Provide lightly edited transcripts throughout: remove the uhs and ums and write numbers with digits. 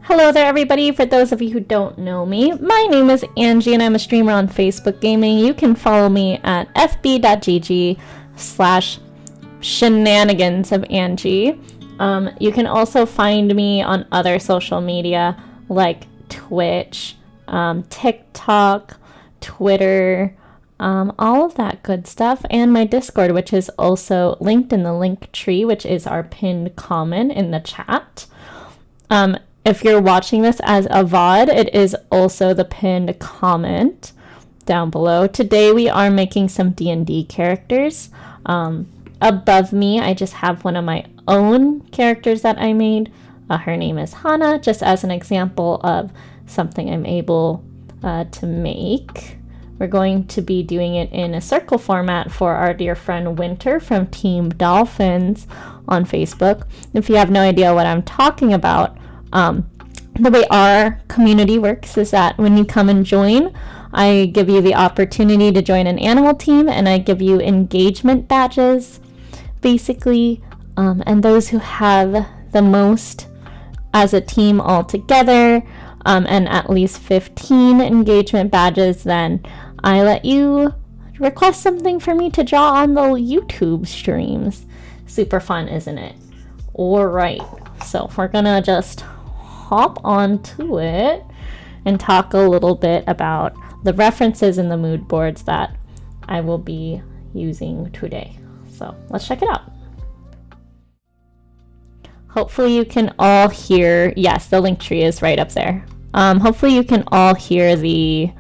Hello there everybody, for those of you who don't know me, my name is Angie and I'm a streamer on Facebook Gaming. You can follow me at fb.gg/shenanigans of Angie. You can also find me on other social media like Twitch, TikTok, Twitter, all of that good stuff, and my Discord, which is also linked in the link tree, which is our pinned comment in the chat. If you're watching this as a VOD, it is also the pinned comment down below. Today we are making some D&D characters. Above me, I just have one of my own characters that I made. Her name is Hannah, just as an example of something I'm able to make. We're going to be doing it in a circle format for our dear friend Winter from Team Dolphins on Facebook. If you have no idea what I'm talking about, the way our community works is that when you come and join, I give you the opportunity to join an animal team and I give you engagement badges, basically, and those who have the most as a team all together, and at least 15 engagement badges, then I let you request something for me to draw on the YouTube streams. Super fun, isn't it? Alright, so we're gonna just hop onto it and talk a little bit about the references in the mood boards that I will be using today. So let's check it out. Hopefully you can all hear, yes, the link tree is right up there. Hopefully you can all hear the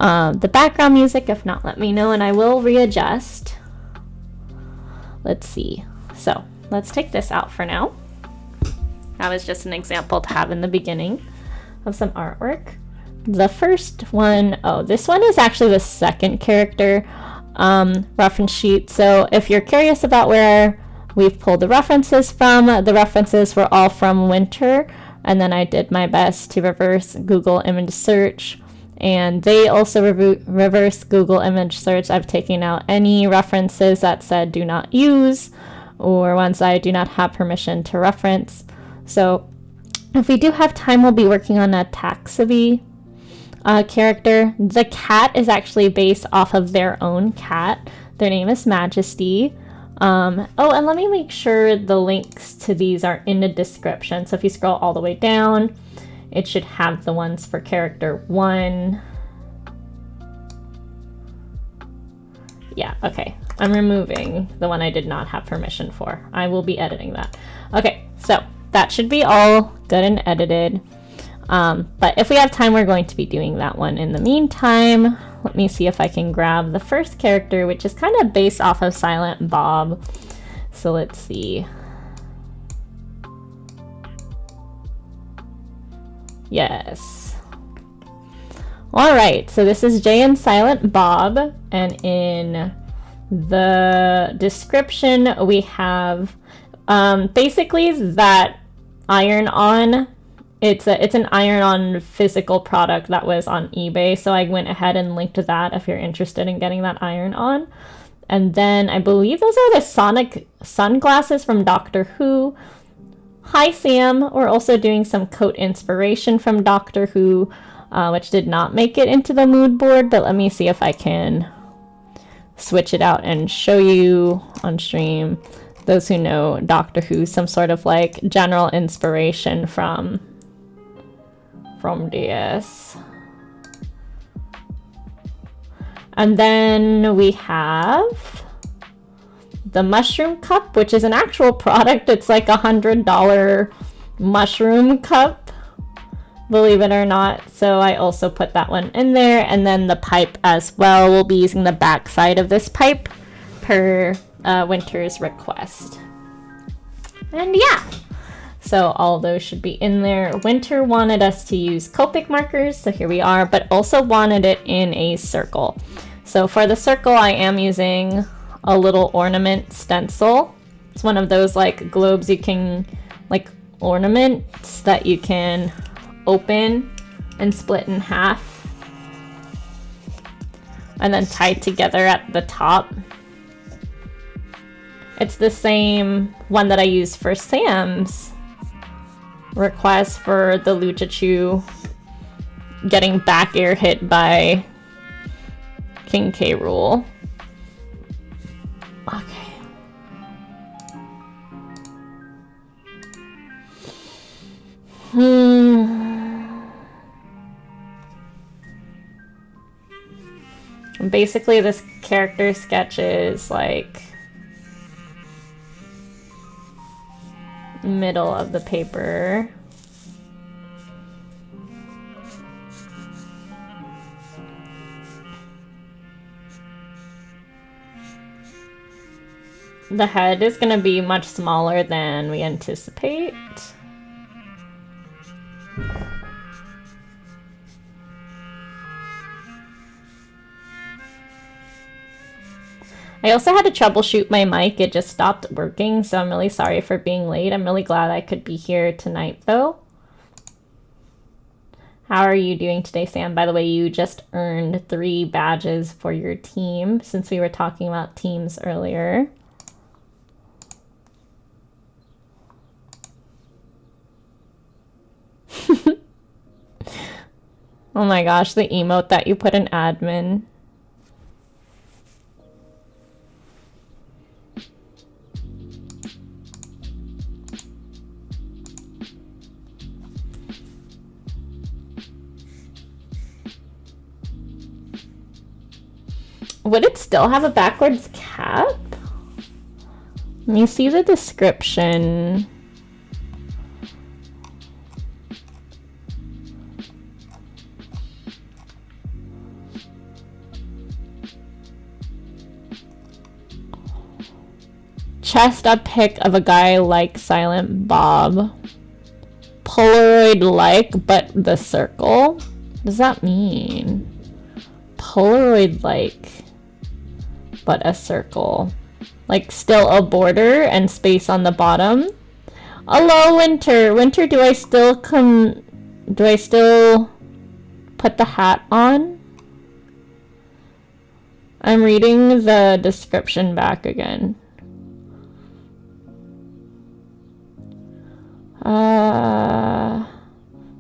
background music. If not, let me know and I will readjust. Let's see. So let's take this out for now. That was just an example to have in the beginning of some artwork. The first one, this one is actually the second character reference sheet. So if you're curious about where we've pulled the references from, the references were all from Winter, and then I did my best to reverse Google image search, and they also reverse Google image search. I've taken out any references that said do not use, or ones I do not have permission to reference. So if we do have time, we'll be working on a Taxaby character. The cat is actually based off of their own cat. Their name is Majesty. And let me make sure the links to these are in the description. So if you scroll all the way down, it should have the ones for character 1. Yeah, okay. I'm removing the one I did not have permission for. I will be editing that. Okay, so that should be all good and edited. But if we have time, we're going to be doing that one. In the meantime, let me see if I can grab the first character, which is kind of based off of Silent Bob. So let's see. Yes. All right, so this is Jay and Silent Bob, and in the description we have basically that iron-on. It's an iron-on physical product that was on eBay, so I went ahead and linked to that if you're interested in getting that iron-on. And then I believe those are the Sonic sunglasses from Doctor Who. Hi Sam, we're also doing some coat inspiration from Doctor Who, which did not make it into the mood board, but let me see if I can switch it out and show you on stream. Those who know Doctor Who, some sort of like general inspiration from DS. And then we have the mushroom cup, which is an actual product. It's like $100 mushroom cup, believe it or not. So I also put that one in there. And then the pipe as well. We'll be using the back side of this pipe per Winter's request. And yeah, so all those should be in there. Winter wanted us to use Copic markers, so here we are, but also wanted it in a circle. So for the circle, I am using a little ornament stencil. It's one of those like globes you can, like ornaments that you can open and split in half and then tie together at the top. It's the same one that I used for Sam's request for the Luchachu getting back air hit by King K. Rool. Okay. Basically, this character sketch is like middle of the paper. The head is going to be much smaller than we anticipate. I also had to troubleshoot my mic. It just stopped working, so I'm really sorry for being late. I'm really glad I could be here tonight, though. How are you doing today, Sam? By the way, you just earned 3 badges for your team, since we were talking about teams earlier. Oh my gosh, the emote that you put in admin. Would it still have a backwards cap? Let me see the description. Chest up pic of a guy like Silent Bob. Polaroid-like, but the circle? What does that mean? Polaroid-like, but a circle. Like still a border and space on the bottom. Hello, Winter. Winter, do I still put the hat on? I'm reading the description back again.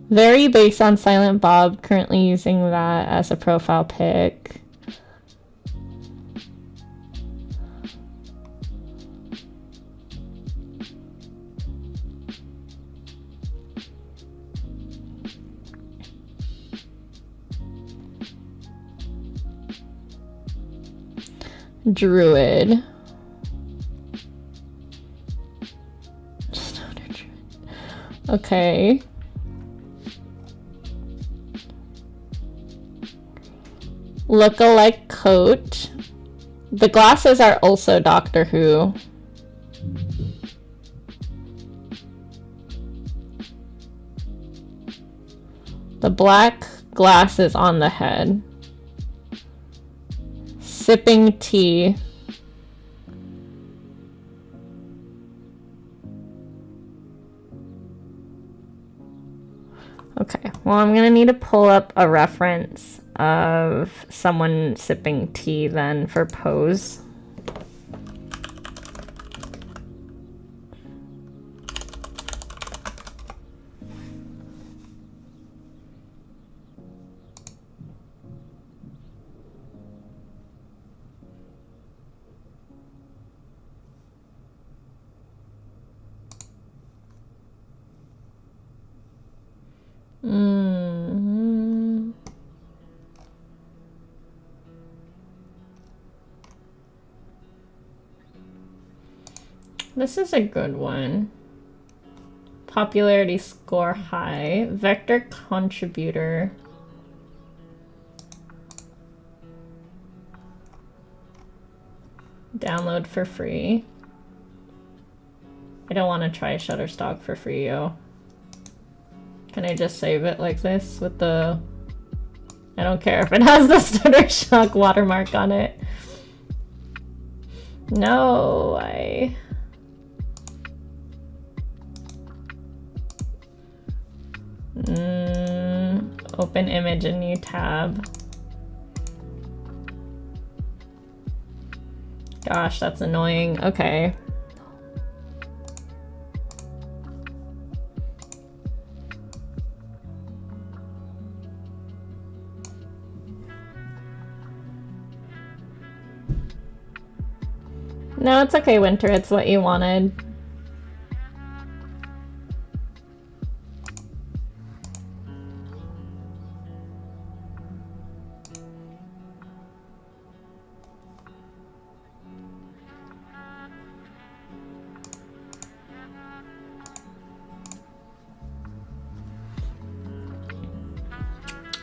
Very based on Silent Bob, currently using that as a profile pic. Druid. Okay. Look-alike coat. The glasses are also Doctor Who. The black glasses on the head. Sipping tea. Okay, well, I'm gonna need to pull up a reference of someone sipping tea then for pose. This is a good one. Popularity score high. Vector contributor. Download for free. I don't want to try Shutterstock for free, yo. Can I just save it like this with the... I don't care if it has the Shutterstock watermark on it. No, open image in new tab. Gosh, that's annoying. Okay. No, it's okay, Winter. It's what you wanted.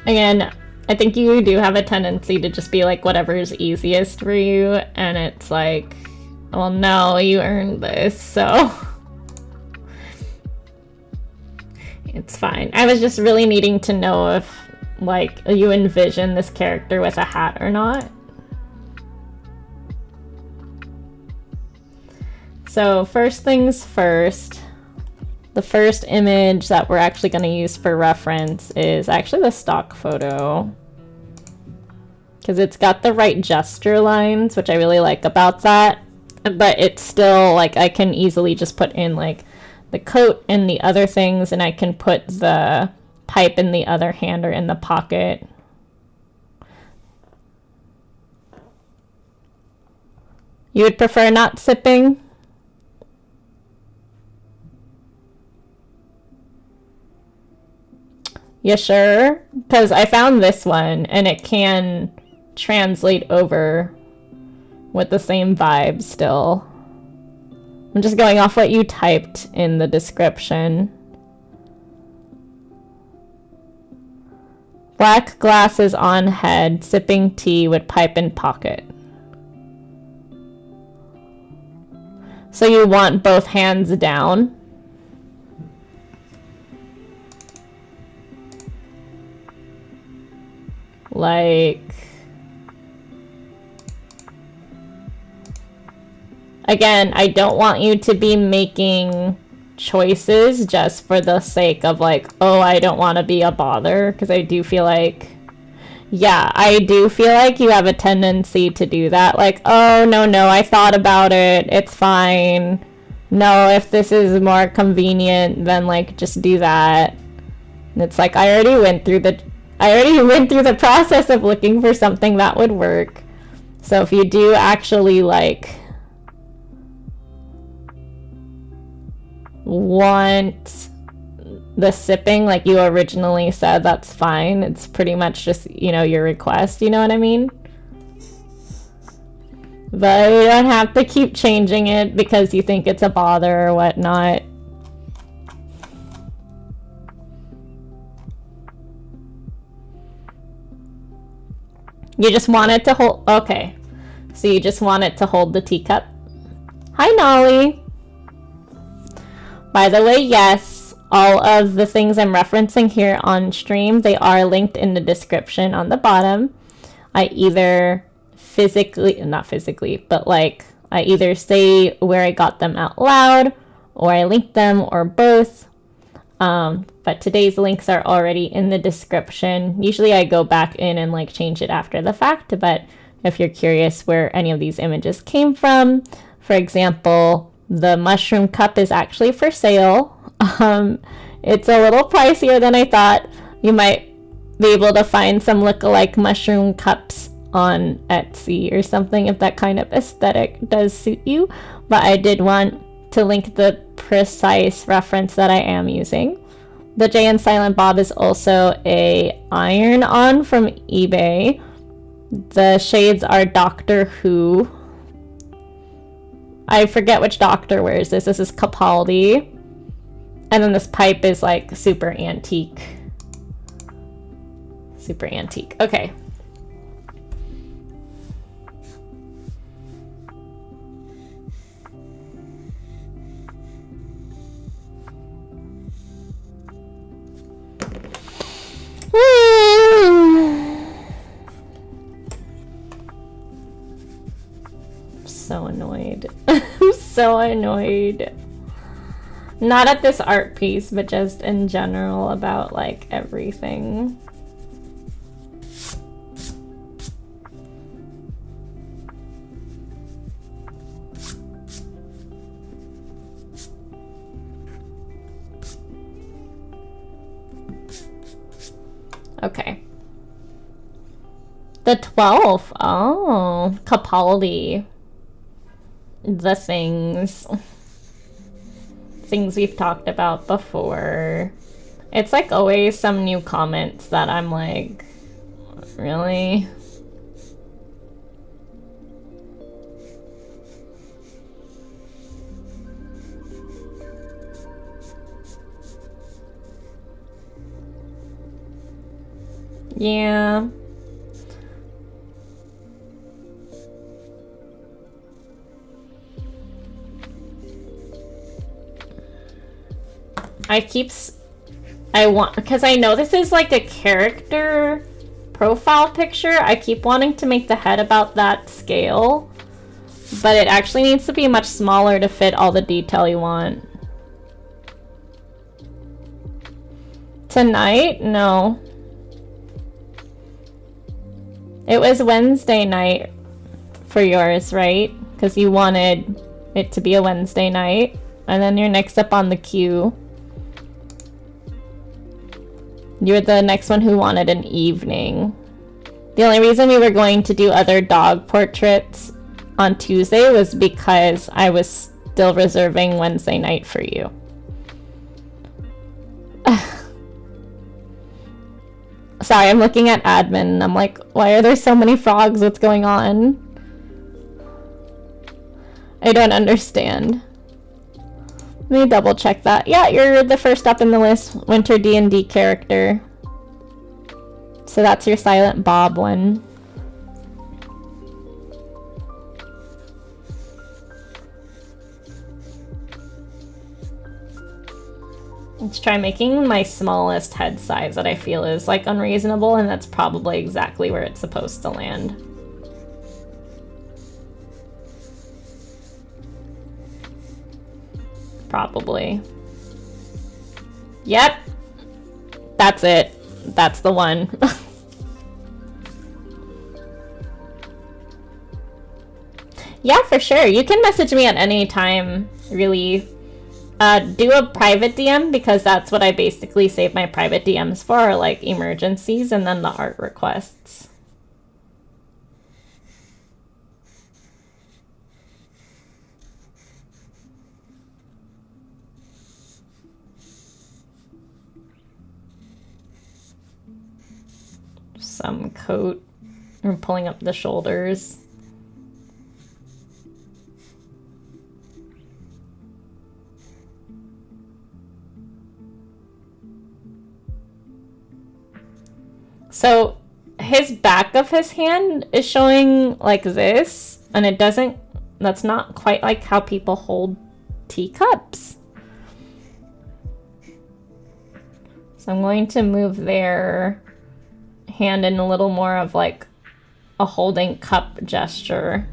Again, I think you do have a tendency to just be like whatever's easiest for you, and it's like, well, no, you earned this, so it's fine. I was just really needing to know if like you envision this character with a hat or not. So first things first, the first image that we're actually going to use for reference is actually the stock photo, because it's got the right gesture lines, which I really like about that, but it's still like I can easily just put in like the coat and the other things, and I can put the pipe in the other hand or in the pocket. You would prefer not sipping? You sure? Because I found this one and it can translate over with the same vibe still. I'm just going off what you typed in the description. Black glasses on head, sipping tea with pipe in pocket. So you want both hands down? Like, again, I don't want you to be making choices just for the sake of like, oh, I don't want to be a bother, because I do feel like, yeah, I do feel like you have a tendency to do that. Like, oh, no, I thought about it. It's fine. No, if this is more convenient, then like just do that. And it's like, I already went through the process of looking for something that would work. So if you do actually like want the sipping like you originally said, that's fine. It's pretty much just, you know, your request, you know what I mean? But you don't have to keep changing it because you think it's a bother or whatnot. You just want it to hold, okay. So you just want it to hold the teacup. Hi, Nolly. By the way, yes, all of the things I'm referencing here on stream, they are linked in the description on the bottom. I either not physically, but like I either say where I got them out loud, or I link them, or both. But today's links are already in the description. Usually I go back in and like change it after the fact, but if you're curious where any of these images came from, for example, the mushroom cup is actually for sale. It's a little pricier than I thought. You might be able to find some lookalike mushroom cups on Etsy or something if that kind of aesthetic does suit you, but I did want to link the precise reference that I am using. The Jay and Silent Bob is also a iron-on from eBay. The shades are Doctor Who. I forget which doctor wears this. This is Capaldi. And then this pipe is like super antique. Super antique. Okay. So annoyed. I'm so annoyed. Not at this art piece, but just in general about like everything. Okay. The 12th. Oh, Capaldi. the things we've talked about before. It's like always some new comments that I'm like, really? Yeah. Because I know this is like a character profile picture, I keep wanting to make the head about that scale, but it actually needs to be much smaller to fit all the detail you want. Tonight? No. It was Wednesday night for yours, right? Because you wanted it to be a Wednesday night, and then you're next up on the queue. You're the next one who wanted an evening. The only reason we were going to do other dog portraits on Tuesday was because I was still reserving Wednesday night for you. Sorry, I'm looking at admin and I'm like, why are there so many frogs? What's going on? I don't understand. Let me double check that. Yeah, you're the first up in the list, Winter D&D character. So that's your Silent Bob one. Let's try making my smallest head size that I feel is like unreasonable, and that's probably exactly where it's supposed to land. Probably. Yep. That's it. That's the one. Yeah, for sure. You can message me at any time, really. Do a private DM, because that's what I basically save my private DMs for, like emergencies and then the art requests. Some coat. I'm pulling up the shoulders. So his back of his hand is showing like this, and it doesn't, that's not quite like how people hold teacups. So I'm going to move their hand in a little more of like a holding cup gesture.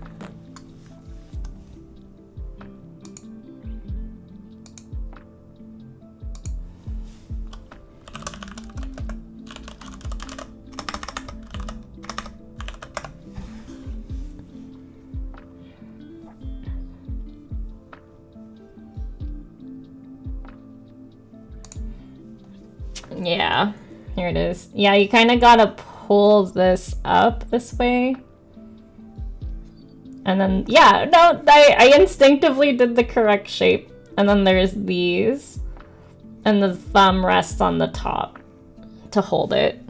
Yeah, here it is. Yeah, you kind of gotta pull this up this way. And then, yeah, no, I instinctively did the correct shape. And then there's these. And the thumb rests on the top to hold it.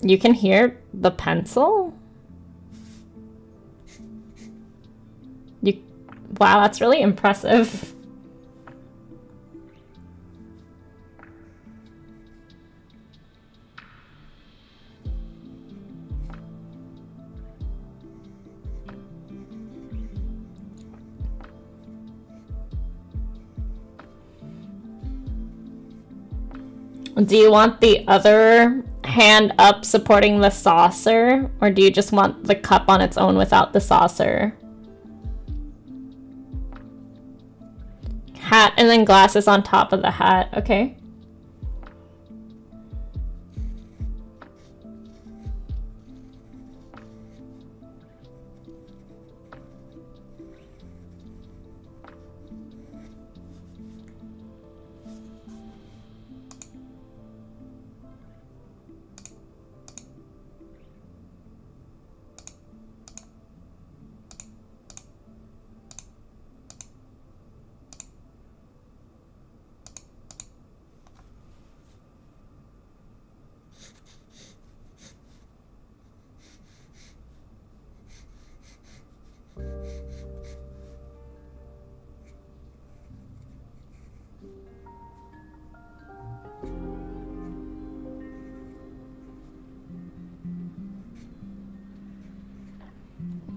You can hear the pencil? Wow, that's really impressive. Do you want the other hand up supporting the saucer, or do you just want the cup on its own without the saucer? Hat and then glasses on top of the hat. Okay.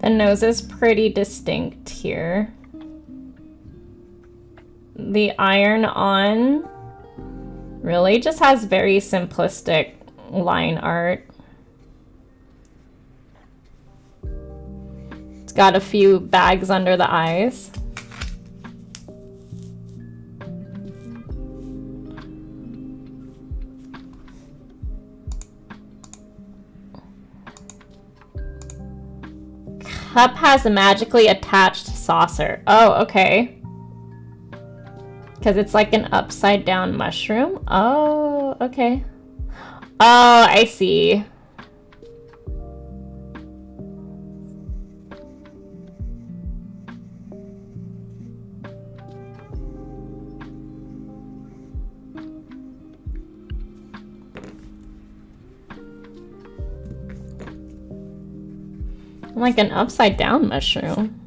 The nose is pretty distinct here. The iron-on really just has very simplistic line art. It's got a few bags under the eyes. Cup has a magically attached saucer. Oh, okay. Because it's like an upside down mushroom. Oh, okay. Oh, I see. Like an upside down mushroom.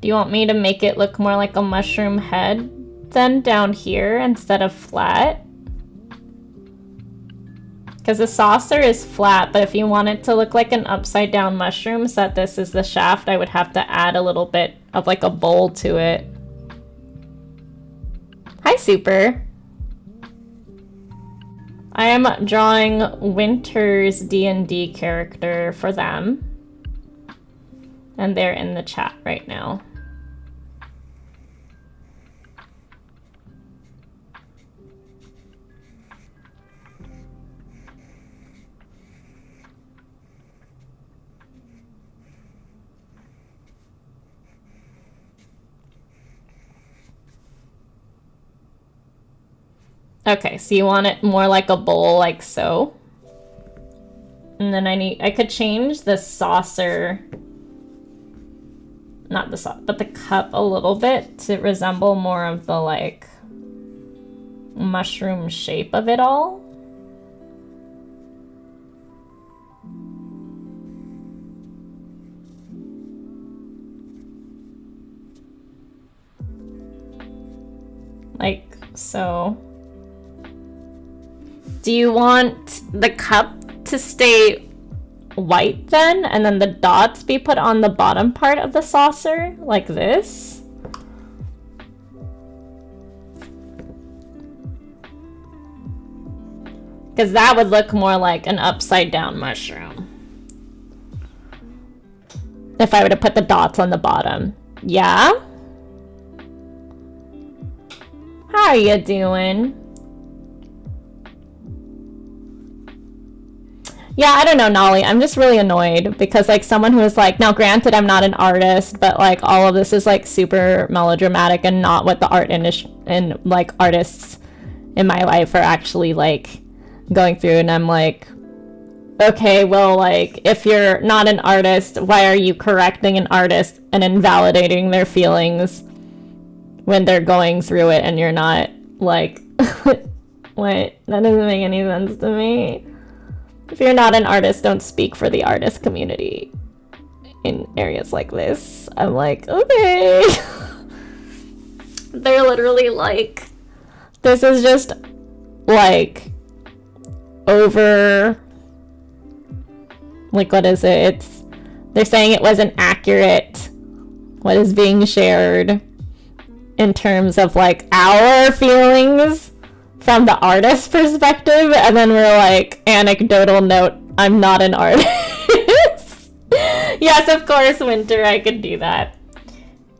Do you want me to make it look more like a mushroom head then down here instead of flat? Because the saucer is flat, but if you want it to look like an upside down mushroom so that this is the shaft, I would have to add a little bit of like a bowl to it. Hi, Super. I am drawing Winter's DND character for them. And they're in the chat right now. Okay, so you want it more like a bowl, like so. And then I could change the saucer, not the saucer, but the cup a little bit to resemble more of the like mushroom shape of it all. Like so. Do you want the cup to stay white then, and then the dots be put on the bottom part of the saucer, like this? Because that would look more like an upside down mushroom. If I were to put the dots on the bottom. Yeah? How are you doing? Yeah, I don't know, Nolly. I'm just really annoyed because like someone who is like, now granted I'm not an artist, but like all of this is like super melodramatic and not what the art and like artists in my life are actually like going through. And I'm like, okay, well, like if you're not an artist, why are you correcting an artist and invalidating their feelings when they're going through it and you're not? Like, what? That doesn't make any sense to me. If you're not an artist, don't speak for the artist community in areas like this. I'm like, okay. They're literally like, this is just like over, like, what is it? They're saying it wasn't accurate, what is being shared in terms of like our feelings from the artist's perspective, and then we're like, anecdotal note, I'm not an artist. Yes, of course, Winter, I could do that.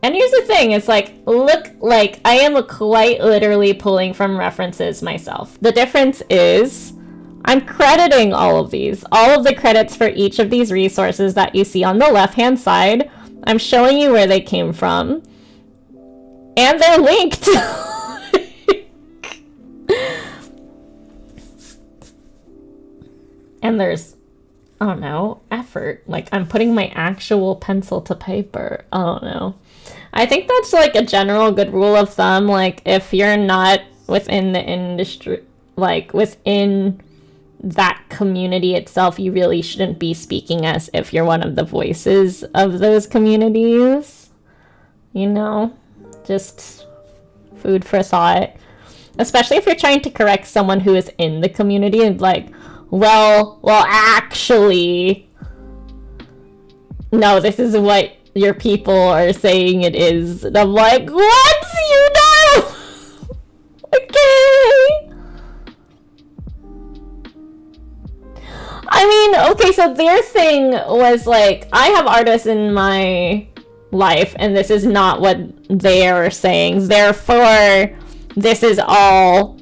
And here's the thing, it's like, look, like, I am quite literally pulling from references myself. The difference is, I'm crediting all of these. All of the credits for each of these resources that you see on the left-hand side, I'm showing you where they came from. And they're linked. And there's, I don't know, effort. Like, I'm putting my actual pencil to paper. I don't know. I think that's like a general good rule of thumb. Like, if you're not within the industry, like within that community itself, you really shouldn't be speaking as if you're one of the voices of those communities. You know, just food for thought. Especially if you're trying to correct someone who is in the community and like, well, actually, no, this is what your people are saying it is. And I'm like, what? You know? Okay. I mean, okay, so their thing was like, I have artists in my life, and this is not what they're saying. Therefore, this is all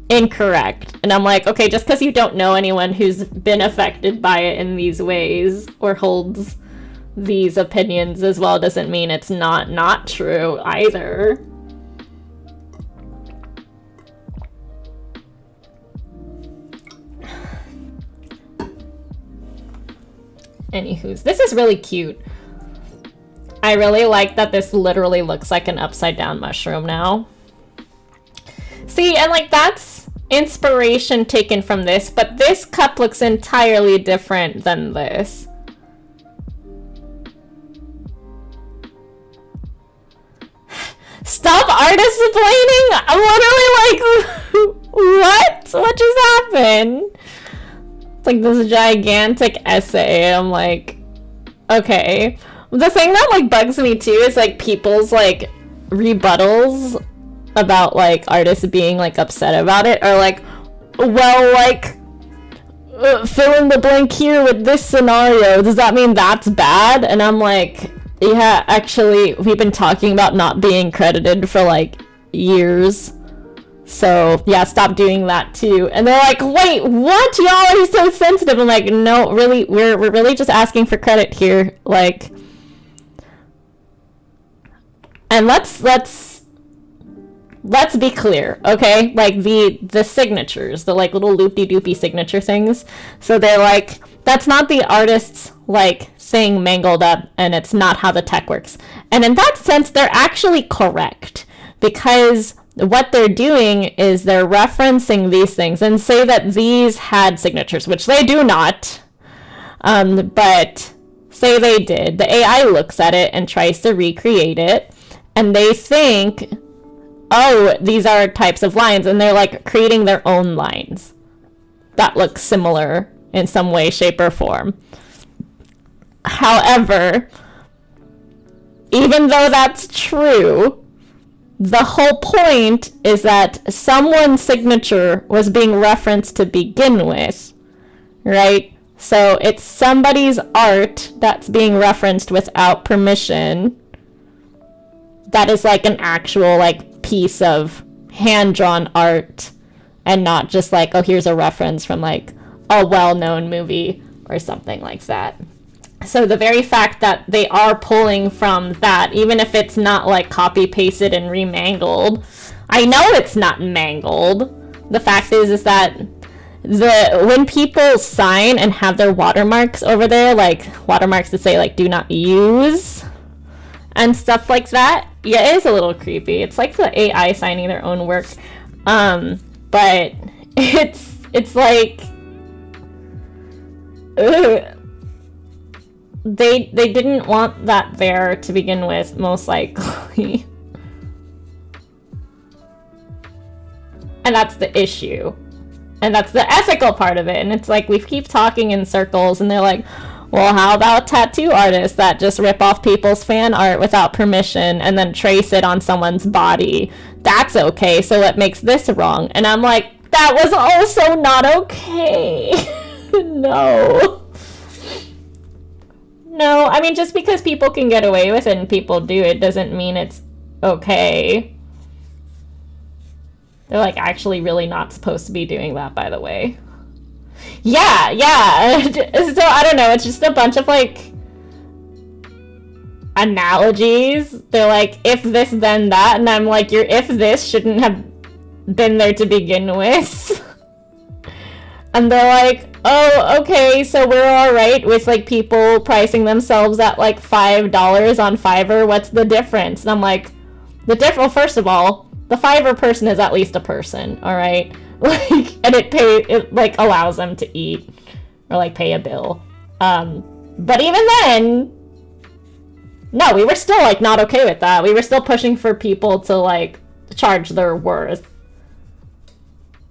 incorrect. And I'm like, okay, just because you don't know anyone who's been affected by it in these ways or holds these opinions as well doesn't mean it's not true either. Anywho's, this is really cute. I really like that this literally looks like an upside down mushroom now. See, and like that's inspiration taken from this, but this cup looks entirely different than this. Stop artist complaining! I'm literally like, what? What just happened? It's like this gigantic essay. I'm like, okay. The thing that like bugs me too is like people's like rebuttals about like artists being like upset about it are like, well, like fill in the blank here with this scenario, does that mean that's bad? And I'm like, yeah, actually we've been talking about not being credited for like years, so yeah, stop doing that too. And they're like, wait, what? Y'all are so sensitive. I'm like, no, really, we're really just asking for credit here. Like, and let's be clear, okay? Like the signatures, the like little loopy-doopy signature things. So they're like, that's not the artist's like thing mangled up, and it's not how the tech works. And in that sense, they're actually correct, because what they're doing is they're referencing these things and say that these had signatures, which they do not. But say they did. The AI looks at it and tries to recreate it, and they think, oh, these are types of lines, and they're like creating their own lines that look similar in some way, shape, or form. However, even though that's true, the whole point is that someone's signature was being referenced to begin with, right? So it's somebody's art that's being referenced without permission. That is like an actual like piece of hand-drawn art, and not just like, oh, here's a reference from like a well-known movie or something like that. So the very fact that they are pulling from that, even if it's not like copy-pasted and remangled, I know it's not mangled. The fact is that when people sign and have their watermarks over there, like watermarks that say like do not use and stuff like that, yeah, it is a little creepy. It's like the AI signing their own work. But it's like, ugh. They didn't want that there to begin with, most likely. And that's the issue. And that's the ethical part of it. And it's like, we keep talking in circles, and they're like, well, how about tattoo artists that just rip off people's fan art without permission and then trace it on someone's body? That's okay, so what makes this wrong? And I'm like, that was also not okay. No. No, I mean, just because people can get away with it and people do it doesn't mean it's okay. They're like actually really not supposed to be doing that, by the way. Yeah. So I don't know, it's just a bunch of like analogies. They're like, if this then that, and I'm like, your if this shouldn't have been there to begin with. And they're like, oh, okay, so we're all right with like people pricing themselves at like $5 on Fiverr. What's the difference? And I'm like, well, first of all, the Fiverr person is at least a person, all right? Like, and it like allows them to eat or like pay a bill. But even then, no, we were still like not okay with that. We were still pushing for people to like charge their worth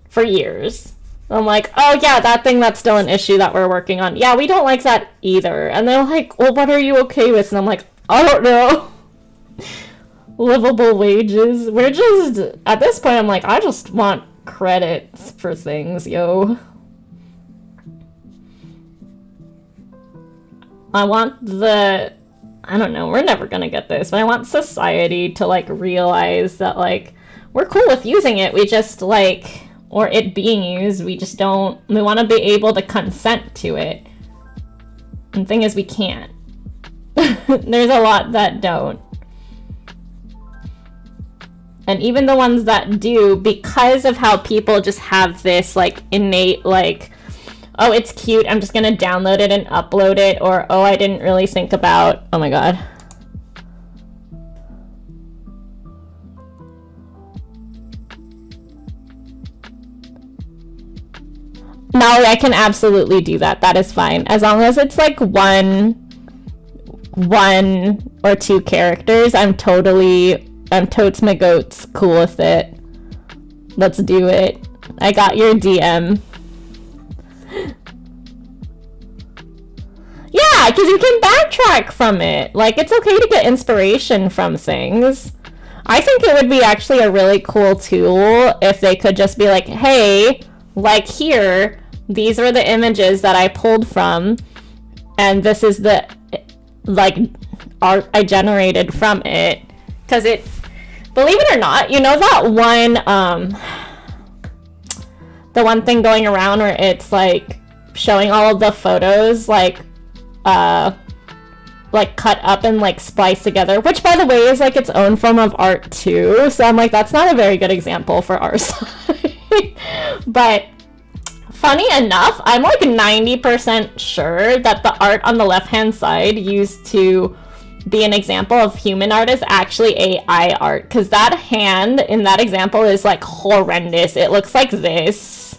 for years. I'm like, oh yeah, that thing, that's still an issue that we're working on. Yeah, we don't like that either. And they're like, well, what are you okay with? And I'm like, I don't know. Livable wages. We're just, at this point, I'm like, I just want credits for things, yo. I want I don't know, we're never gonna get this, but I want society to like realize that like, we're cool with using it, we just like, or it being used, we just don't, we want to be able to consent to it. And the thing is, we can't. There's a lot that don't. And even the ones that do, because of how people just have this like innate like, oh, it's cute, I'm just gonna download it and upload it, or oh, I didn't really think about, oh my god. No, I can absolutely do that. That is fine. As long as it's like one or two characters, I'm totes my goats cool with it. Let's do it. I got your DM. Yeah, because you can backtrack from it. Like, it's okay to get inspiration from things. I think it would be actually a really cool tool if they could just be like, hey, like here, these are the images that I pulled from, and this is the like art I generated from it. Because it, believe it or not, you know that one the one thing going around where it's like showing all of the photos like cut up and like spliced together, which by the way is like its own form of art too. So I'm like, that's not a very good example for our side. But funny enough, I'm like 90% sure that the art on the left-hand side used to be an example of human art is actually AI art, because that hand in that example is like horrendous. It looks like this.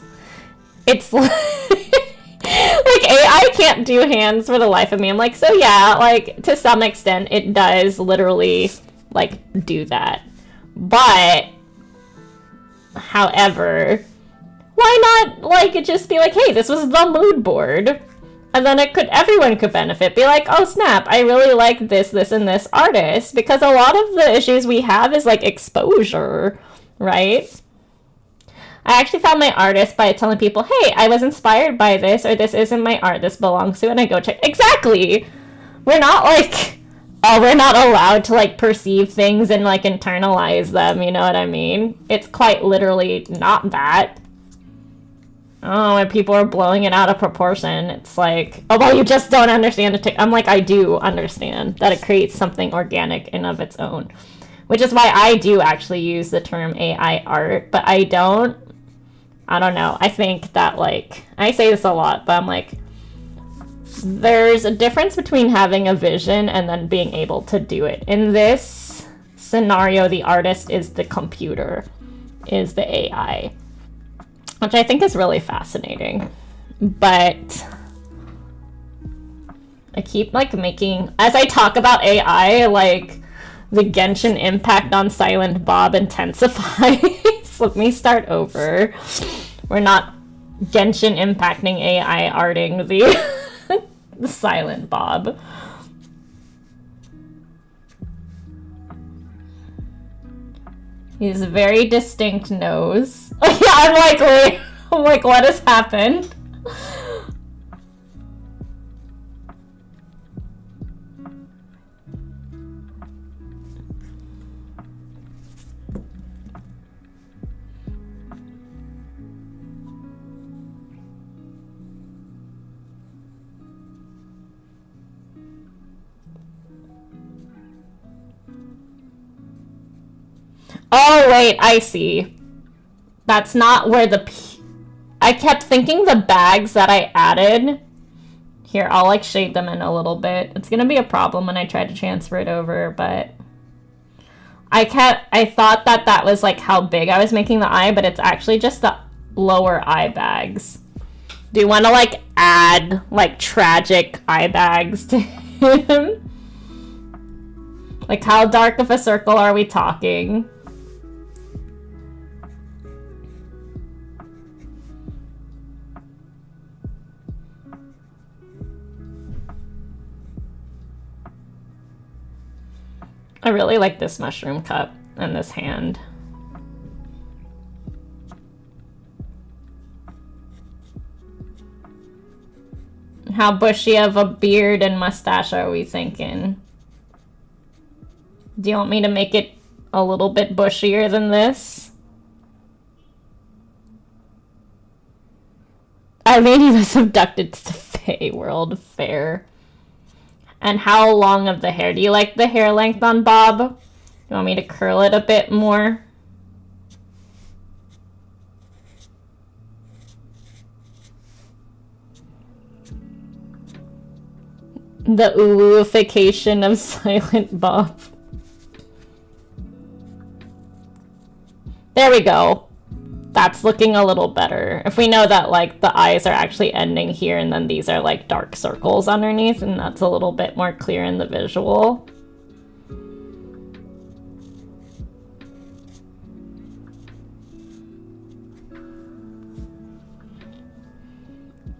It's like, like AI can't do hands for the life of me. I'm like, so yeah, like to some extent it does literally like do that. But however, why not like just be like, hey, this was the mood board, and then everyone could benefit. Be like, oh snap, I really like this and this artist, because a lot of the issues we have is like exposure, right? I actually found my artist by telling people, hey, I was inspired by this, or this isn't my art, this belongs to, and I go check. Exactly. We're not like, oh, we're not allowed to like perceive things and like internalize them, you know what I mean? It's quite literally not that. Oh, when people are blowing it out of proportion, it's like, oh, well, you just don't understand it. I'm like, I do understand that it creates something organic in of its own, which is why I do actually use the term AI art, but I don't know. I think that, like, I say this a lot, but I'm like, there's a difference between having a vision and then being able to do it. In this scenario, the artist is the computer, is the AI. Which I think is really fascinating. But I keep like making, as I talk about AI, like the Genshin impact on Silent Bob intensifies. Let me start over. We're not Genshin impacting AI arting the Silent Bob. He has a very distinct nose. Yeah, I'm like, wait. I'm like, what has happened? Oh, wait, I see. That's not where the I kept thinking the bags that I added... Here, I'll like shade them in a little bit. It's gonna be a problem when I try to transfer it over, but... I thought that that was like how big I was making the eye, but it's actually just the lower eye bags. Do you want to like add like tragic eye bags to him? Like how dark of a circle are we talking? I really like this mushroom cup and this hand. How bushy of a beard and mustache are we thinking? Do you want me to make it a little bit bushier than this? I mean, he was abducted to the Fae World Fair. And how long of the hair? Do you like the hair length on Bob? You want me to curl it a bit more? The ooification of Silent Bob. There we go. That's looking a little better. If we know that like the eyes are actually ending here and then these are like dark circles underneath, and that's a little bit more clear in the visual.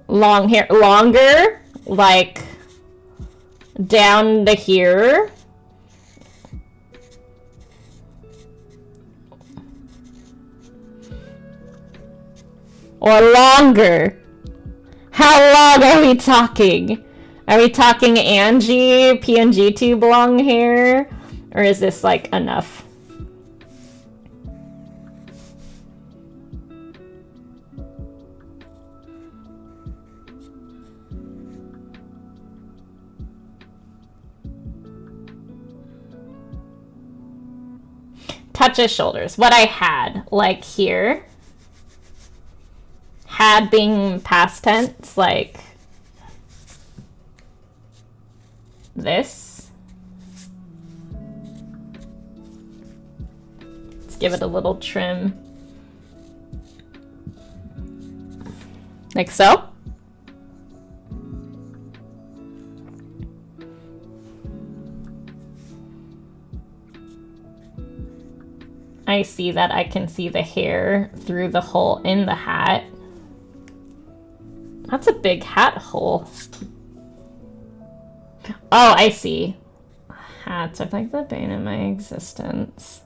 Long hair, longer, like down to here. Or longer. How long are we talking? Are we talking Angie, PNG tube long hair? Or is this like enough? Touch his shoulders. What I had, like here. Had being past tense, like this. Let's give it a little trim. Like so. I see that I can see the hair through the hole in the hat. That's a big hat hole. Oh, I see. Hats are like the bane of my existence.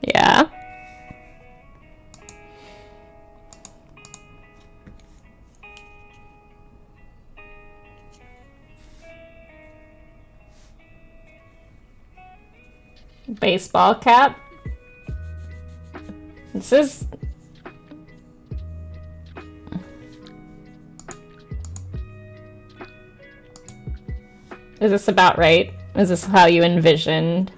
Yeah. Baseball cap. This is... Is this about right? Is this how you envisioned?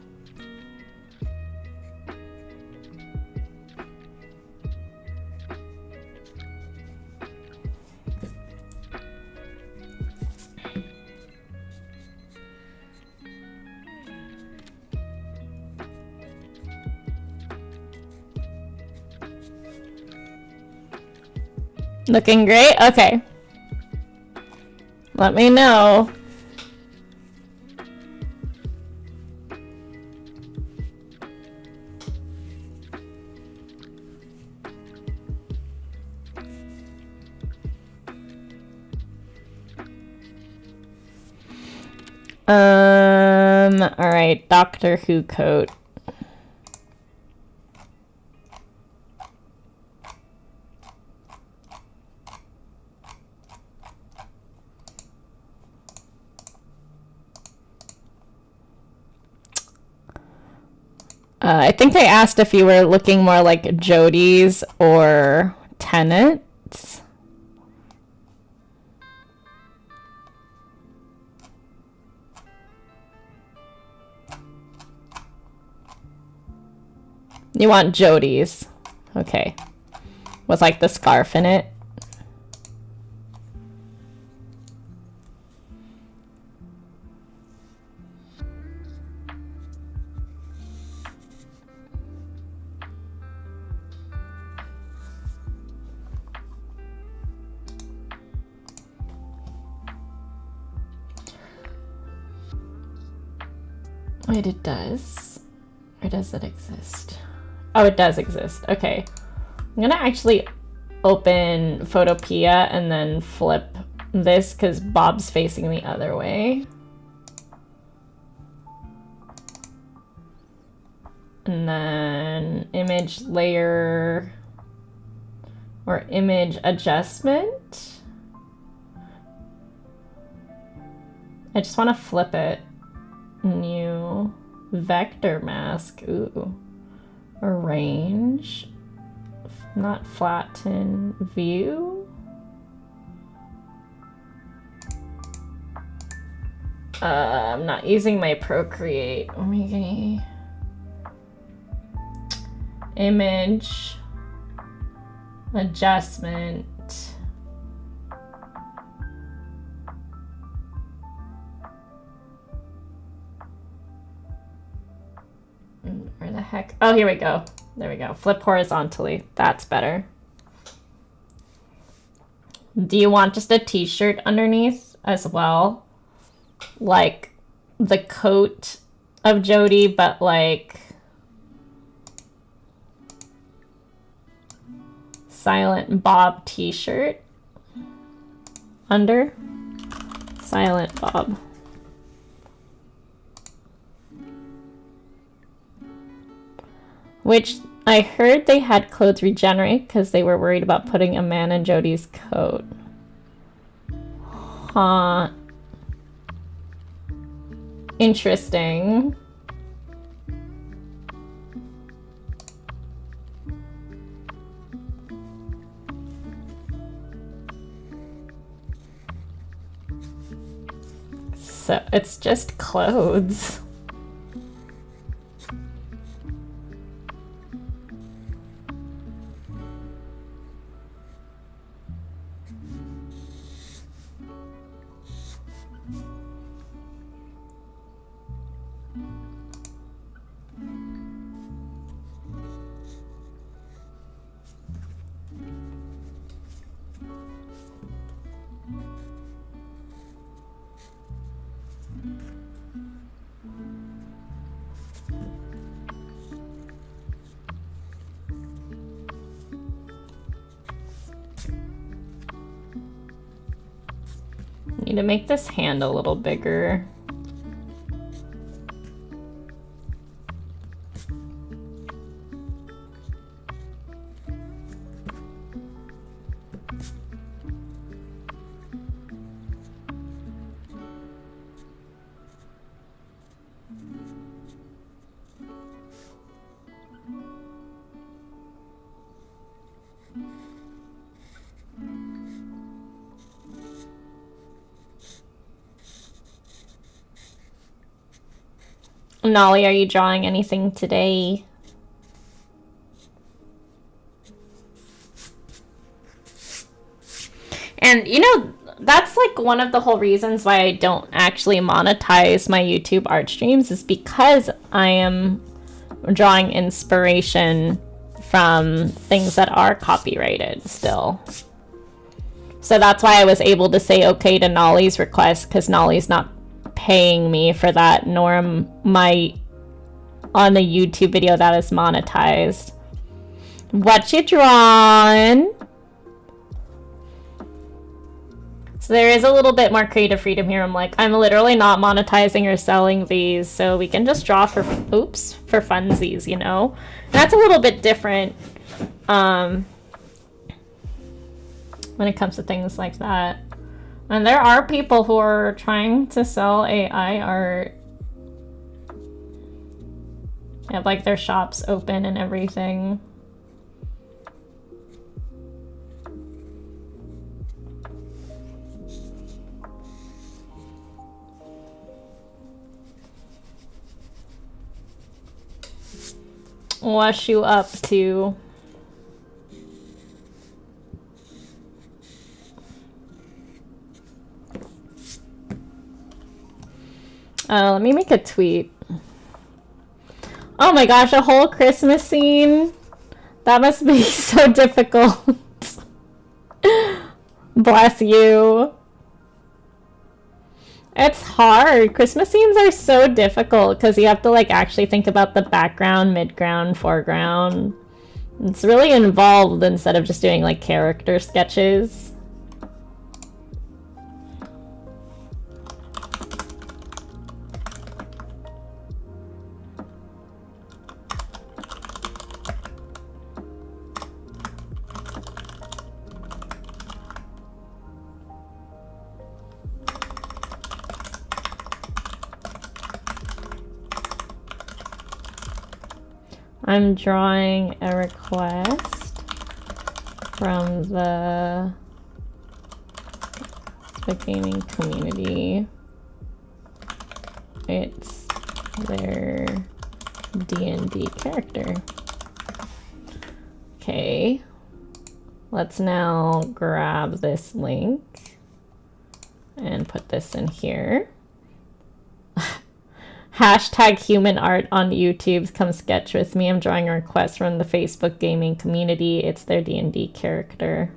Looking great? Okay. Let me know. All right, Doctor Who coat. I think they asked if you were looking more like Jody's or Tenet's. You want Jody's. Okay. With like the scarf in it. Wait, it does? Or does it exist? Oh, it does exist. Okay. I'm gonna actually open Photopea and then flip this because Bob's facing the other way. And then image layer or image adjustment. I just want to flip it. New vector mask. Ooh. Arrange. Not flatten. View. I'm not using my Procreate. Okay. Image adjustment. Where the heck? Oh, here we go. There we go. Flip horizontally. That's better. Do you want just a t-shirt underneath as well? Like the coat of Jody, but like Silent Bob t-shirt under Silent Bob. Which I heard they had clothes regenerate because they were worried about putting a man in Jody's coat. Huh. Interesting. So it's just clothes. Need to make this hand a little bigger. Nolly, are you drawing anything today? And you know, that's like one of the whole reasons why I don't actually monetize my YouTube art streams is because I am drawing inspiration from things that are copyrighted still. So that's why I was able to say okay to Nolly's request, because Nolly's not paying me for that, nor am I on the YouTube video that is monetized. What you drawing? So there is a little bit more creative freedom here. I'm like, I'm literally not monetizing or selling these, so we can just draw for, oops, for funsies, you know? And that's a little bit different when it comes to things like that. And there are people who are trying to sell AI art. They have like their shops open and everything. Wash you up too. Let me make a tweet. Oh my gosh, a whole Christmas scene? That must be so difficult. Bless you. It's hard. Christmas scenes are so difficult because you have to like actually think about the background, midground, foreground. It's really involved instead of just doing like character sketches. I'm drawing a request from the gaming community. It's their DND character. Okay, let's now grab this link and put this in here. Hashtag human art on YouTube. Come sketch with me. I'm drawing a request from the Facebook gaming community. It's their D&D character.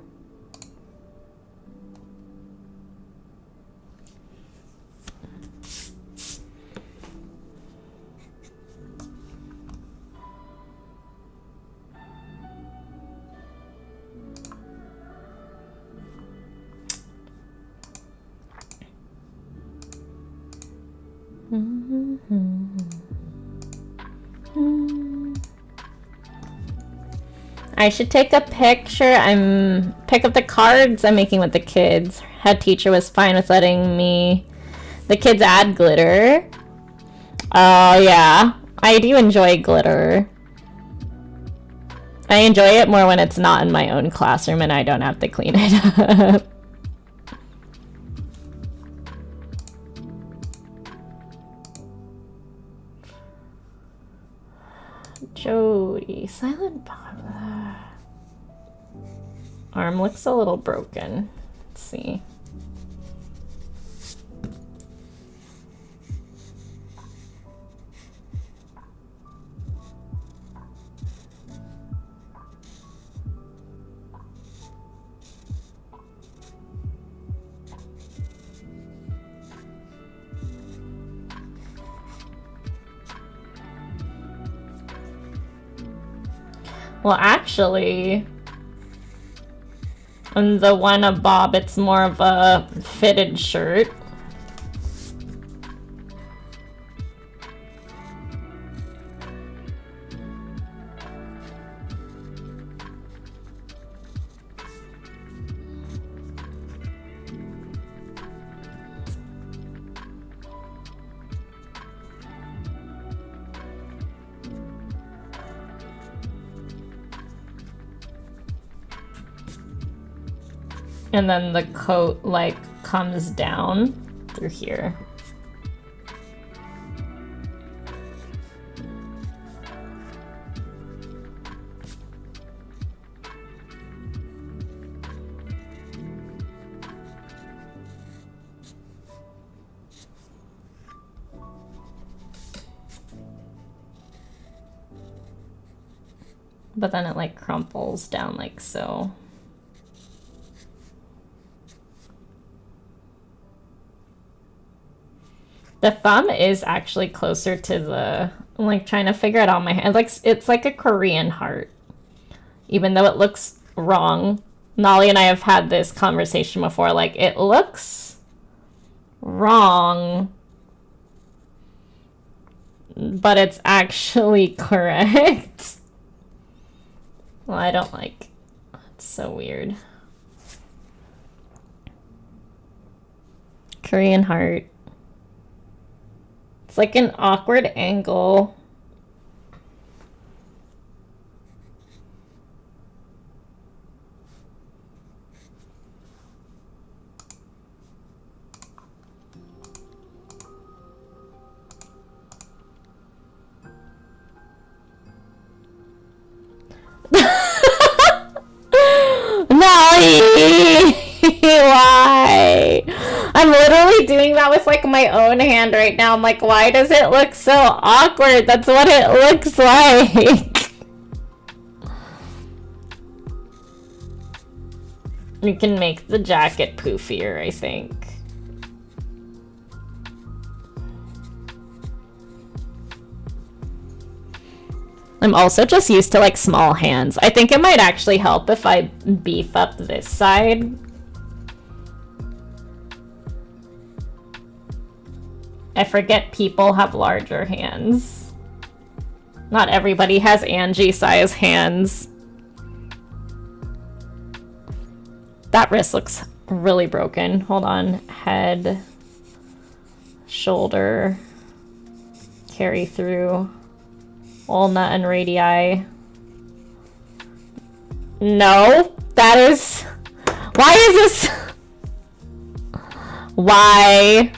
I should take a picture. Pick up the cards I'm making with the kids. Head teacher was fine with letting the kids add glitter. Oh yeah, I do enjoy glitter. I enjoy it more when it's not in my own classroom and I don't have to clean it up. Jody, silent Bob. Arm looks a little broken. Let's see. Well, actually, on the one of Bob, it's more of a fitted shirt. And then the coat like comes down through here. But then it like crumples down like so. The thumb is actually closer to the, I'm like trying to figure it out on my hand. Like it's like a Korean heart, even though it looks wrong. Nolly and I have had this conversation before. Like it looks wrong, but it's actually correct. Well, I don't like, it's so weird. Korean heart. It's like an awkward angle. Why? Why? I'm literally doing that with like my own hand right now. I'm like, why does it look so awkward? That's what it looks like. You can make the jacket poofier, I think. I'm also just used to like small hands. I think it might actually help if I beef up this side. I forget people have larger hands. Not everybody has Angie size hands. That wrist looks really broken. Hold on. Head, shoulder, carry through. Ulna and radii. No, that is... Why is this... Why?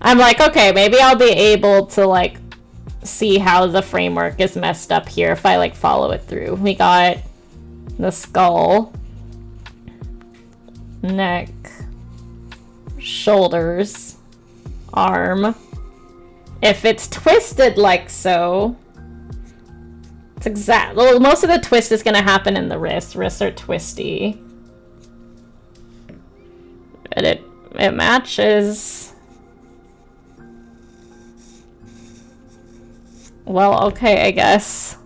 I'm like, okay, maybe I'll be able to like see how the framework is messed up here if I like follow it through. We got the skull, neck, shoulders, arm. If it's twisted like so, it's exact. Well, most of the twist is gonna happen in the wrist. Wrists are twisty. But it matches. Well, okay, I guess.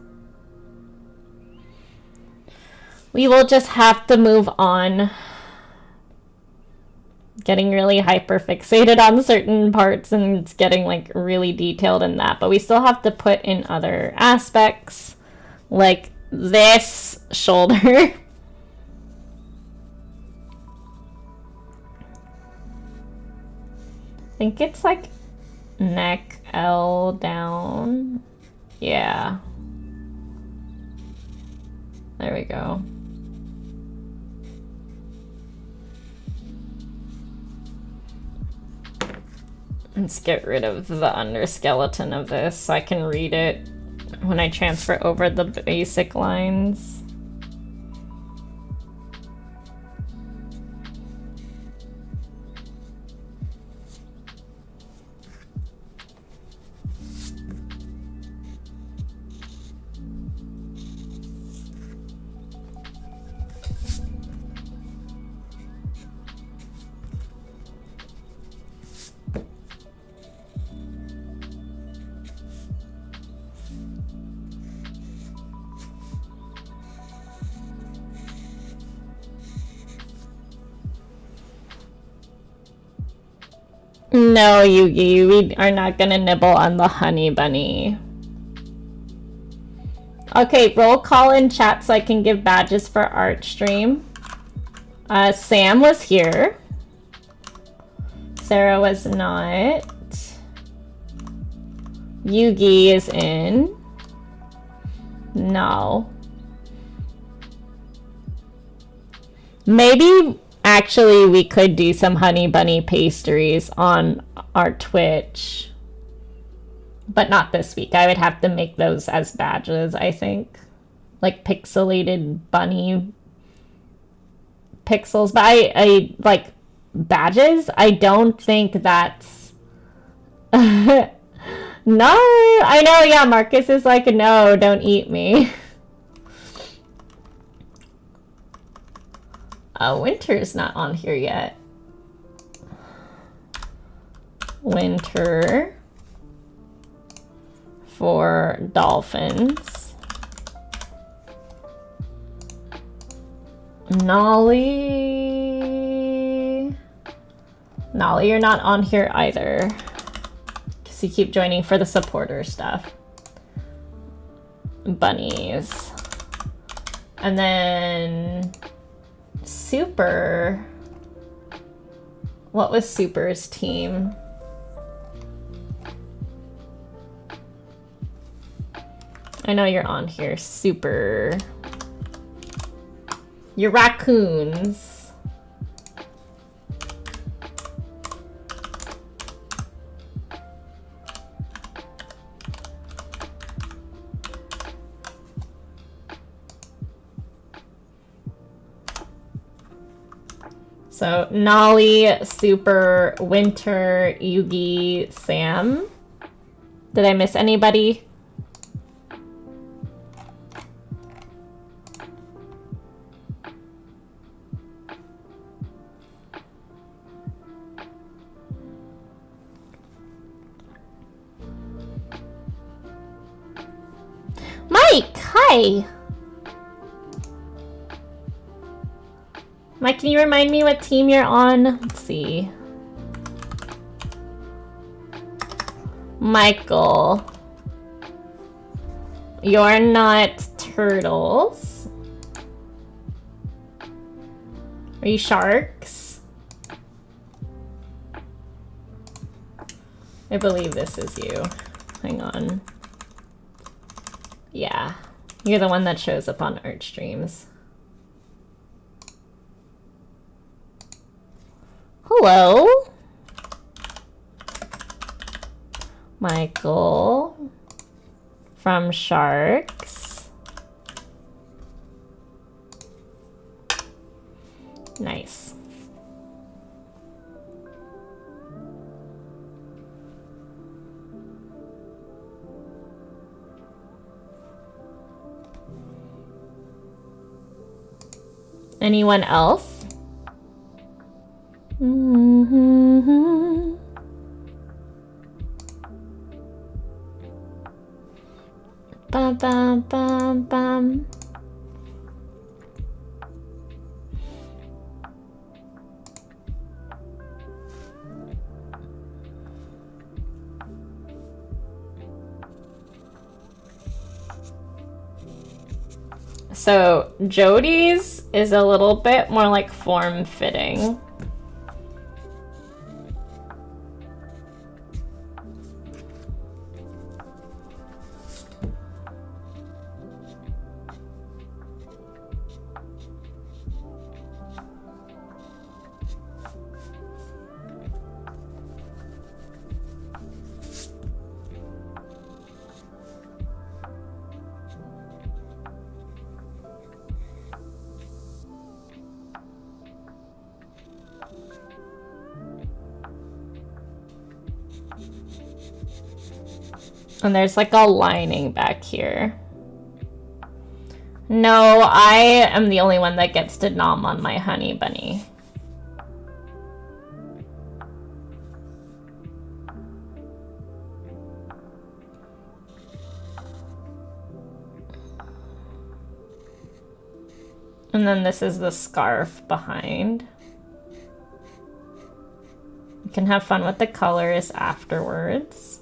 We will just have to move on. Getting really hyper fixated on certain parts and it's getting like really detailed in that, but we still have to put in other aspects like this shoulder. I think it's like neck L down. Yeah. There we go. Let's get rid of the underskeleton of this so I can read it when I transfer over the basic lines. No, Yugi, we are not gonna nibble on the honey bunny. Okay, roll call in chat so I can give badges for art stream. Sam was here. Sarah was not. Yugi is in. No. Maybe... Actually, we could do some honey bunny pastries on our Twitch. But not this week. I would have to make those as badges, I think. Like pixelated bunny pixels. But I like badges? I don't think that's... No, I know, yeah, Marcus is like, no, don't eat me. Winter's not on here yet. Winter for dolphins. Nolly. Nolly, you're not on here either. Because you keep joining for the supporter stuff. Bunnies. And then... Super. What was Super's team? I know you're on here. Super. You're raccoons. So Nolly, Super, Winter, Yugi, Sam. Did I miss anybody? Mike, hi! Mike, can you remind me what team you're on? Let's see. Michael. You're not turtles. Are you sharks? I believe this is you. Hang on. Yeah, you're the one that shows up on art streams. Hello? Michael from Sharks. Nice. Anyone else? Mm-hmm. Bum, bum, bum, bum. So Jody's is a little bit more like form-fitting. And there's like a lining back here. No, I am the only one that gets to nom on my honey bunny. And then this is the scarf behind. You can have fun with the colors afterwards.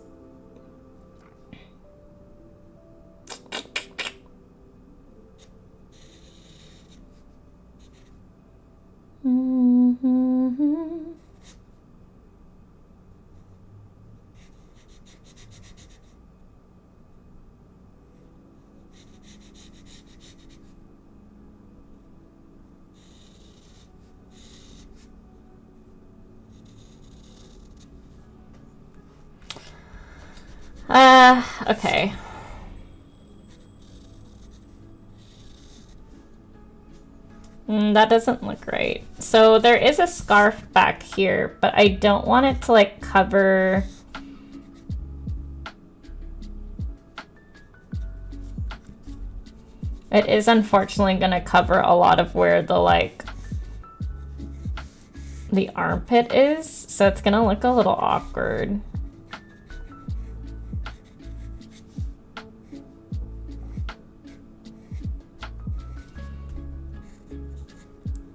Mm-hmm. Okay. That doesn't look right. So there is a scarf back here, but I don't want it to like cover. It is unfortunately gonna cover a lot of where the the armpit is, so it's gonna look a little awkward.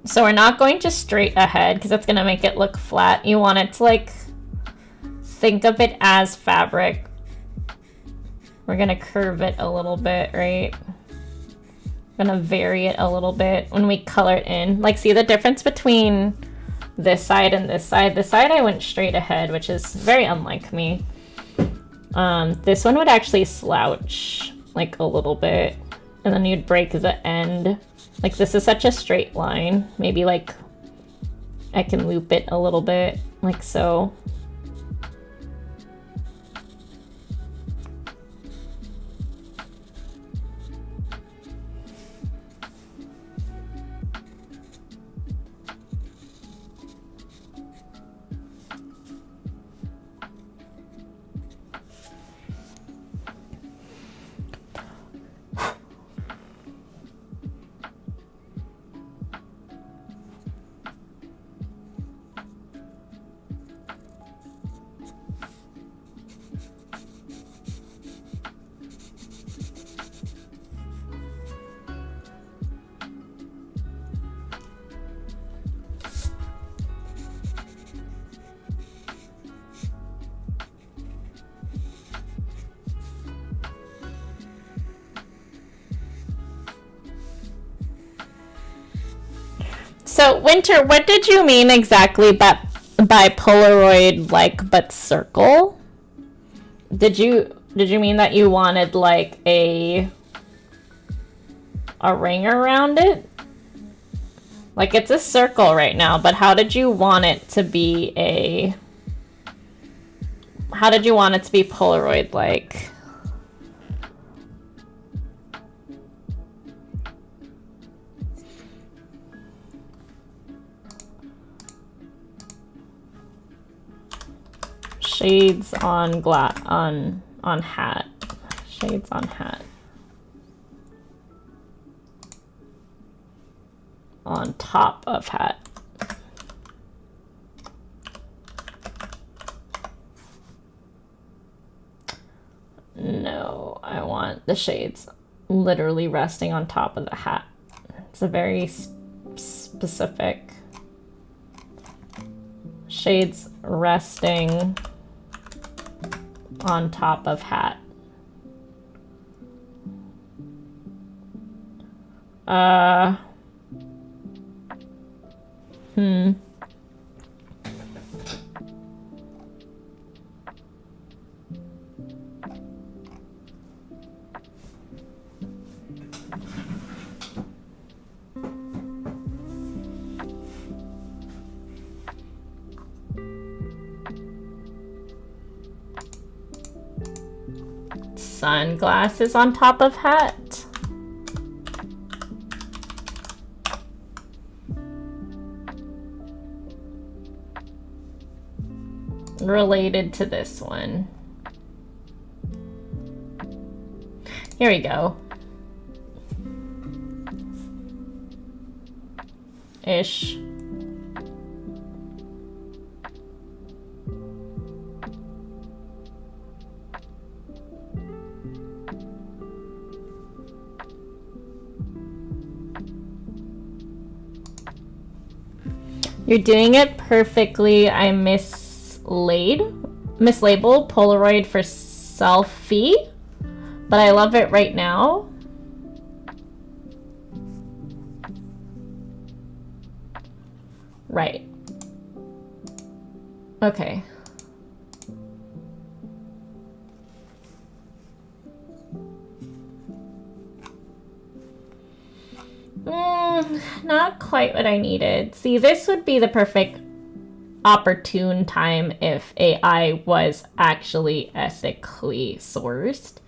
So we're not going just straight ahead because that's going to make it look flat. You want it to like think of it as fabric. We're going to curve it a little bit, right? Going to vary it a little bit when we color it in. Like, see the difference between this side and this side? This side I went straight ahead, which is very unlike me. This one would actually slouch like a little bit, and then you'd break the end. Like, this is such a straight line. Maybe like I can loop it a little bit, like so. So, Winter, what did you mean exactly by Polaroid like but circle? Did you mean that you wanted like a ring around it? Like it's a circle right now, but how did you want it to be Polaroid like? Shades on hat. Shades on hat. On top of hat. No, I want the shades literally resting on top of the hat. It's a very specific. Shades resting on top of hat. Sunglasses on top of hat. Related to this one. Here we go. Ish. You're doing it perfectly. I mislabeled Polaroid for selfie, but I love it right now. Right. Okay. Not quite what I needed. See, this would be the perfect opportune time if AI was actually ethically sourced.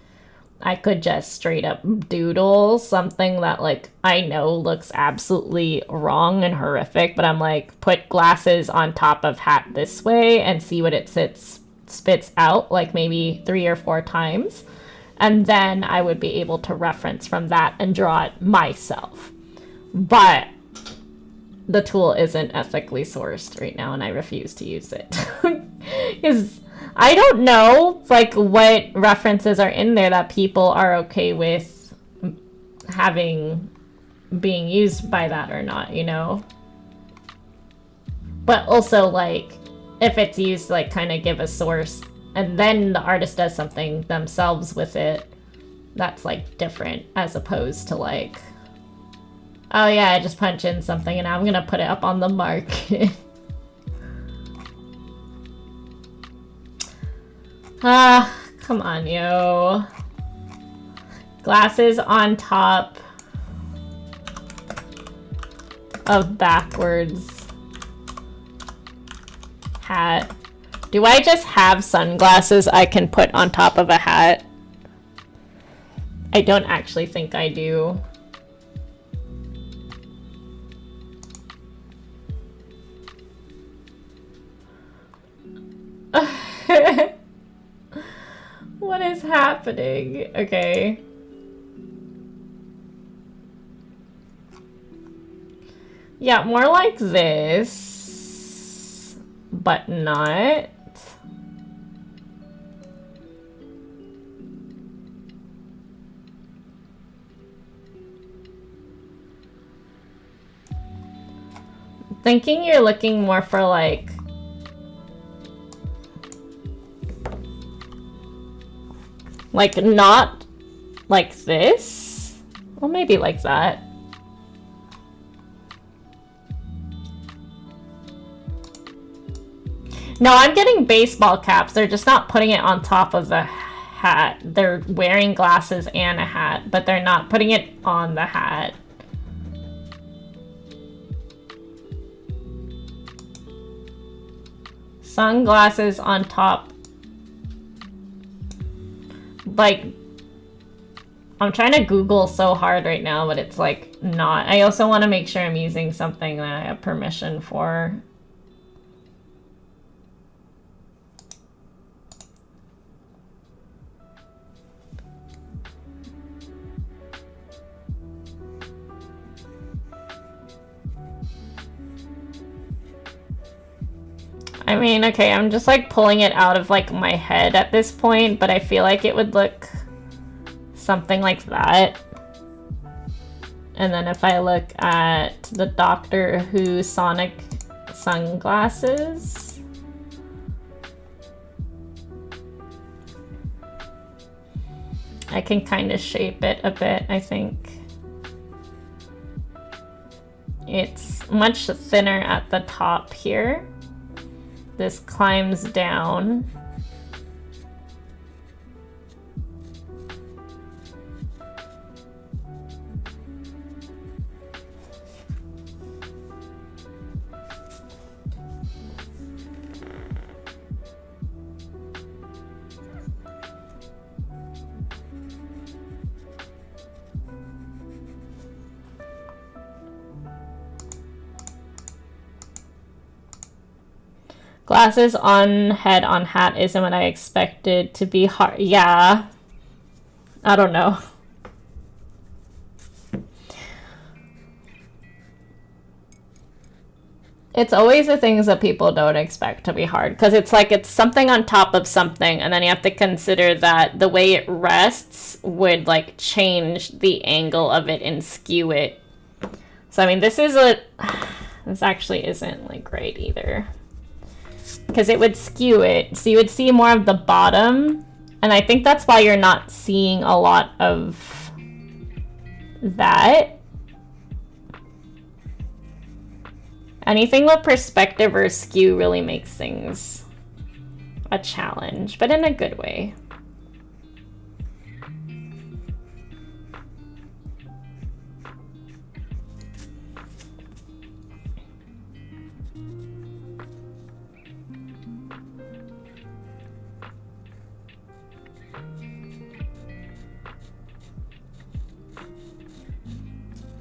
I could just straight up doodle something that like I know looks absolutely wrong and horrific, but I'm like, put glasses on top of hat this way and see what it spits out like maybe 3 or 4 times. And then I would be able to reference from that and draw it myself. But the tool isn't ethically sourced right now and I refuse to use it. Because I don't know like what references are in there that people are okay with being used by that or not, you know? But also like if it's used like kind of give a source and then the artist does something themselves with it, that's like different as opposed to like, oh yeah, I just punch in something and I'm gonna put it up on the market. Come on, yo. Glasses on top of backwards hat. Do I just have sunglasses I can put on top of a hat? I don't actually think I do. What is happening? Okay. Yeah, more like this, but not. Thinking you're looking more for like not like this. Well, maybe like that. No, I'm getting baseball caps. They're just not putting it on top of the hat. They're wearing glasses and a hat, but they're not putting it on the hat. Sunglasses on top. Like, I'm trying to Google so hard right now, but it's like not. I also want to make sure I'm using something that I have permission for. I mean, okay, I'm just like pulling it out of like my head at this point, but I feel like it would look something like that. And then if I look at the Doctor Who Sonic sunglasses, I can kind of shape it a bit, I think. It's much thinner at the top here. This climbs down. Glasses on head on hat isn't what I expected to be hard. Yeah. I don't know. It's always the things that people don't expect to be hard, because it's like it's something on top of something, and then you have to consider that the way it rests would like change the angle of it and skew it. So I mean, this actually isn't like great either, because it would skew it, so you would see more of the bottom, and I think that's why you're not seeing a lot of that. Anything with perspective or skew really makes things a challenge, but in a good way.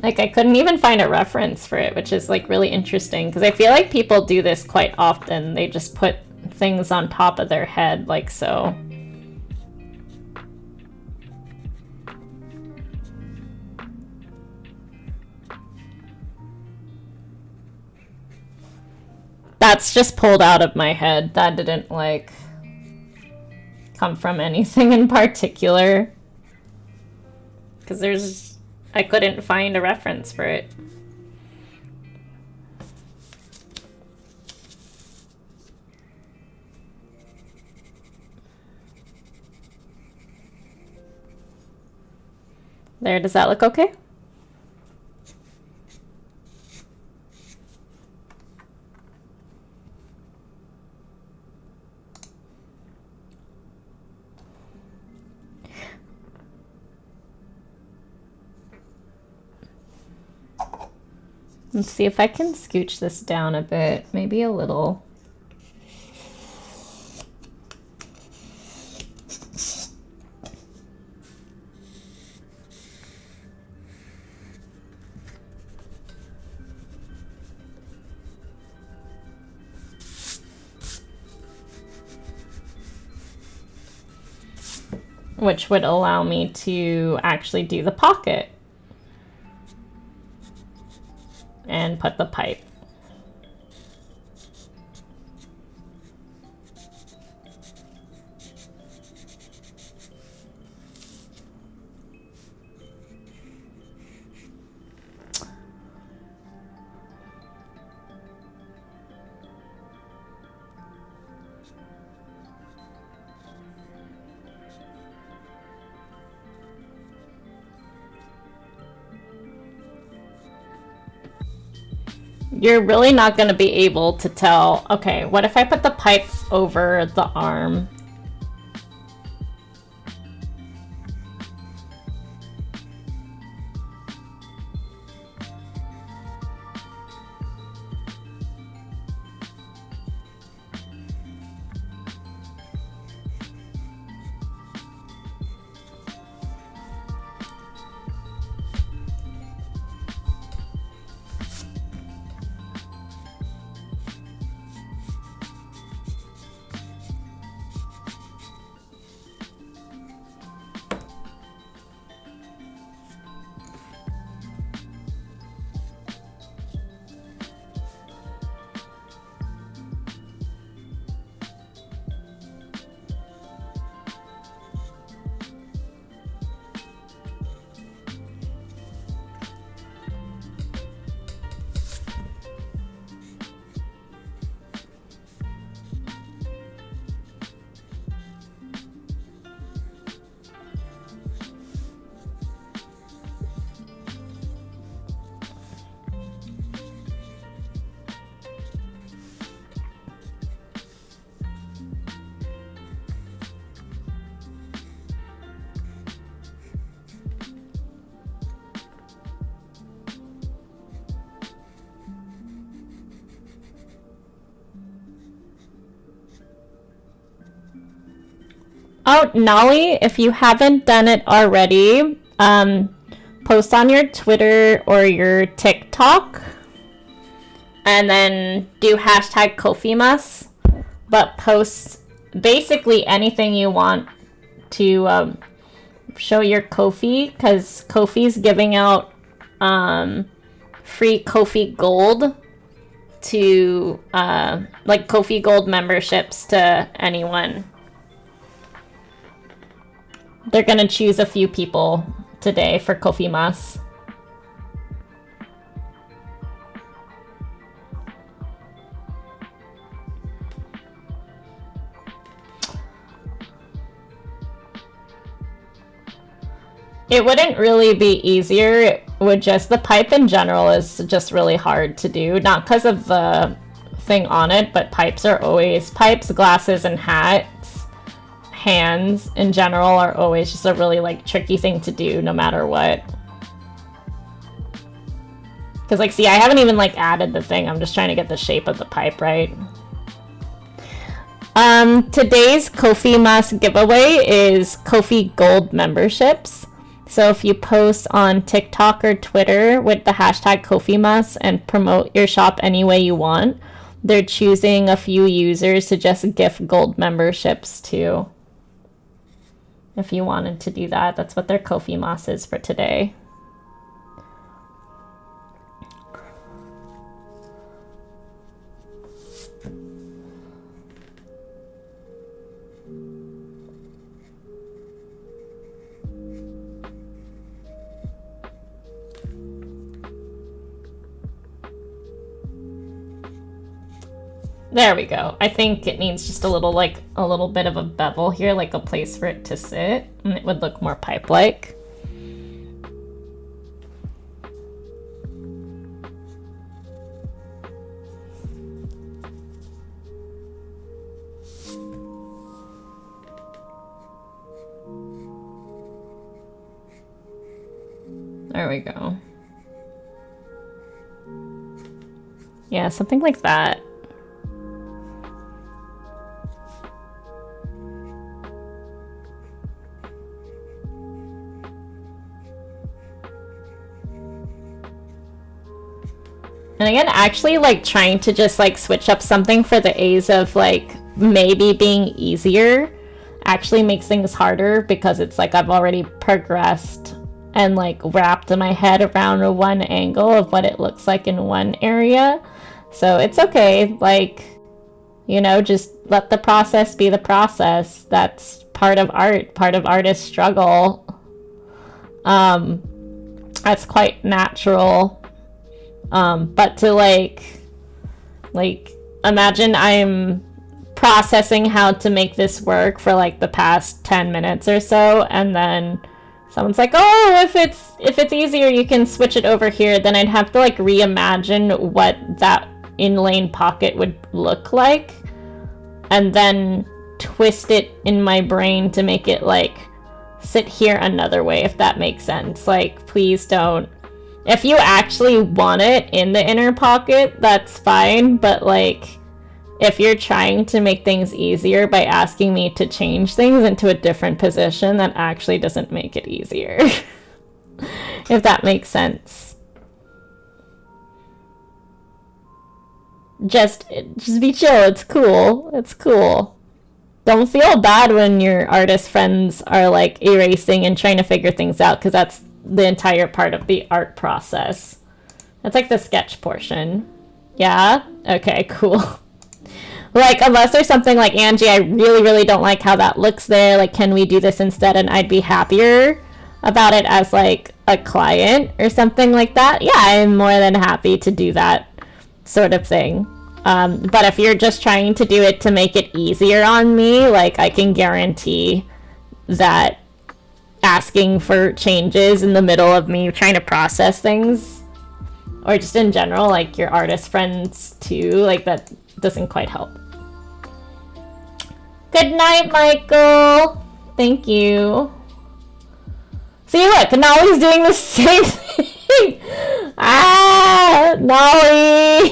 Like, I couldn't even find a reference for it, which is like really interesting, because I feel like people do this quite often. They just put things on top of their head like so. That's just pulled out of my head. That didn't like come from anything in particular, because I couldn't find a reference for it. There, does that look okay? Let's see if I can scooch this down a bit, maybe a little. Which would allow me to actually do the pocket and put the pipe. You're really not going to be able to tell. Okay, what if I put the pipe over the arm? Oh, Nolly, if you haven't done it already, post on your Twitter or your TikTok, and then do hashtag Kofimas, but post basically anything you want to show your Ko-fi, because Ko-fi's giving out free Ko-fi Gold to, like, Ko-fi Gold memberships to anyone. They're gonna choose a few people today for Kofimas. It wouldn't really be easier. It would just, the pipe in general is just really hard to do. Not because of the thing on it, but pipes, glasses, and hats. Hands in general are always just a really like tricky thing to do no matter what. Because like, see, I haven't even like added the thing. I'm just trying to get the shape of the pipe right. Today's Kofimas giveaway is Ko-fi Gold memberships. So if you post on TikTok or Twitter with the hashtag Kofimas and promote your shop any way you want, they're choosing a few users to just gift gold memberships to. If you wanted to do that, that's what their Kofimas is for today. There we go. I think it needs just a little bit of a bevel here, like a place for it to sit, and it would look more pipe-like. There we go. Yeah, something like that. And again, actually, like, trying to just, like, switch up something for the A's of, like, maybe being easier actually makes things harder, because it's like I've already progressed and, like, wrapped my head around one angle of what it looks like in one area. So it's okay. Like, you know, just let the process be the process. That's part of art, part of artist struggle. That's quite natural. But to like imagine I'm processing how to make this work for like the past 10 minutes or so, and then Someone's like, oh, if it's easier, you can switch it over here, then I'd have to like reimagine what that inlane pocket would look like, and then twist it in my brain to make it like sit here another way, if that makes sense. Like, please don't. If you actually want it in the inner pocket, that's fine, but like, if you're trying to make things easier by asking me to change things into a different position, that actually doesn't make it easier. If that makes sense. Just be chill. It's cool. It's cool. Don't feel bad when your artist friends are like erasing and trying to figure things out, because that's the entire part of the art process. That's like the sketch portion. Yeah? Okay, cool. Like, unless there's something like, Angie, I really, really don't like how that looks there. Like, can we do this instead? And I'd be happier about it as, like, a client or something like that. Yeah, I'm more than happy to do that sort of thing. But if you're just trying to do it to make it easier on me, like, I can guarantee that asking for changes in the middle of me trying to process things, or just in general, like, your artist friends too, like, that doesn't quite help. Good night, Michael. Thank you. See, look, Nolly's doing the same thing. Nolly.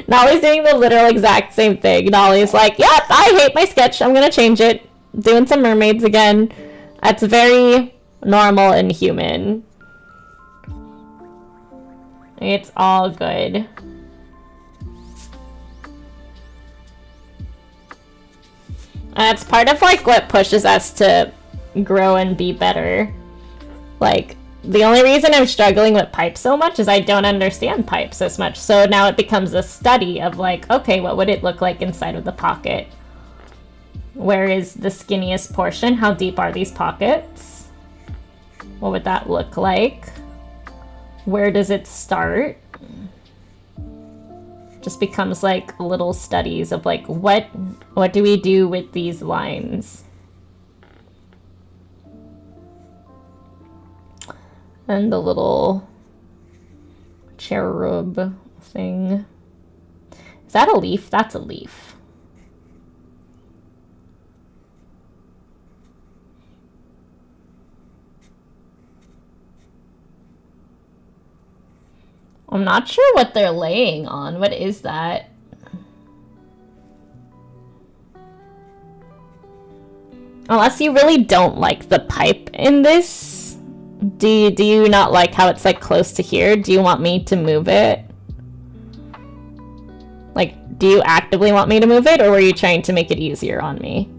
Nolly's doing the literal exact same thing. Nolly's like, yep, I hate my sketch. I'm gonna change it. Doing some mermaids again. That's very normal and human. It's all good. It's part of like what pushes us to grow and be better. Like, the only reason I'm struggling with pipes so much is I don't understand pipes as much. So now it becomes a study of like, okay, what would it look like inside of the pocket? Where is the skinniest portion? How deep are these pockets? What would that look like? Where does it start? Just becomes like little studies of like, what do we do with these lines? And the little cherub thing. Is that a leaf? That's a leaf. I'm not sure what they're laying on. What is that? Unless you really don't like the pipe in this, do you not like how it's like close to here? Do you want me to move it? Like, do you actively want me to move it, or were you trying to make it easier on me?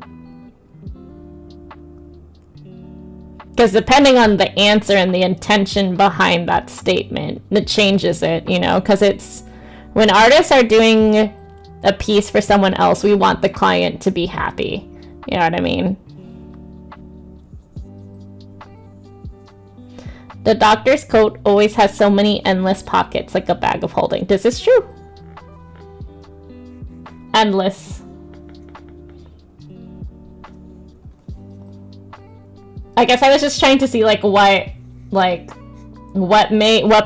Because depending on the answer and the intention behind that statement, it changes it, you know? Because it's, when artists are doing a piece for someone else, we want the client to be happy. You know what I mean? The doctor's coat always has so many endless pockets, like a bag of holding. This is true. Endless. I guess I was just trying to see like what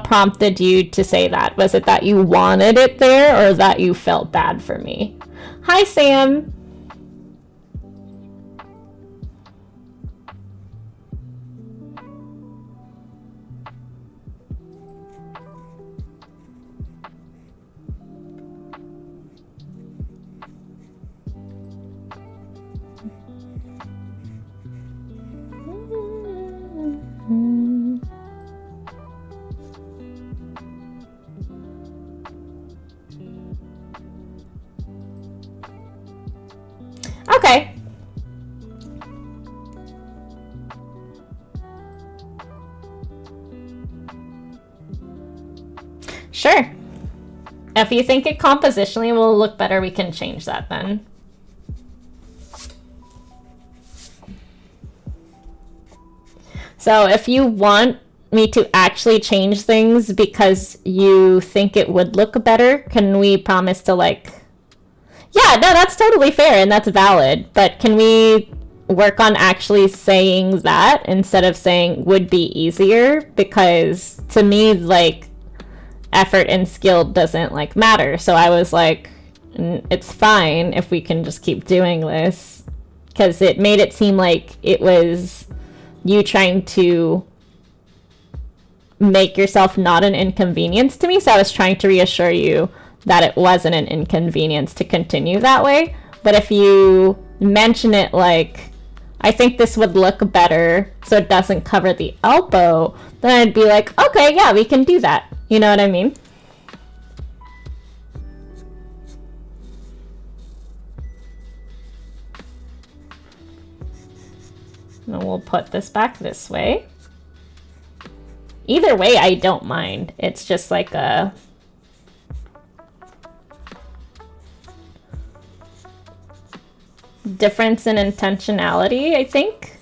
prompted you to say that? Was it that you wanted it there, or that you felt bad for me? Hi, Sam. Okay. Sure. If you think it compositionally will look better, we can change that then. So if you want me to actually change things because you think it would look better, can we promise to like... Yeah, no, that's totally fair and that's valid. But can we work on actually saying that instead of saying would be easier, because to me, like, effort and skill doesn't like matter. So I was like, it's fine if we can just keep doing this, because it made it seem like it was you trying to make yourself not an inconvenience to me. So I was trying to reassure you that it wasn't an inconvenience to continue that way. But if you mention it like, I think this would look better so it doesn't cover the elbow, then I'd be like, okay, yeah, we can do that. You know what I mean? And we'll put this back this way. Either way, I don't mind. It's just like a difference in intentionality, I think.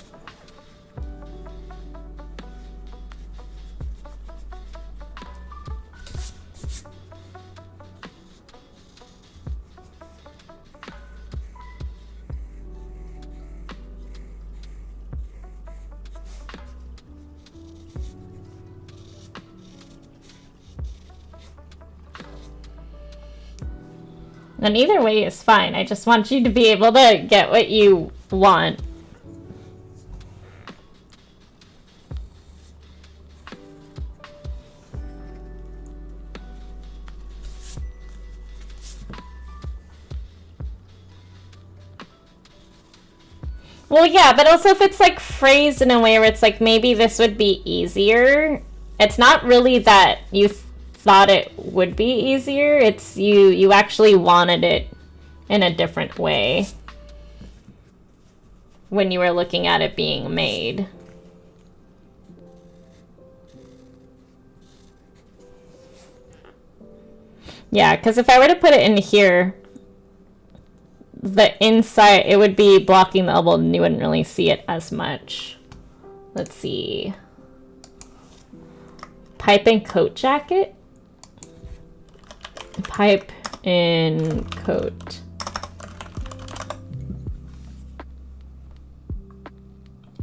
And either way is fine. I just want you to be able to get what you want. Well, yeah, but also if it's like phrased in a way where it's like maybe this would be easier, it's not really that you thought it would be easier. It's you actually wanted it in a different way when you were looking at it being made. Yeah, because if I were to put it in here, the inside, it would be blocking the elbow and you wouldn't really see it as much. Let's see. Pipe and coat jacket. Pipe in coat.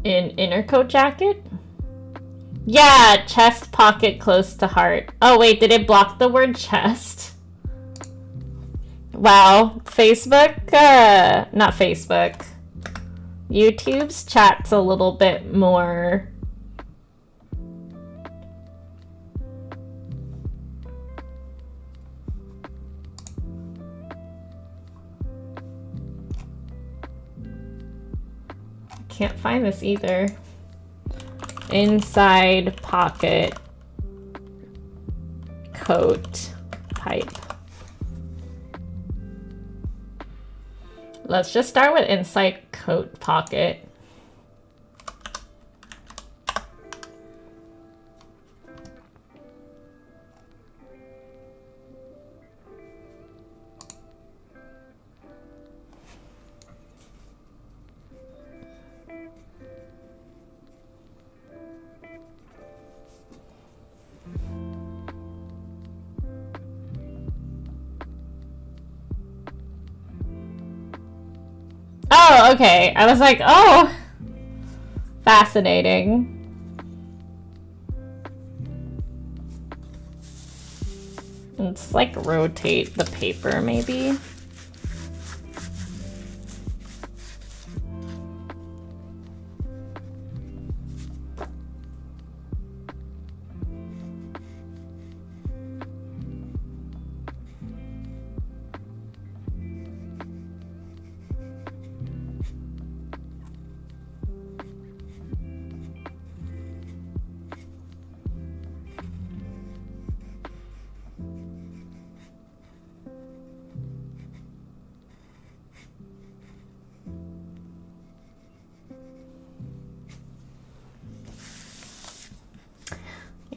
In inner coat jacket? Yeah, chest pocket close to heart. Oh wait, did it block the word chest? Wow, Facebook, not Facebook. YouTube's chat's a little bit more can't find this either. Inside pocket coat pipe. Let's just start with inside coat pocket. Oh, okay. I was like, oh, fascinating. Let's like rotate the paper maybe.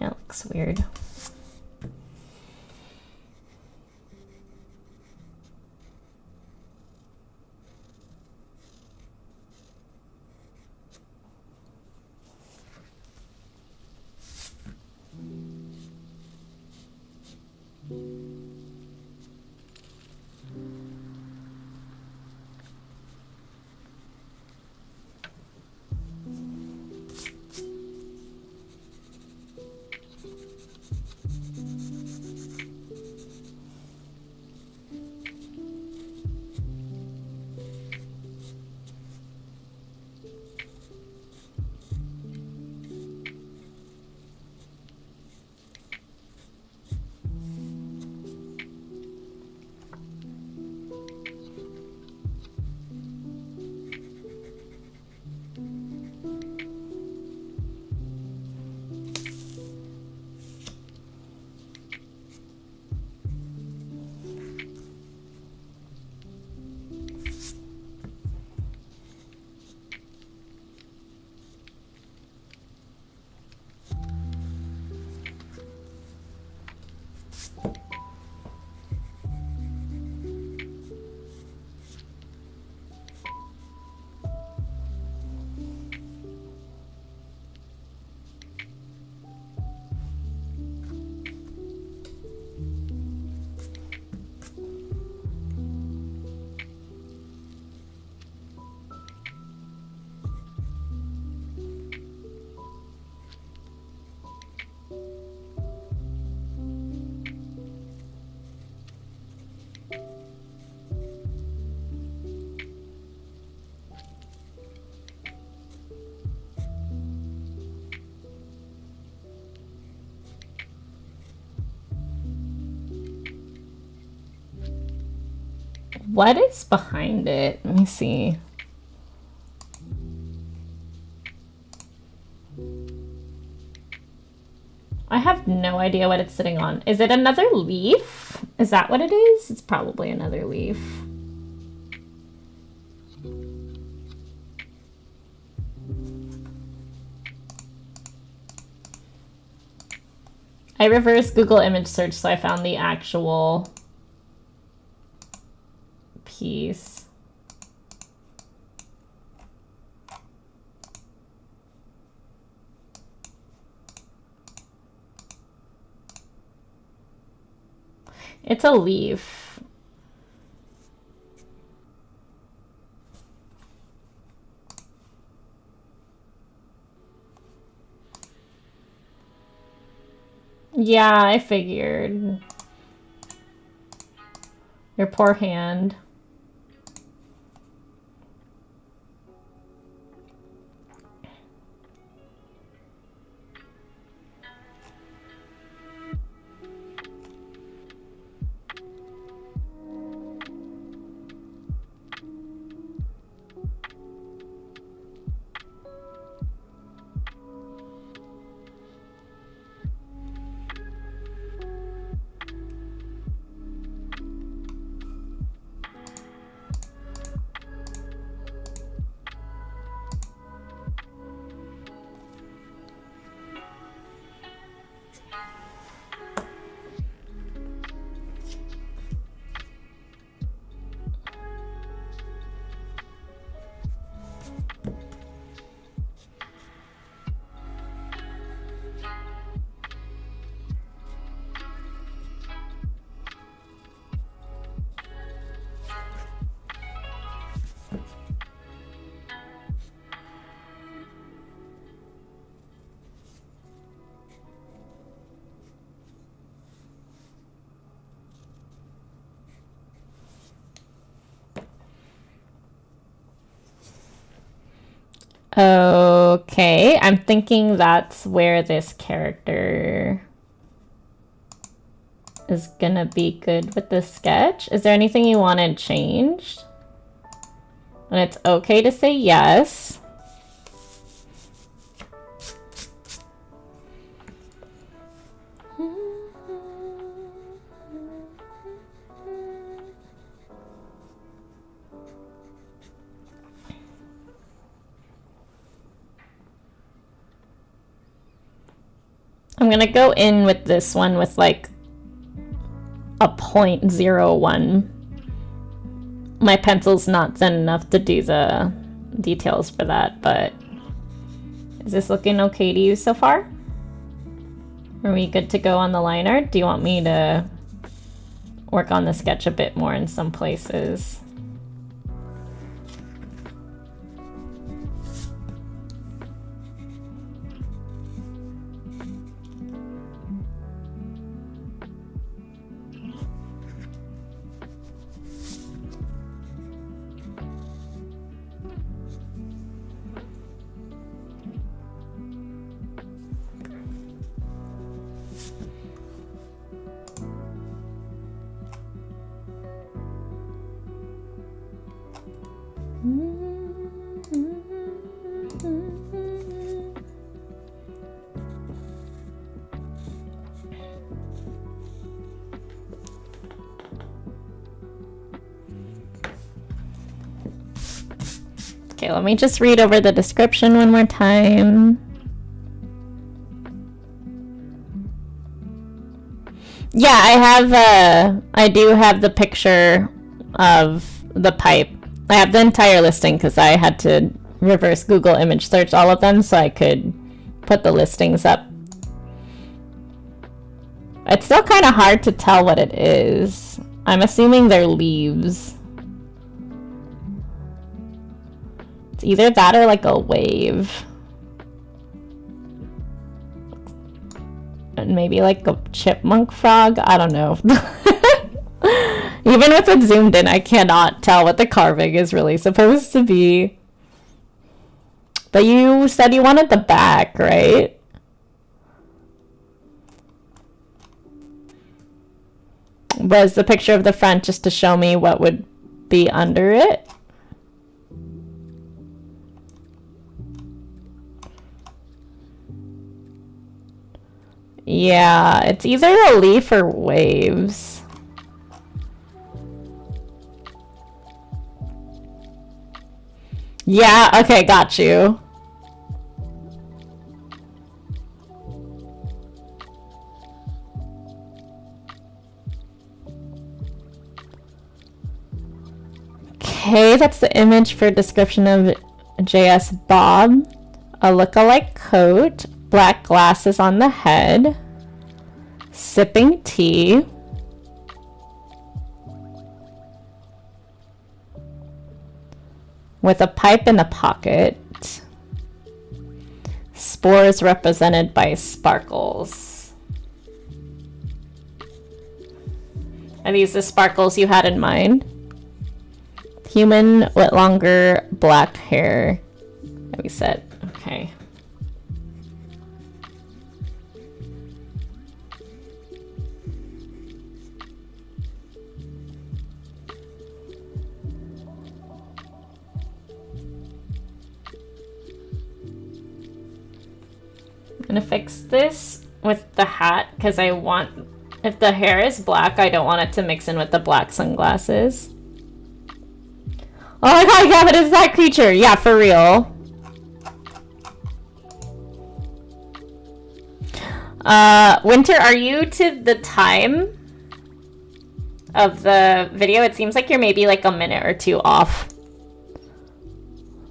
Yeah, it looks weird. What is behind it? Let me see. I have no idea what it's sitting on. Is it another leaf? Is that what it is? It's probably another leaf. I reversed Google image search, so I found the actual piece. It's a leaf. Yeah, I figured. Your poor hand. Okay, I'm thinking that's where this character is gonna be good with this sketch. Is there anything you wanted changed? And it's okay to say yes. I'm gonna go in with this one with like a 0.01. My pencil's not thin enough to do the details for that, but is this looking okay to you so far? Are we good to go on the liner? Do you want me to work on the sketch a bit more in some places? Okay, let me just read over the description one more time. Yeah, I do have the picture of the pipe. I have the entire listing because I had to reverse Google image search all of them so I could put the listings up. It's still kind of hard to tell what it is. I'm assuming they're leaves. It's either that or like a wave. And maybe like a chipmunk frog? I don't know. Even with it zoomed in, I cannot tell what the carving is really supposed to be. But you said you wanted the back, right? Was the picture of the front just to show me what would be under it. Yeah, it's either a leaf or waves. Yeah, okay, got you. Okay, that's the image for description of JS Bob. A lookalike coat, black glasses on the head, sipping tea. With a pipe in a pocket. Spores represented by sparkles. Are these the sparkles you had in mind? Human with longer black hair. We said, okay. I'm gonna fix this with the hat because I want, if the hair is black, I don't want it to mix in with the black sunglasses. Oh my god, yeah, but it's that creature. Yeah, for real. Winter, are you to the time of the video? It seems like you're maybe like a minute or two off.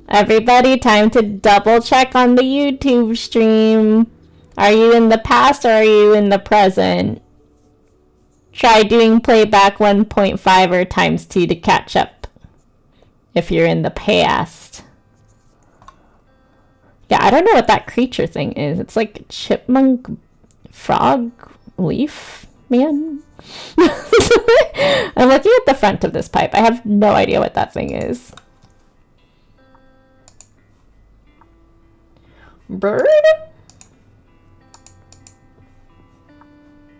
Everybody, time to double check on the YouTube stream. Are you in the past or are you in the present? Try doing playback 1.5 or ×2 to catch up. If you're in the past. Yeah, I don't know what that creature thing is. It's like chipmunk, frog, leaf, man. I'm looking at the front of this pipe. I have no idea what that thing is. Bird?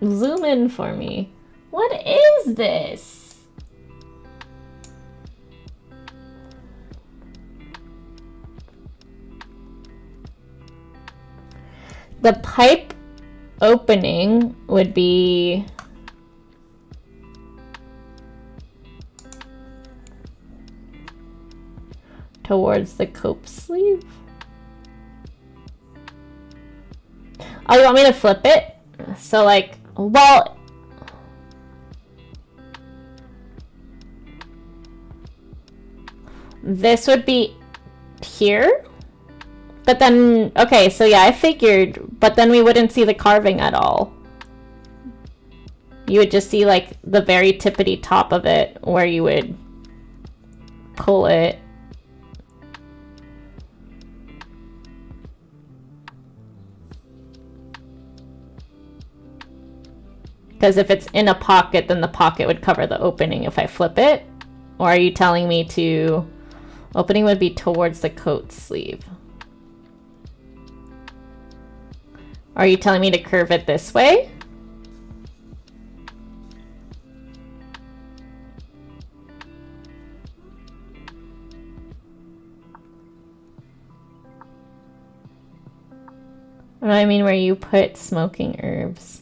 Zoom in for me. What is this? The pipe opening would be towards the cope sleeve. Oh, you want me to flip it? So like, well, this would be here. But then, okay, so yeah, I figured, but then we wouldn't see the carving at all. You would just see like the very tippity top of it where you would pull it. Because if it's in a pocket, then the pocket would cover the opening if I flip it. Or are you telling me to, opening would be towards the coat sleeve? Are you telling me to curve it this way? Or I mean where you put smoking herbs.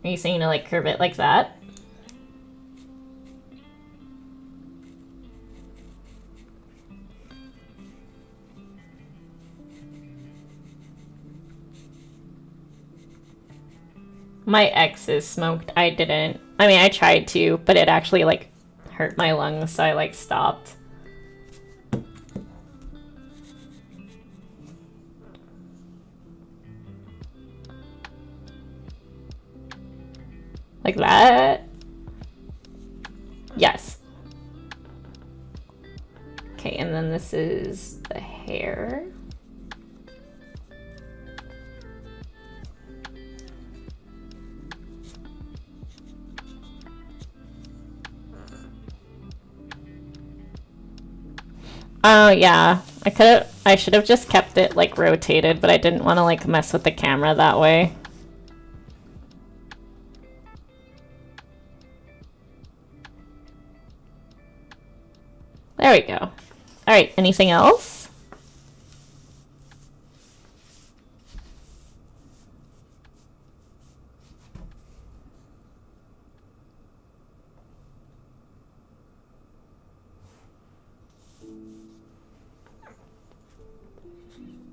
Are you saying to like curve it like that? My ex is smoked. I didn't. I mean, I tried to, but it actually like hurt my lungs, so I like stopped. Like that? Yes. Okay, and then this is the hair. Oh, yeah. I should have just kept it, like, rotated, but I didn't want to, like, mess with the camera that way. There we go. Alright, anything else?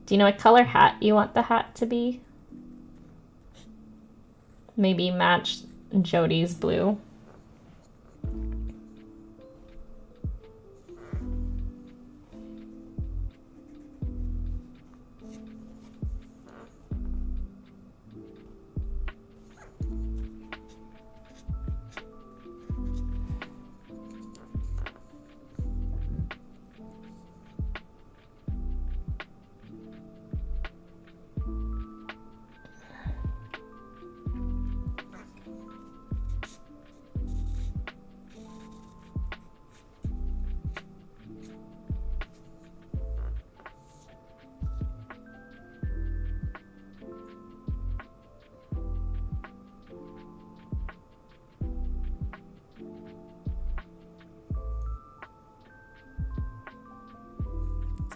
Do you know what color hat you want the hat to be? Maybe match Jody's blue.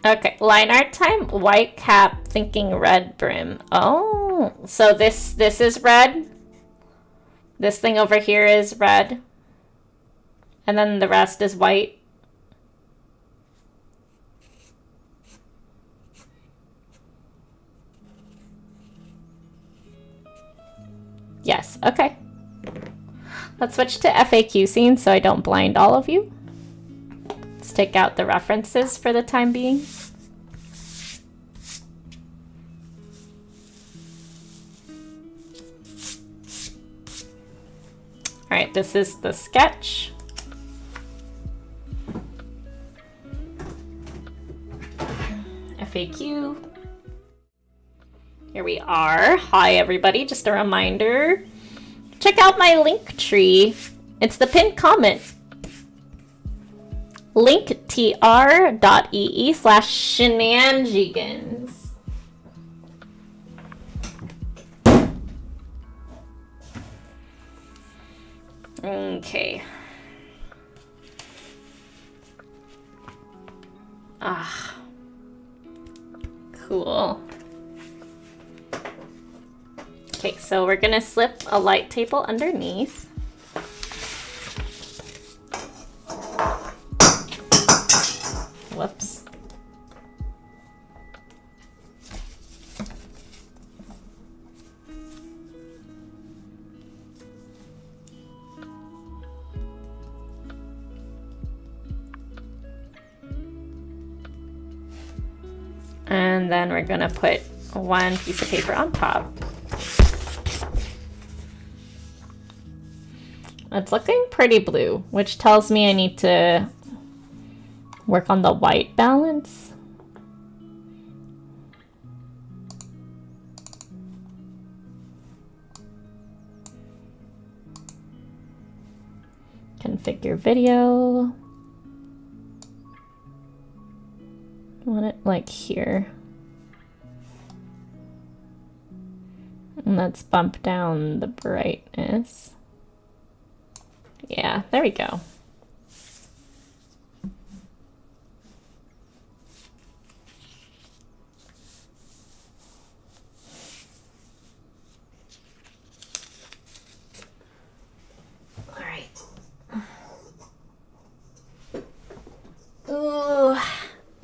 Okay, line art time. White cap, thinking red brim. Oh, so this is red. This thing over here is red. And then the rest is white. Yes, okay. Let's switch to FAQ scene so I don't blind all of you. Let's take out the references for the time being. All right, this is the sketch. FAQ. Here we are. Hi, everybody. Just a reminder. Check out my link tree. It's the pinned comment. linktr.ee/shenanigans. Okay. Ah. Cool. Okay, so we're gonna slip a light table underneath. Whoops. And then we're gonna put one piece of paper on top. It's looking pretty blue, which tells me I need to work on the white balance. Configure video. I want it like here. And let's bump down the brightness. Yeah, there we go. All right. Ooh,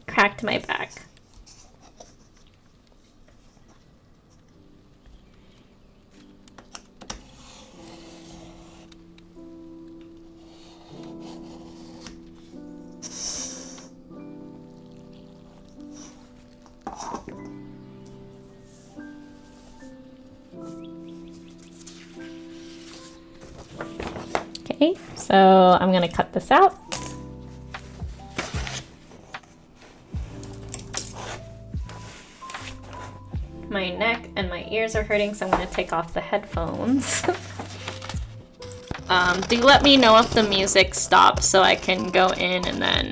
cracked my back. Okay, so I'm gonna cut this out. My neck and my ears are hurting, so I'm gonna take off the headphones. Do let me know if the music stops so I can go in and then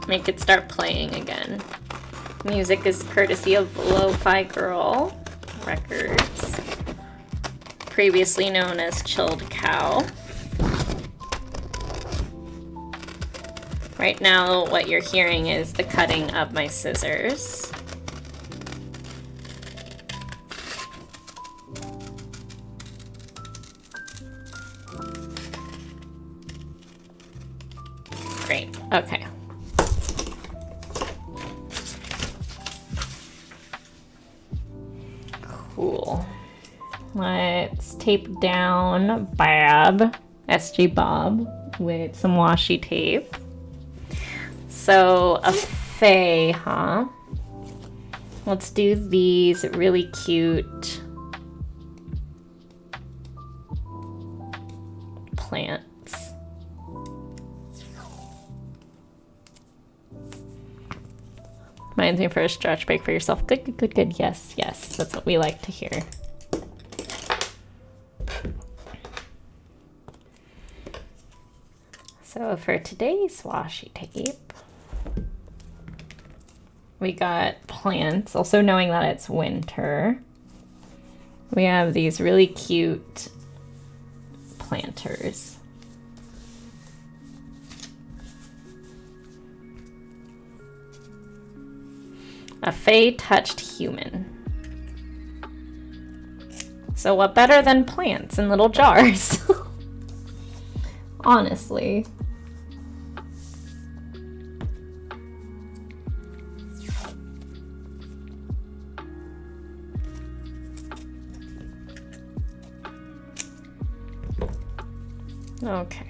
make it start playing again. Music is courtesy of Lofi Girl Records, previously known as Chilled Cow. Right now, what you're hearing is the cutting of my scissors. Great, okay. Cool. Let's tape down Bob, SG Bob, with some washi tape. So, a fae, huh? Let's do these really cute plants. Reminds me for a stretch break for yourself. Good, good, good, good. Yes, yes. That's what we like to hear. So for today's washi tape, we got plants. Also knowing that it's winter, we have these really cute planters. A fae-touched human. So what better than plants in little jars? Honestly. Okay.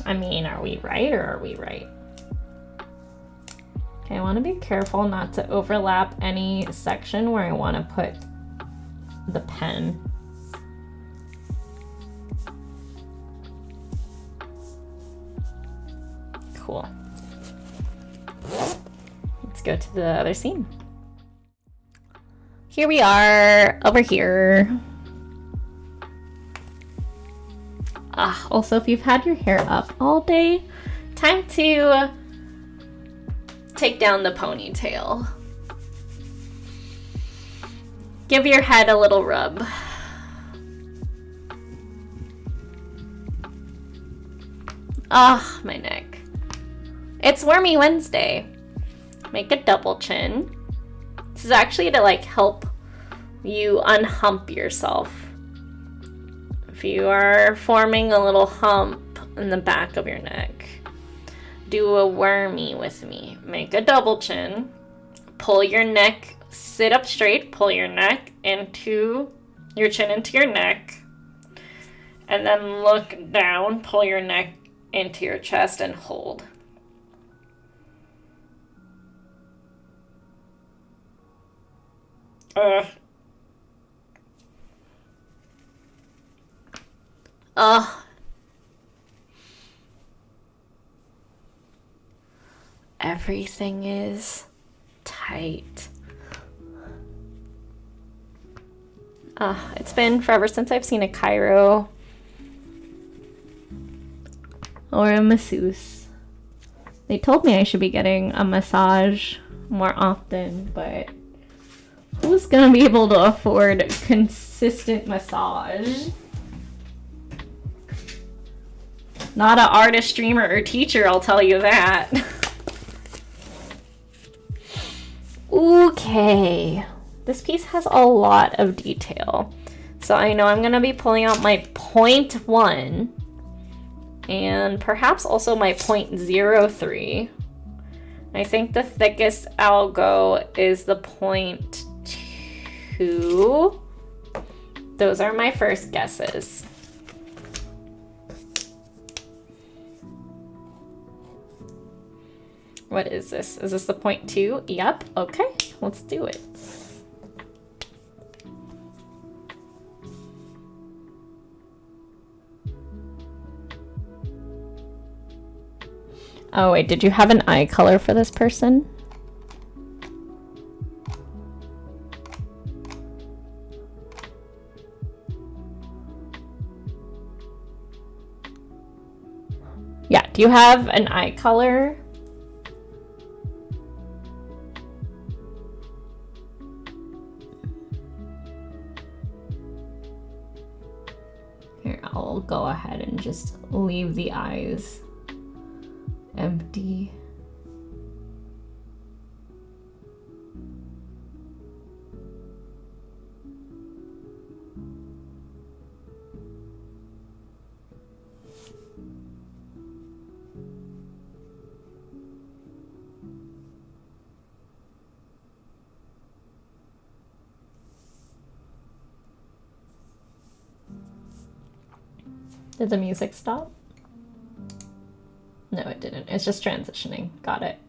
I mean, are we right or are we right? Okay, I want to be careful not to overlap any section where I want to put the pen. Cool. Let's go to the other scene. Here we are, over here. Also, if you've had your hair up all day, time to take down the ponytail. Give your head a little rub. Ah, my neck. It's Wormy Wednesday. Make a double chin. This is actually to like help you unhump yourself. If you are forming a little hump in the back of your neck, do a wormy with me. Make a double chin. Pull your neck, sit up straight, pull your neck into your chin into your neck. And then look down, pull your neck into your chest and hold. Everything is tight. It's been forever since I've seen a chiro or a masseuse. They told me I should be getting a massage more often, but who's gonna be able to afford consistent massage? Not an artist, streamer, or teacher, I'll tell you that. Okay. This piece has a lot of detail. So I know I'm going to be pulling out my 0.1 and perhaps also my 0.03. I think the thickest I'll go is the 0.2. Those are my first guesses. What is this? Is this the 0.2? Yep. Okay, let's do it. Oh wait, did you have an eye color for this person? Do you have an eye color? Here, I'll go ahead and just leave the eyes empty. Did the music stop? No, it didn't. It's just transitioning. Got it.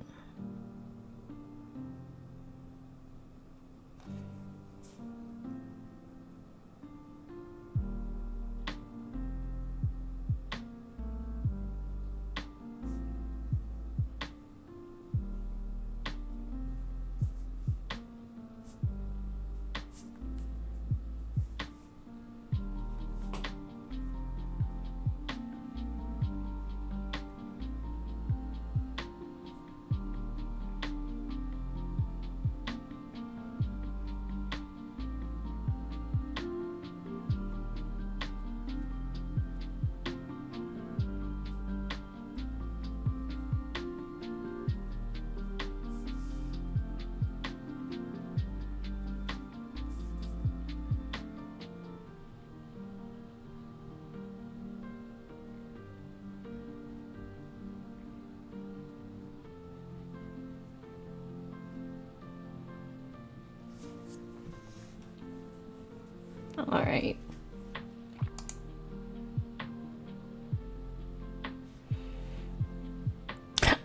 All right.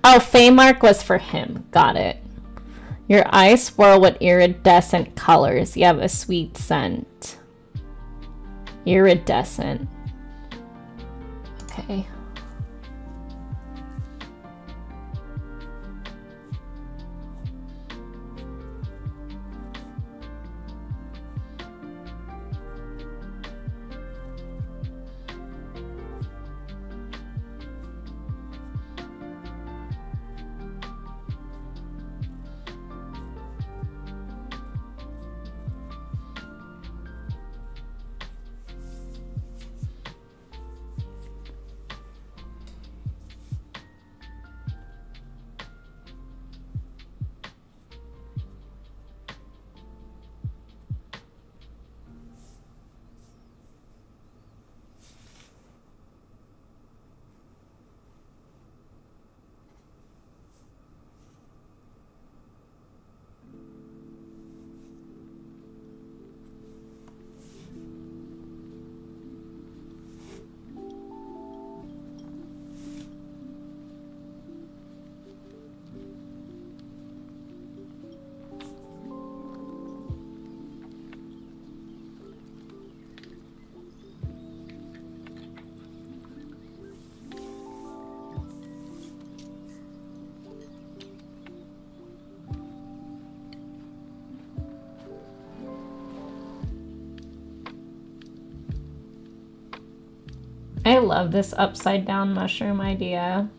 Oh, Feymark was for him. Got it. Your eyes swirl with iridescent colors. You have a sweet scent. Iridescent. Okay. I love this upside down mushroom idea.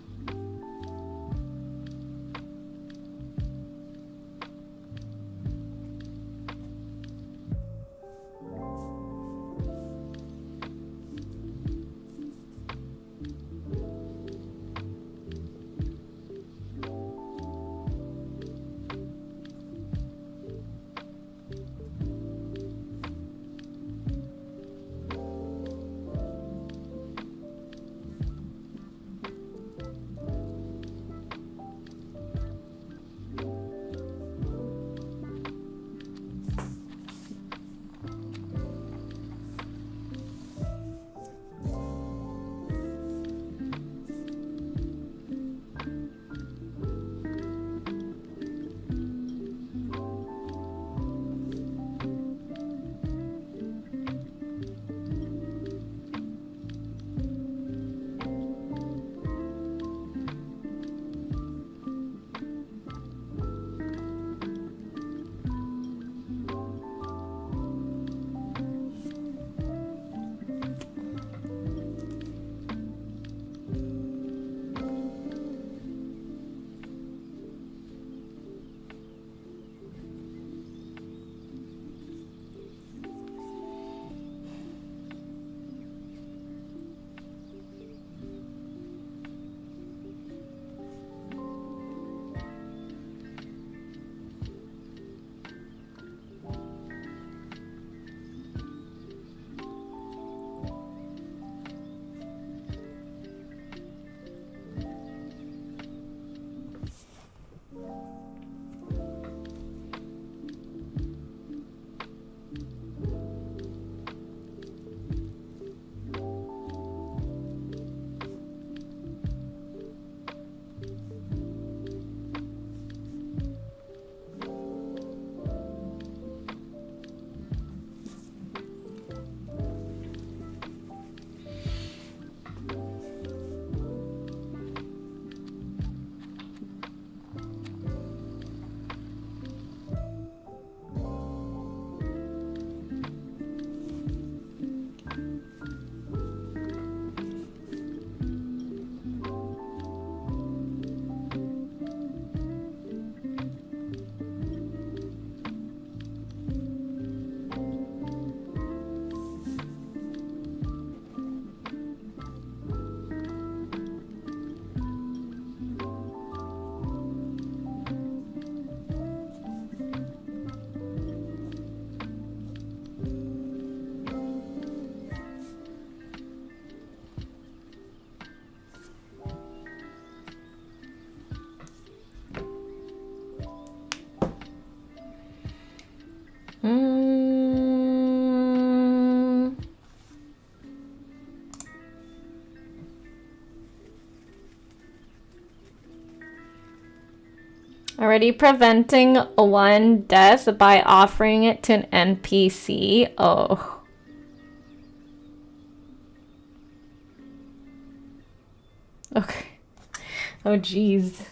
Already preventing one death by offering it to an NPC. Oh. Okay. Oh, geez.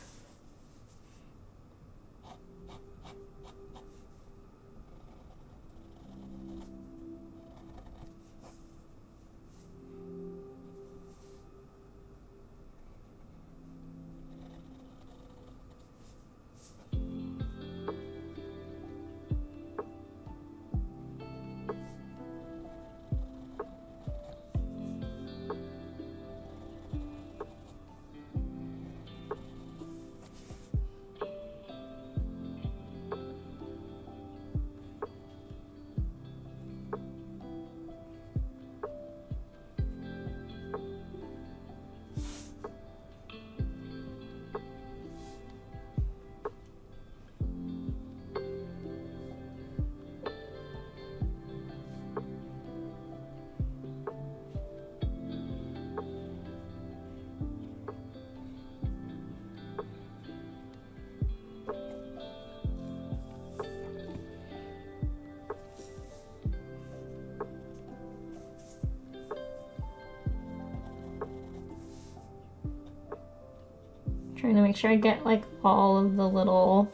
Trying to make sure I get like all of the little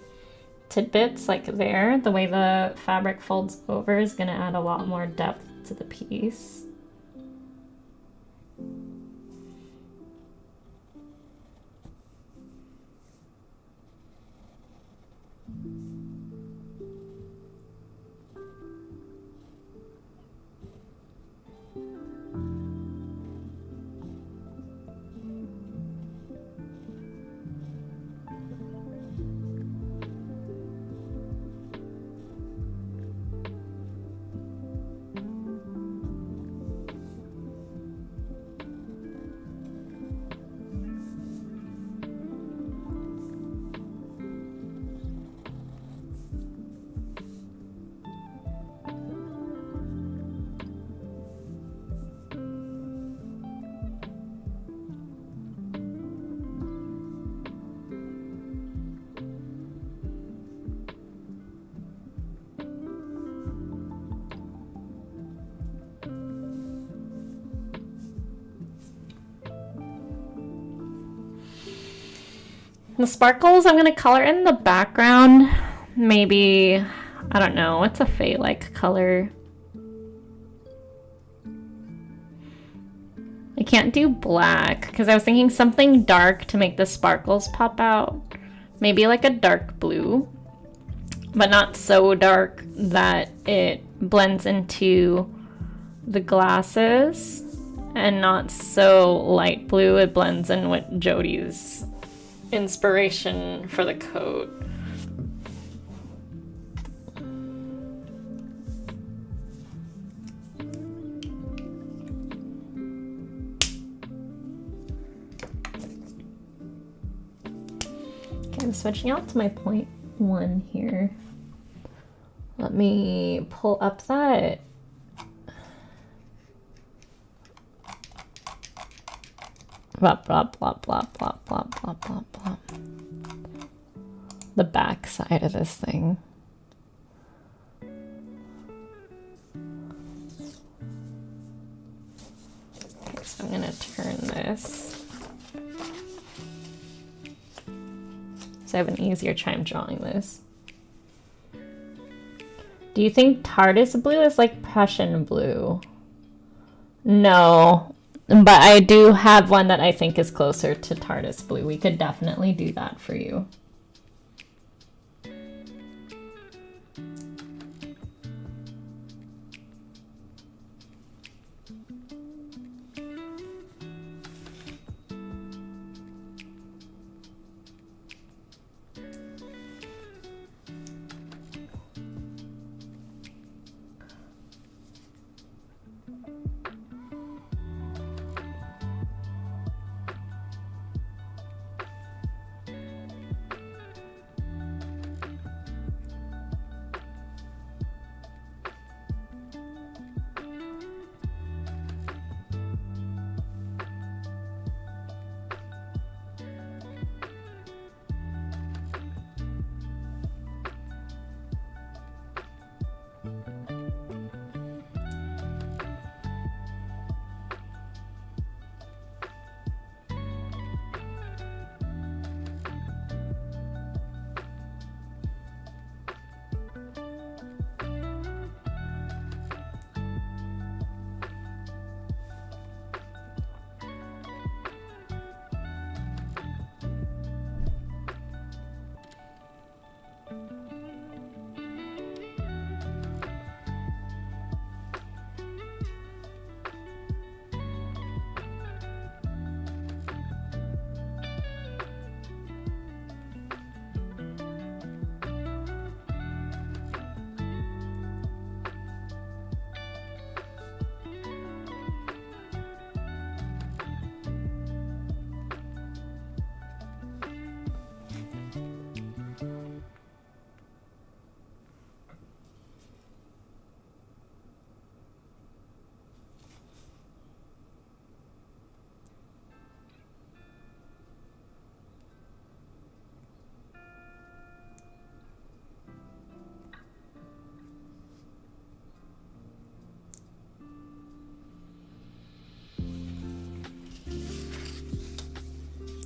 tidbits like there. The way the fabric folds over is going to add a lot more depth to the piece. The sparkles I'm going to color in the background. Maybe, I don't know, what's a Fae-like color? I can't do black because I was thinking something dark to make the sparkles pop out. Maybe like a dark blue, but not so dark that it blends into the glasses, and not so light blue it blends in with Jodie's inspiration for the coat. Okay, I'm switching out to my 0.1 here. Let me pull up that blah blah blah blah blah blah blah blah blah. The back side of this thing. Okay, so I'm gonna turn this so I have an easier time drawing this. Do you think TARDIS blue is like Prussian blue? No. But I do have one that I think is closer to TARDIS blue. We could definitely do that for you.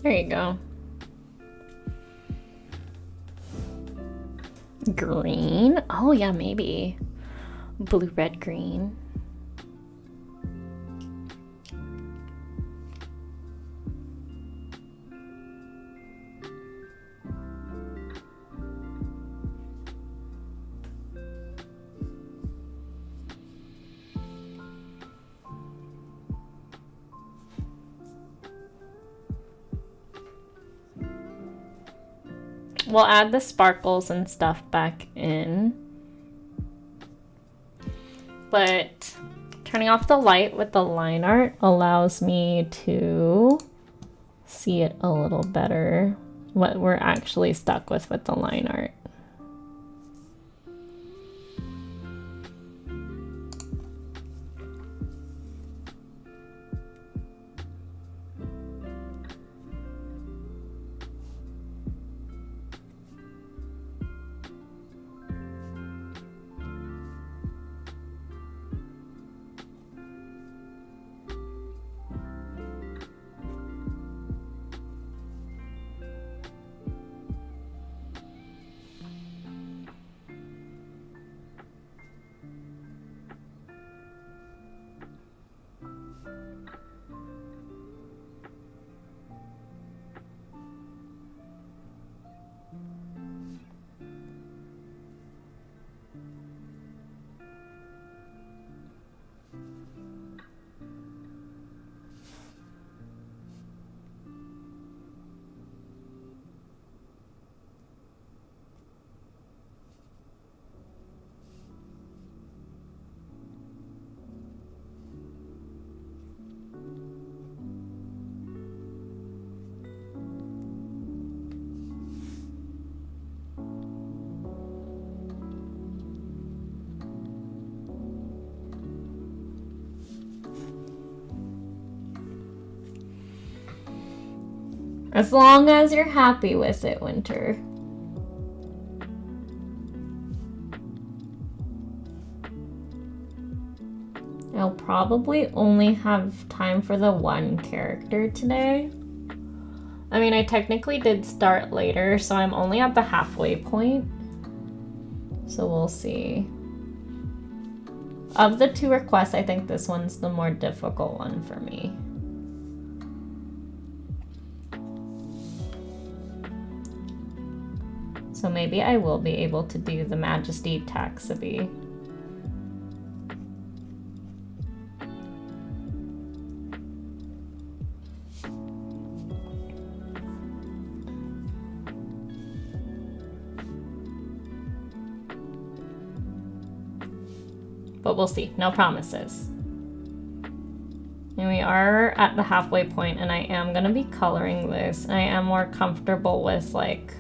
There you go. Green. Oh yeah, maybe. Blue, red, green. We'll add the sparkles and stuff back in. But turning off the light with the line art allows me to see it a little better, what we're actually stuck with the line art. As long as you're happy with it, Winter. I'll probably only have time for the one character today. I mean, I technically did start later, so I'm only at the halfway point. So we'll see. Of the two requests, I think this one's the more difficult one for me. So maybe I will be able to do the Majesty Taxaby. But we'll see, no promises. And we are at the halfway point, and I am gonna be coloring this. I am more comfortable with like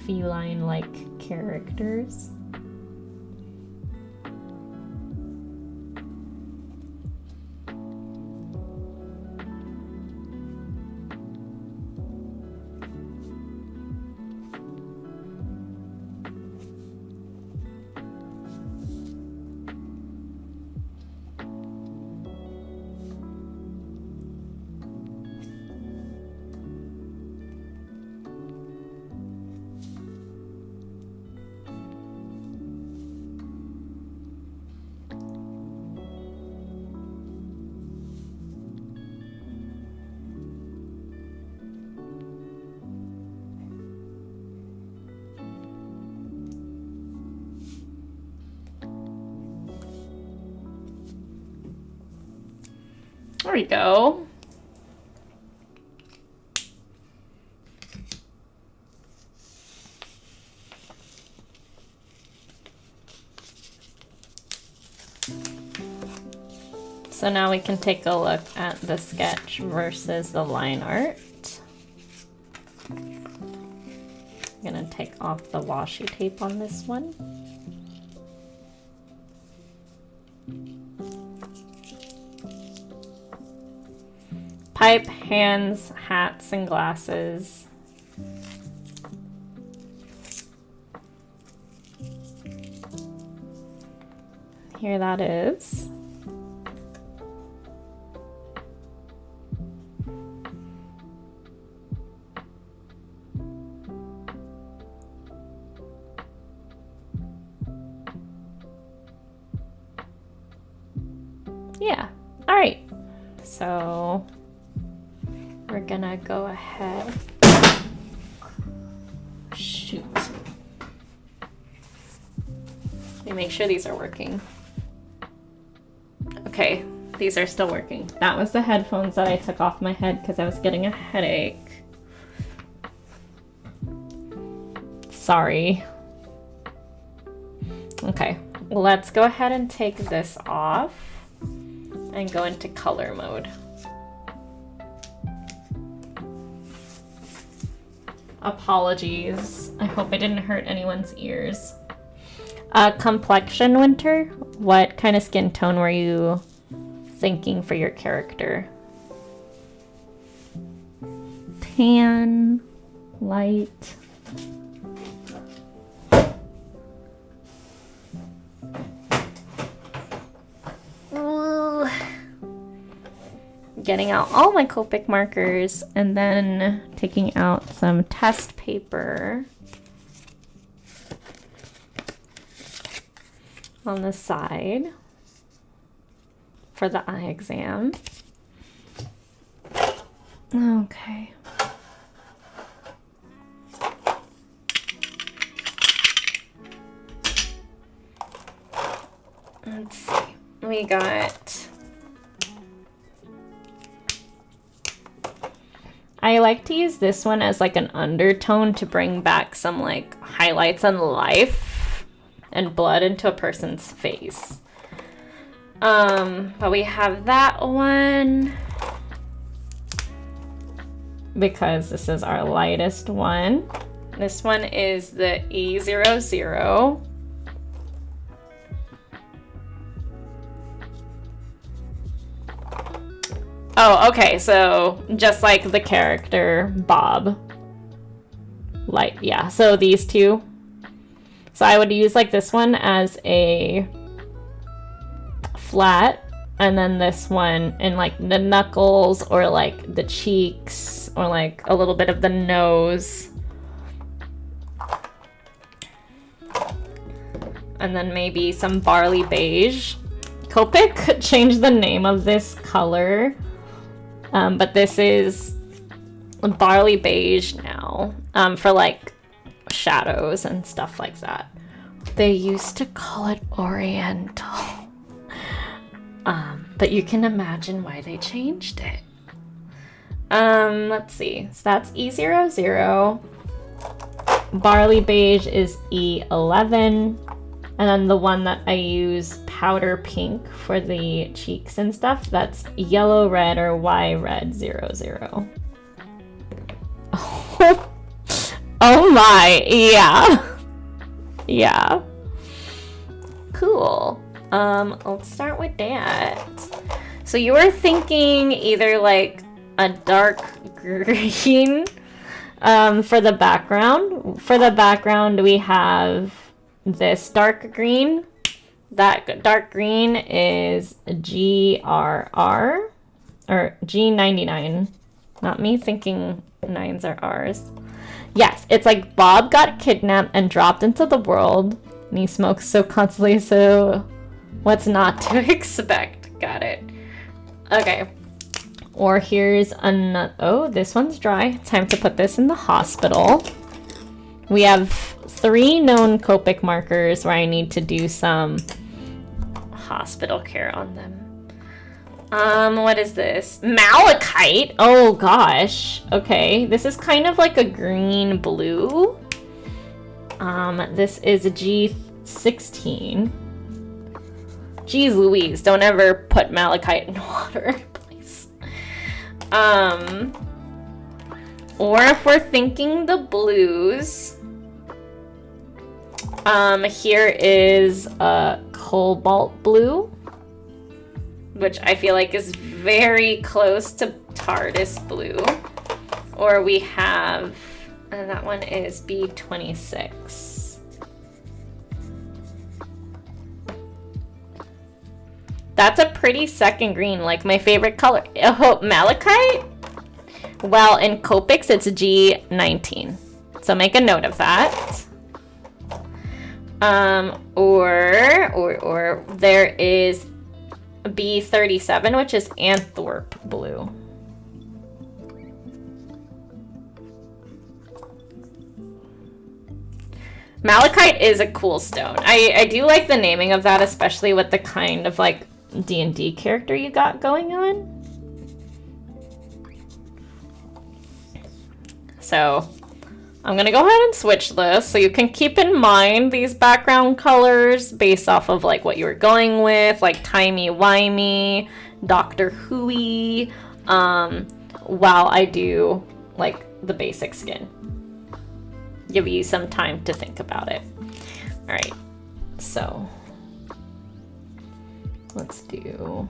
feline-like characters. There we go. So now we can take a look at the sketch versus the line art. I'm gonna take off the washi tape on this one. Pipe, hands, hats, and glasses. Here that is. So we're gonna go ahead. Shoot. Let me make sure these are working. Okay, these are still working. That was the headphones that I took off my head because I was getting a headache. Sorry. Okay, let's go ahead and take this off and go into color mode. Apologies. I hope I didn't hurt anyone's ears. Complexion, Winter. What kind of skin tone were you thinking for your character? Tan, light. Ooh. Getting out all my Copic markers and then taking out some test paper on the side for the eye exam. Okay. Let's see. We got... I like to use this one as like an undertone to bring back some like highlights and life and blood into a person's face. But we have that one because this is our lightest one. This one is the E00. Oh, okay, so just like the character, Bob. Like, yeah, so these two. So I would use like this one as a flat, and then this one in like the knuckles or like the cheeks or like a little bit of the nose. And then maybe some barley beige. Copic changed the name of this color. But this is barley beige now, for like shadows and stuff like that. They used to call it oriental. But you can imagine why they changed it. Let's see. So that's E00. Barley beige is E11. And then the one that I use, powder pink, for the cheeks and stuff, that's yellow red or Y red 00. Oh my, yeah. Yeah. Cool. Let's start with that. So you were thinking either like a dark green for the background. For the background, we have this dark green. That dark green is GRR or G99. Not me thinking 9s are R's. Yes, it's like Bob got kidnapped and dropped into the world, and he smokes so constantly, so what's not to expect? Got it. Okay. Or here's another. Oh, this one's dry. Time to put this in the hospital. We have 3 known Copic markers where I need to do some hospital care on them. What is this? Malachite? Oh gosh. Okay, this is kind of like a green blue. This is a G16. Jeez Louise, don't ever put malachite in water, please. Or if we're thinking the blues, here is a cobalt blue, which I feel like is very close to TARDIS blue. Or we have, and that one is B26. That's a pretty second green, like my favorite color. Oh, malachite? Well, in Copics, it's G19. So make a note of that. Or there is B37, which is Antwerp blue. Malachite is a cool stone. I do like the naming of that, especially with the kind of like D&D character you got going on. So I'm gonna go ahead and switch this so you can keep in mind these background colors based off of like what you were going with, like timey-wimey, Doctor Who-y, while I do like the basic skin. Give you some time to think about it. All right, so let's do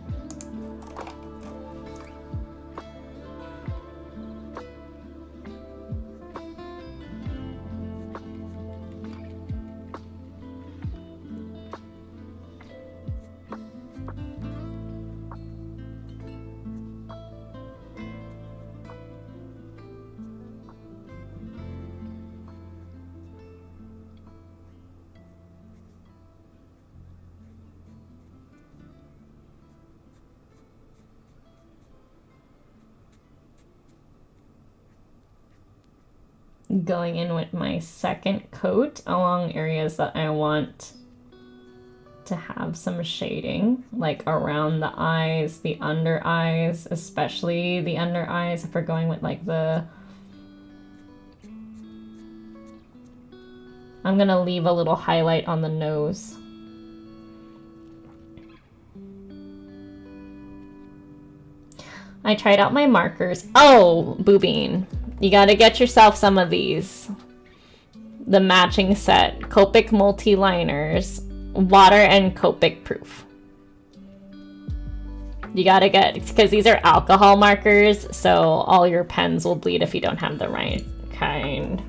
going in with my second coat along areas that I want to have some shading, like around the eyes, the under eyes, especially the under eyes if we're going with like the... I'm gonna leave a little highlight on the nose. I tried out my markers. Oh, Boobine. You gotta get yourself some of these. The matching set. Copic multi-liners. Water and Copic proof. You gotta get, because these are alcohol markers, so all your pens will bleed if you don't have the right kind.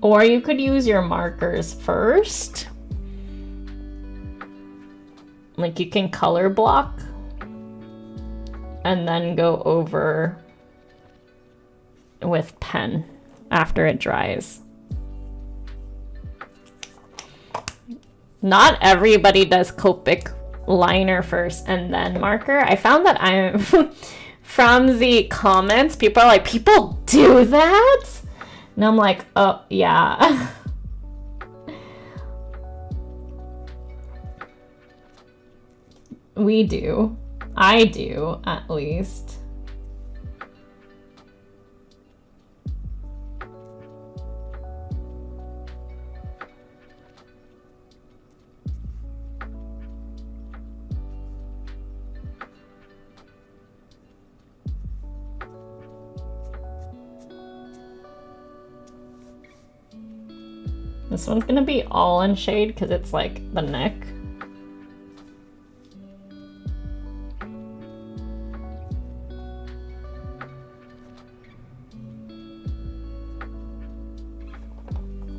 Or you could use your markers first. Like you can color block and then go over with pen after it dries. Not everybody does Copic liner first and then marker. I found that I'm from the comments, people are like, people do that? And I'm like, oh, yeah. We do. I do, at least. This one's gonna be all in shade because it's like the neck.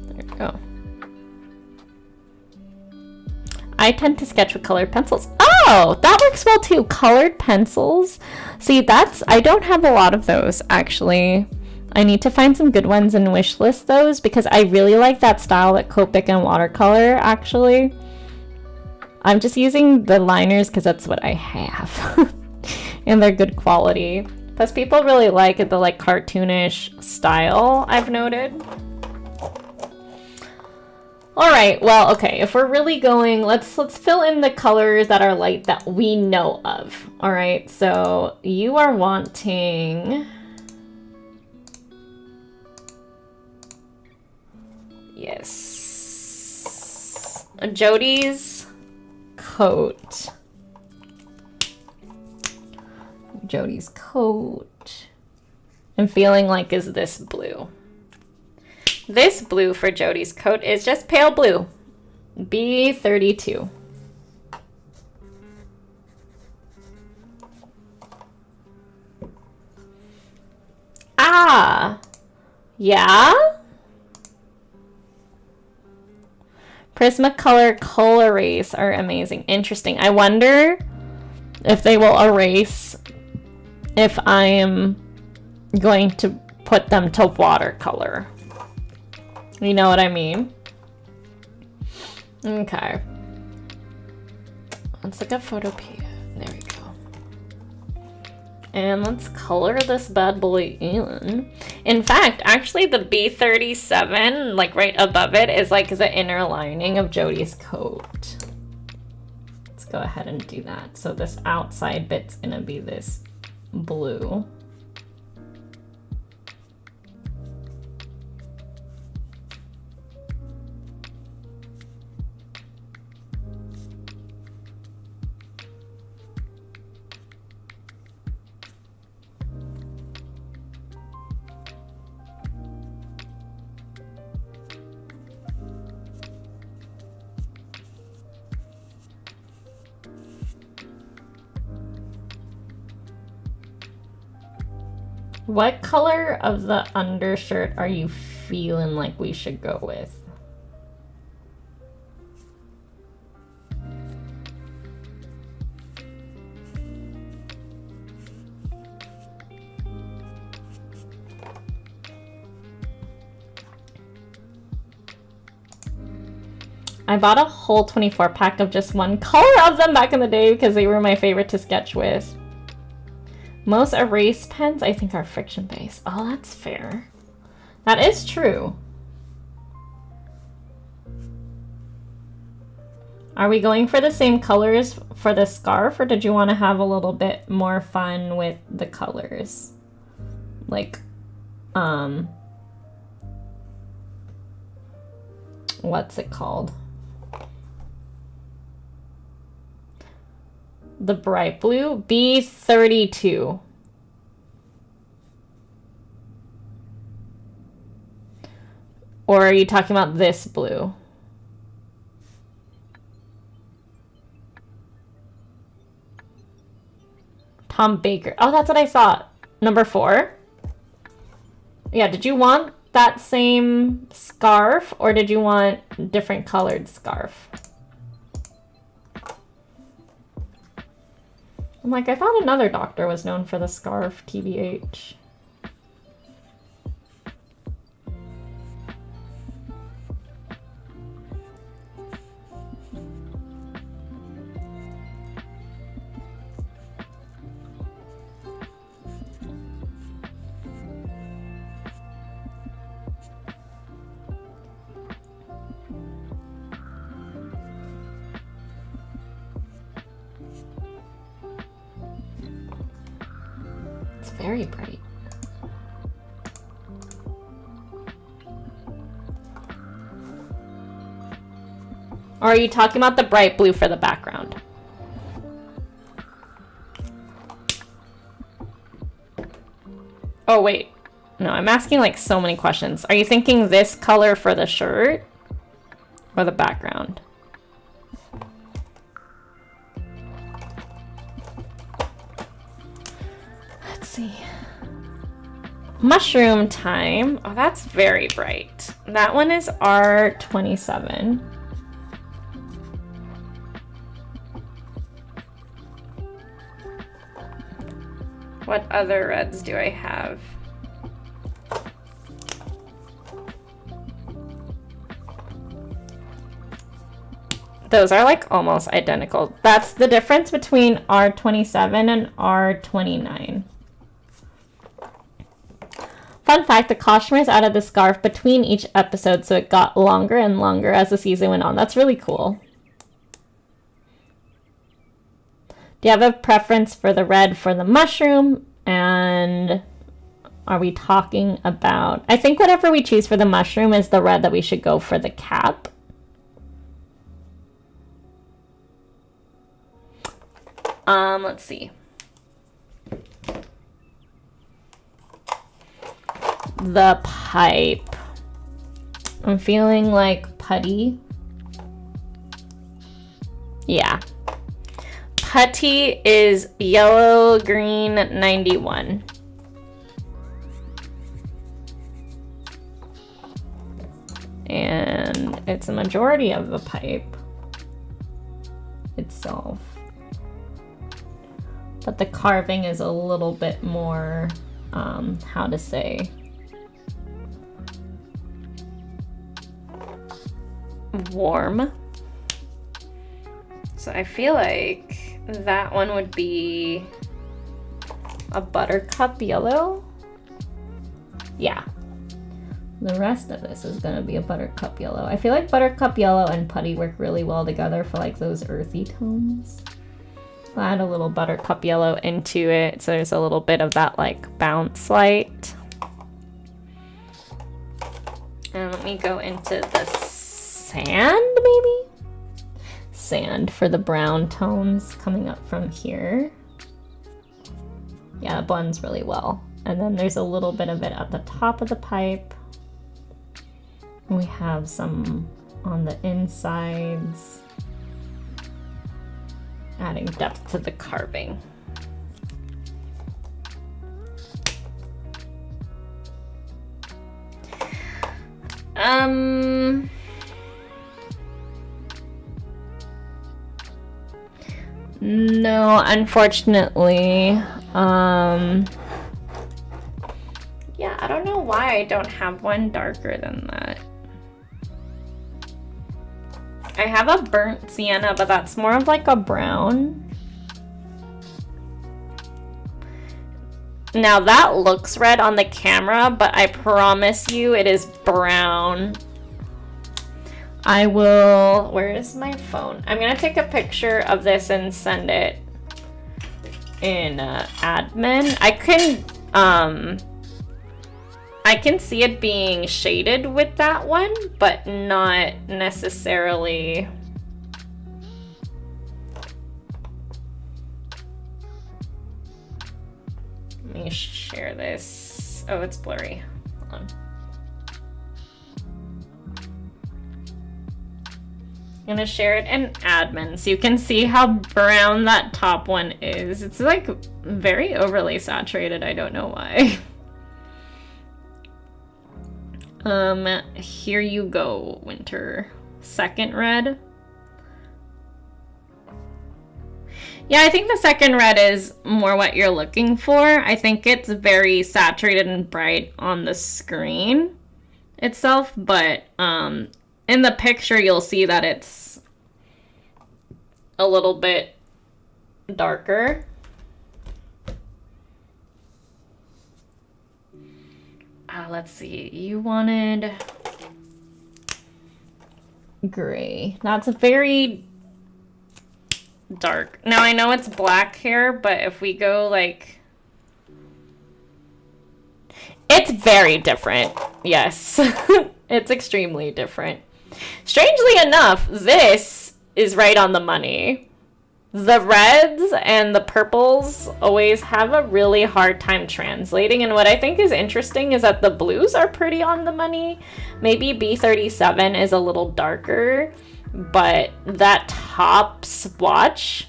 There we go. I tend to sketch with colored pencils. Oh, that works well too. Colored pencils. See, I don't have a lot of those actually. I need to find some good ones and wish list those because I really like that style at Copic and watercolor actually. I'm just using the liners because that's what I have. And they're good quality. Plus people really like the like cartoonish style, I've noted. Alright, well, okay, if we're really going, let's fill in the colors that are light that we know of. Alright, so you are wanting... Yes. Jody's coat. Jody's coat. I'm feeling like is this blue. This blue for Jody's coat is just pale blue. B32. Ah. Yeah? Prismacolor Color Erase are amazing. Interesting. I wonder if they will erase if I am going to put them to watercolor. You know what I mean? Okay. Let's look at Photopea. There we go. And let's color this bad boy in. In fact, actually the B37, like right above it, is like the inner lining of Jodie's coat. Let's go ahead and do that. So this outside bit's gonna be this blue. What color of the undershirt are you feeling like we should go with? I bought a whole 24 pack of just one color of them back in the day because they were my favorite to sketch with. Most erase pens, I think, are friction based. Oh, that's fair. That is true. Are we going for the same colors for the scarf, or did you want to have a little bit more fun with the colors? Like, what's it called? The bright blue, B32. Or are you talking about this blue? Tom Baker. Oh, that's what I thought. Number 4. Yeah, did you want that same scarf, or did you want different colored scarf? I'm like, I thought another doctor was known for the scarf, TBH. Very bright. Or are you talking about the bright blue for the background? Oh, wait. No, I'm asking like so many questions. Are you thinking this color for the shirt or the background? See. Mushroom time. Oh, that's very bright. That one is R27. What other reds do I have? Those are like almost identical. That's the difference between R27 and R29. Fun fact, the costumers added the scarf between each episode, so it got longer and longer as the season went on. That's really cool. Do you have a preference for the red for the mushroom? And are we talking about... I think whatever we choose for the mushroom is the red that we should go for the cap. Let's see. The pipe. I'm feeling like putty. Yeah. Putty is yellow, green, 91. And it's a majority of the pipe itself. But the carving is a little bit more, how to say, warm. So I feel like that one would be a buttercup yellow. Yeah. The rest of this is gonna be a buttercup yellow. I feel like buttercup yellow and putty work really well together for like those earthy tones. I'll add a little buttercup yellow into it so there's a little bit of that like bounce light. And let me go into the sand, maybe? Sand for the brown tones coming up from here. Yeah, it blends really well. And then there's a little bit of it at the top of the pipe. We have some on the insides, adding depth to the carving. No, unfortunately. Yeah, I don't know why I don't have one darker than that. I have a burnt sienna, but that's more of like a brown. Now that looks red on the camera, but I promise you it is brown. I will, where is my phone? I'm gonna take a picture of this and send it in admin. I can see it being shaded with that one, but not necessarily. Let me share this. Oh, it's blurry. Hold on. I'm gonna share it in admin so you can see how brown that top one is. It's like very overly saturated. I don't know why. Here you go, Winter. Second red. Yeah, I think the second red is more what you're looking for. I think it's very saturated and bright on the screen itself, but in the picture you'll see that it's a little bit darker. Let's see, you wanted gray. That's very dark. Now I know it's black here, but if we go like, it's very different. Yes, it's extremely different. Strangely enough, this is right on the money. The reds and the purples always have a really hard time translating, and what I think is interesting is that the blues are pretty on the money. Maybe B37 is a little darker, but that top swatch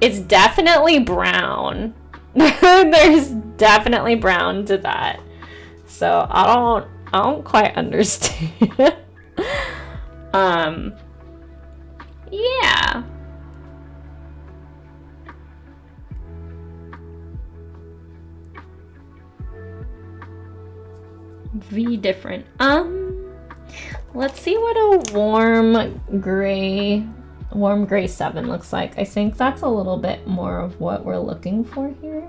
is definitely brown. There's definitely brown to that. So I don't quite understand. Yeah. V different. Let's see what a warm gray 7 looks like. I think that's a little bit more of what we're looking for here.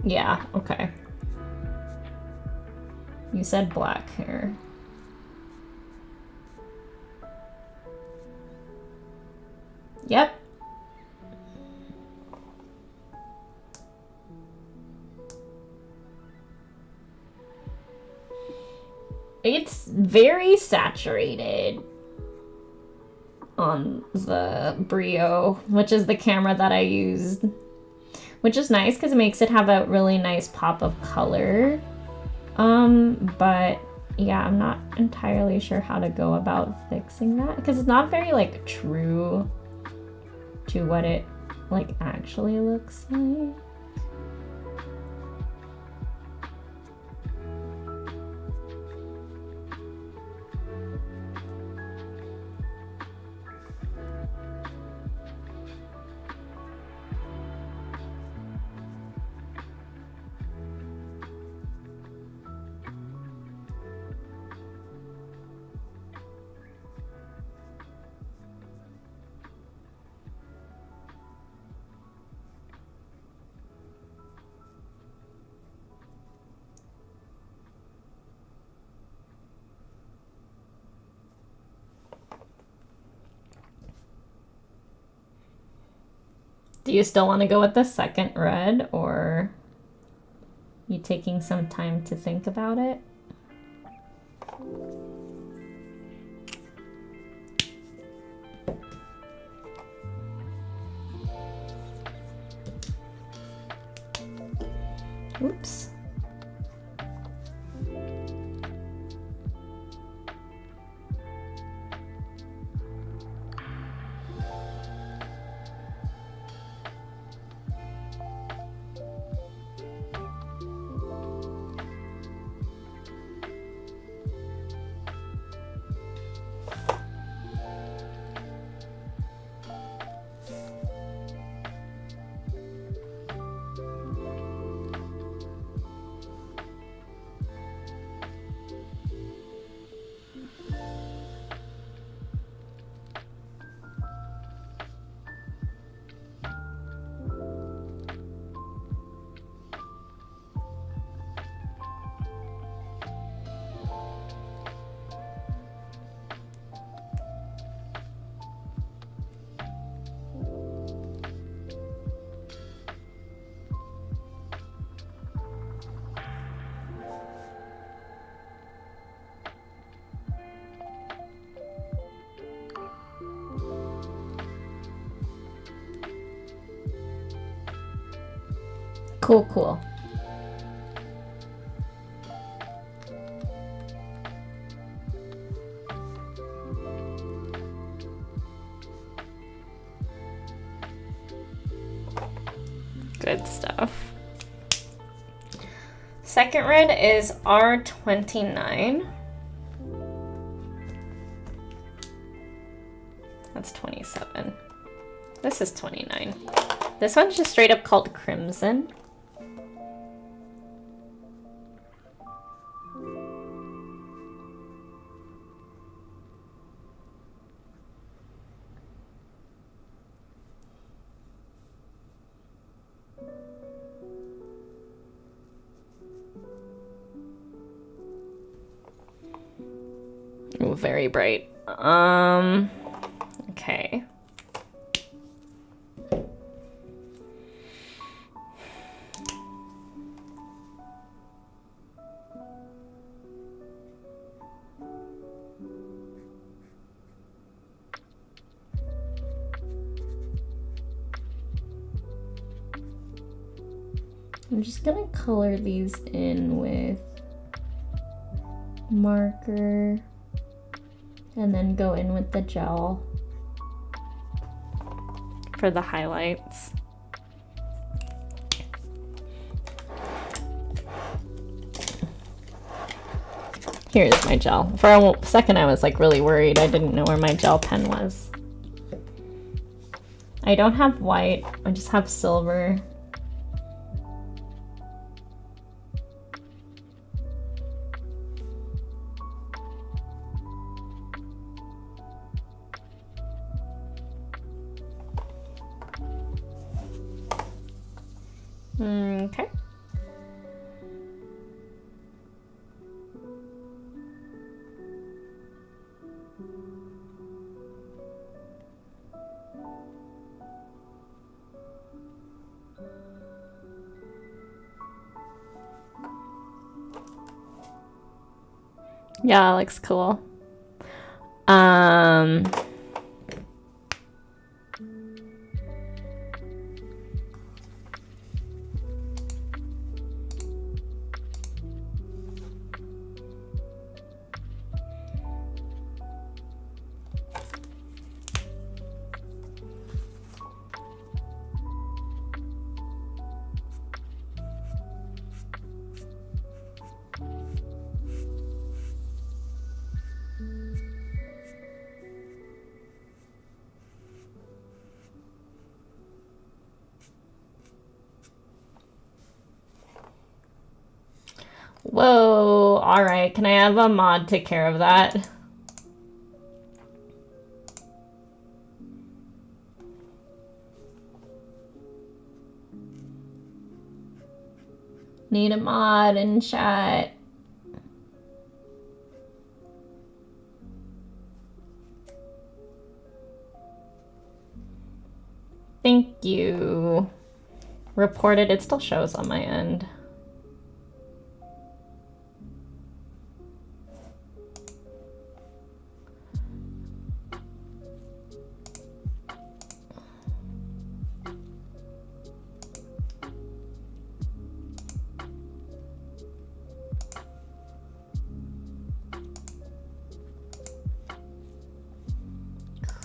Yeah, okay. You said black hair. Yep. It's very saturated on the Brio, which is the camera that I used, which is nice because it makes it have a really nice pop of color. But yeah, I'm not entirely sure how to go about fixing that because it's not very like true to what it like actually looks like. Do you still want to go with the second red, or you taking some time to think about it? Oops. Cool, cool. Good stuff. Second red is R29. That's 27. This is 29. This one's just straight up called Crimson. Ooh, very bright. Okay. I'm just gonna color these in with marker and then go in with the gel for the highlights. Here's my gel. For a second I was like really worried. I didn't know where my gel pen was. I don't have white, I just have silver. Okay. Yeah, it looks cool. Whoa, all right. Can I have a mod take care of that? Need a mod in chat. Thank you. Reported. It still shows on my end.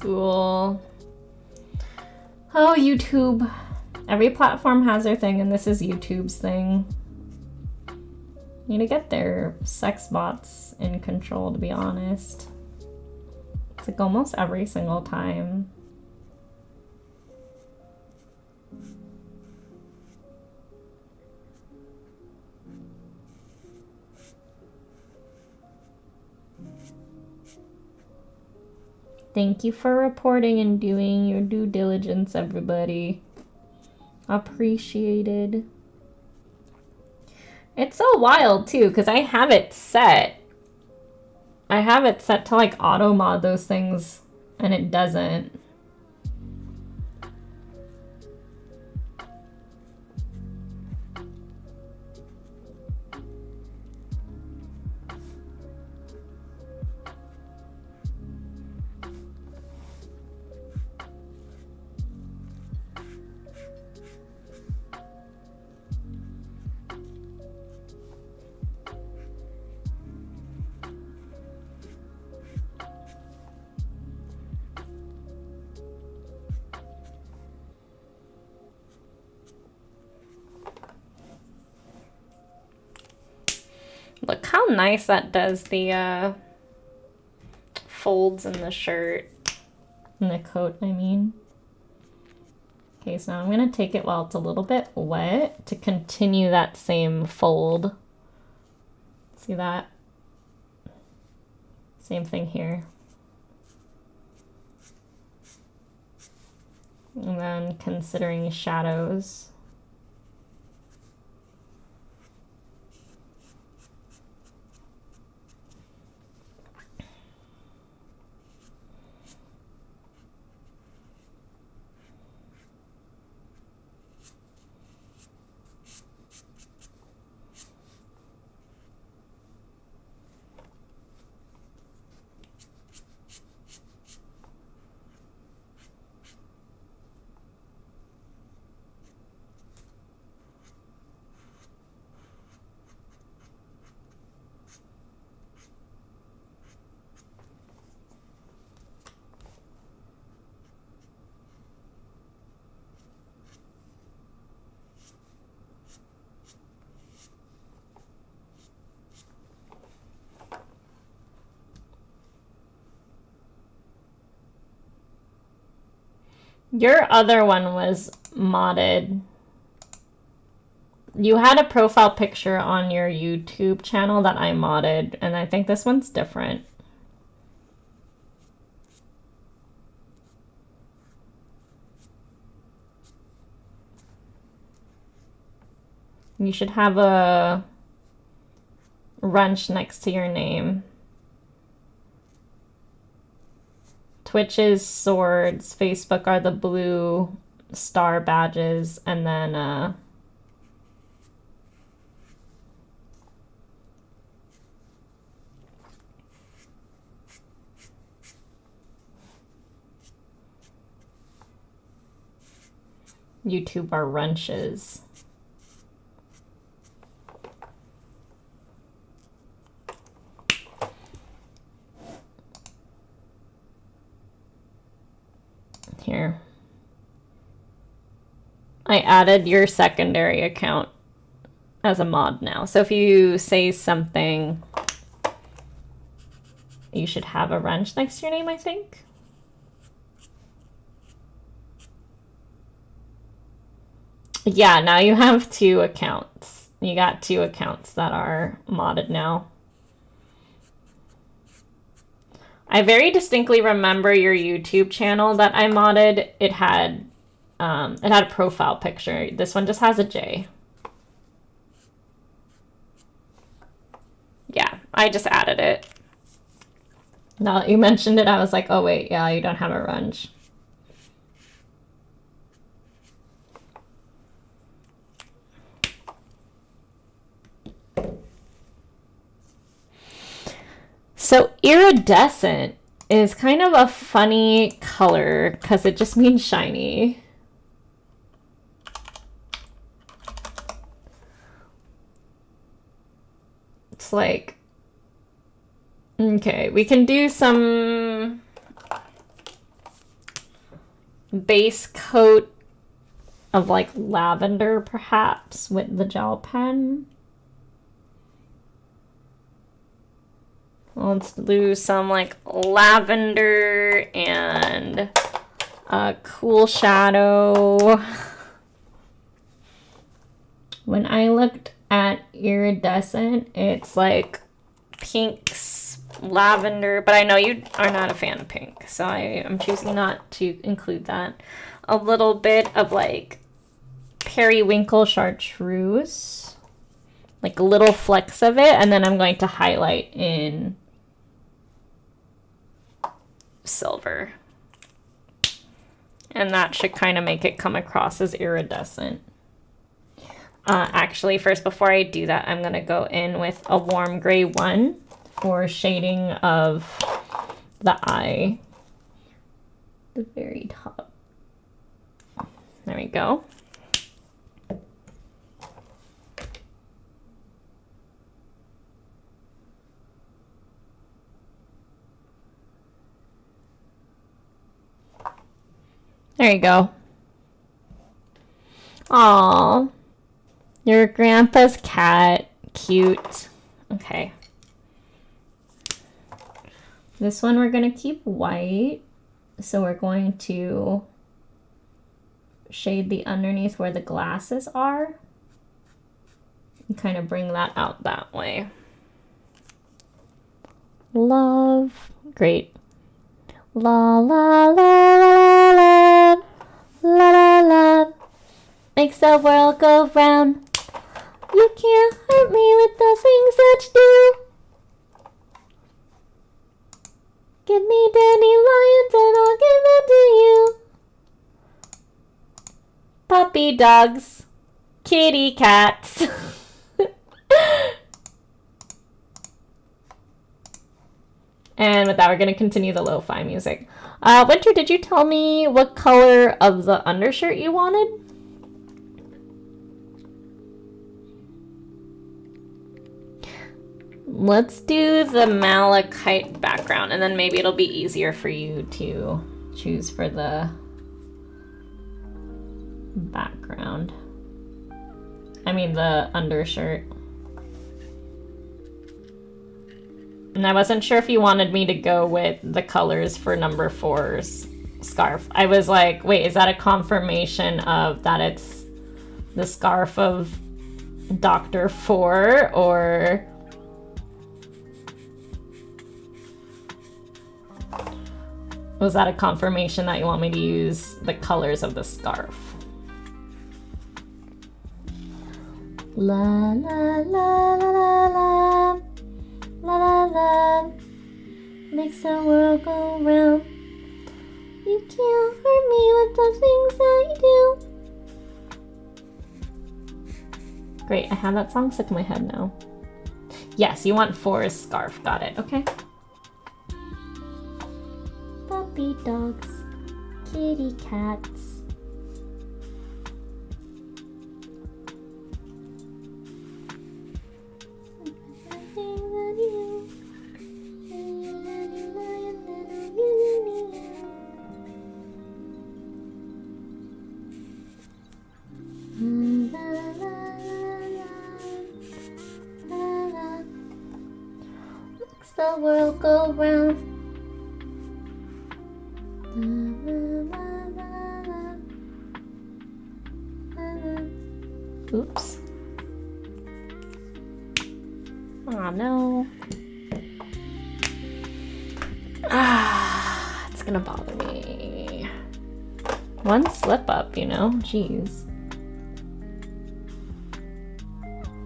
Cool. Oh, YouTube. Every platform has their thing, and this is YouTube's thing. Need to get their sex bots in control, to be honest. It's like almost every single time. Thank you for reporting and doing your due diligence, everybody. Appreciated. It's so wild, too, because I have it set. I have it set to, like, auto-mod those things, and it doesn't. Look how nice that does the folds in the shirt. In the coat, I mean. Okay, so I'm going to take it while it's a little bit wet to continue that same fold. See that? Same thing here. And then considering shadows. Your other one was modded. You had a profile picture on your YouTube channel that I modded, and I think this one's different. You should have a wrench next to your name. Twitch is swords, Facebook are the blue star badges, and then YouTube are wrenches. Here. I added your secondary account as a mod now. So if you say something, you should have a wrench next to your name, I think. Yeah, now you have two accounts. You got two accounts that are modded now. I very distinctly remember your YouTube channel that I modded. It had a profile picture. This one just has a J. Yeah, I just added it. Now that you mentioned it, I was like, oh wait, yeah, you don't have a wrench. So iridescent is kind of a funny color because it just means shiny. It's like, okay, we can do some base coat of like lavender perhaps with the gel pen. Let's do some like lavender and a cool shadow. When I looked at iridescent, it's like pinks, lavender, but I know you are not a fan of pink, so I am choosing not to include that. A little bit of like periwinkle chartreuse, like little flecks of it, and then I'm going to highlight in silver. And that should kind of make it come across as iridescent. Actually, first, before I do that, I'm going to go in with a warm gray 1 for shading of the eye. The very top. There we go. There you go. Aww. Your grandpa's cat. Cute. Okay. This one we're going to keep white. So we're going to shade the underneath where the glasses are. And kind of bring that out that way. Love. Great. La la la la la la la la. Makes the world go round. You can't hurt me with the things that you do. Give me dandelions and I'll give them to you. Puppy dogs, kitty cats. And with that, we're going to continue the lo-fi music. Winter, did you tell me what color of the undershirt you wanted? Let's do the malachite background, and then maybe it'll be easier for you to choose for the background. I mean the undershirt. And I wasn't sure if you wanted me to go with the colors for number 4's scarf. I was like, wait, is that a confirmation of that it's the scarf of Dr. 4, or... was that a confirmation that you want me to use the colors of the scarf? La la la la la la la la la. Makes the world go round. You can't hurt me with the things that you do. Great, I have that song stuck in my head now. Yes, you want 4's scarf. Got it. Okay. Puppy dogs, kitty cats. Makes the world go round. Oops. Oh no. It's gonna bother me. One slip up, you know? Jeez.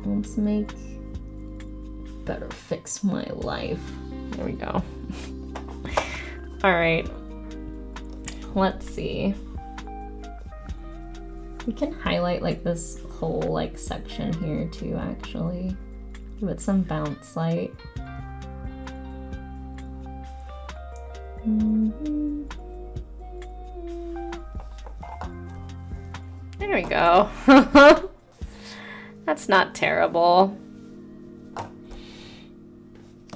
Let's make... better fix my life. There we go. Alright. Let's see. We can highlight like this whole like section here too, actually. Give it some bounce light. There we go. That's not terrible.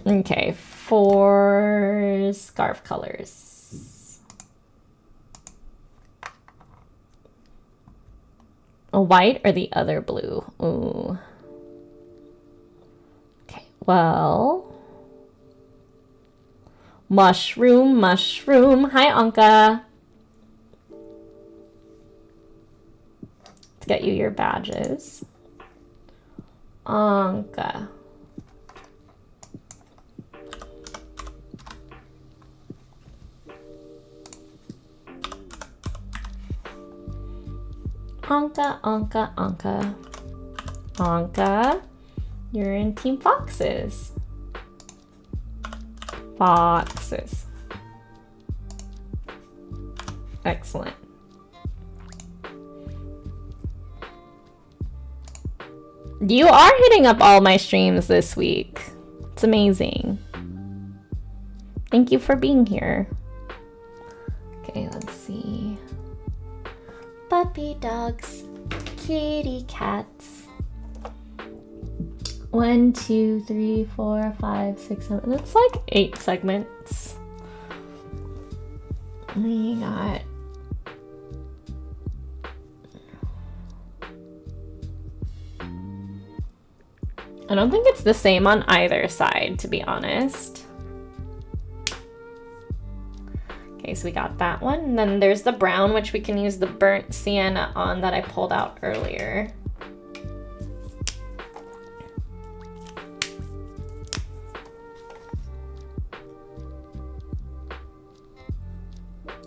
Okay, 4 scarf colors. A white or the other blue? Ooh. Okay, well. Mushroom, mushroom. Hi, Anka. Let's get you your badges. Anka. Anka, Anka, Anka. Anka, you're in Team Foxes. Foxes. Excellent. You are hitting up all my streams this week. It's amazing. Thank you for being here. Okay, let's see. Puppy dogs, kitty cats. 1, 2, 3, 4, 5, 6, 7. That's like 8 segments. We got. I don't think it's the same on either side, to be honest. Okay, so we got that one. And then there's the brown, which we can use the burnt sienna on that I pulled out earlier.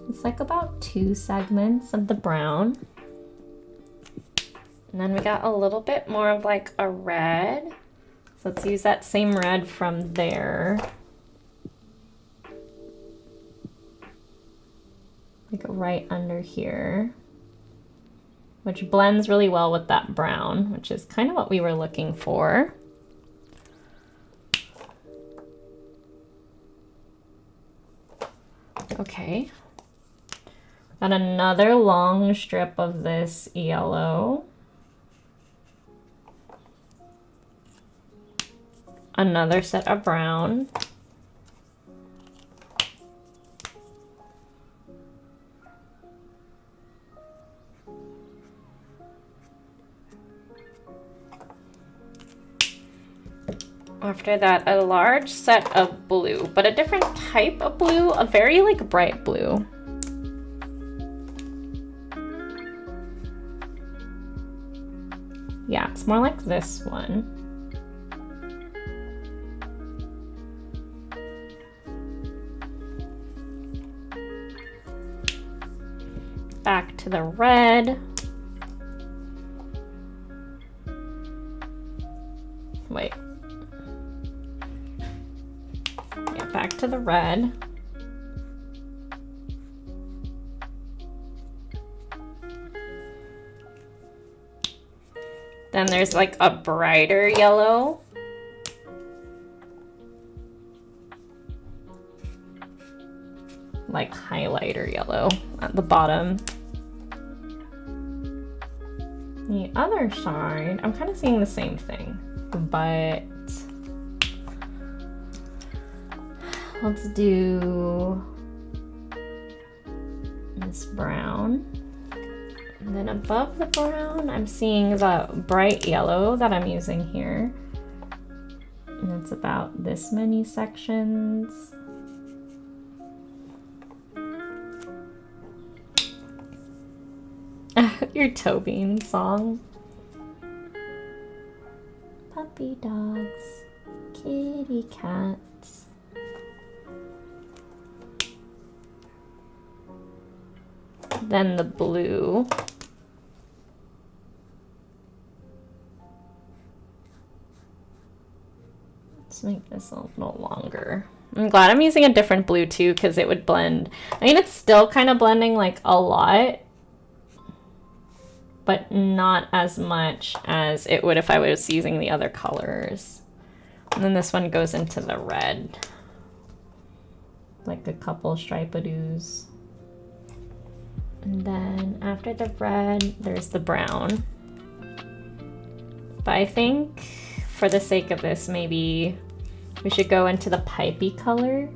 It's like about 2 segments of the brown. And then we got a little bit more of like a red. So let's use that same red from there. Like right under here. Which blends really well with that brown, which is kind of what we were looking for. Okay. Got another long strip of this yellow. Another set of brown. After that, a large set of blue, but a different type of blue, a very like bright blue. Yeah, it's more like this one. Back to the red. Wait. Yeah, back to the red. Then there's like a brighter yellow. Like highlighter yellow at the bottom. The other side, I'm kind of seeing the same thing, but let's do this brown. And then above the brown, I'm seeing the bright yellow that I'm using here. And it's about this many sections. Your toe bean song. Puppy dogs, kitty cats. Then the blue. Let's make this a little longer. I'm glad I'm using a different blue too, because it would blend. I mean, it's still kind of blending like a lot, but not as much as it would if I was using the other colors. And then this one goes into the red. like a couple stripadoos. And then after the red, there's the brown. But I think for the sake of this, maybe we should go into the pipey color.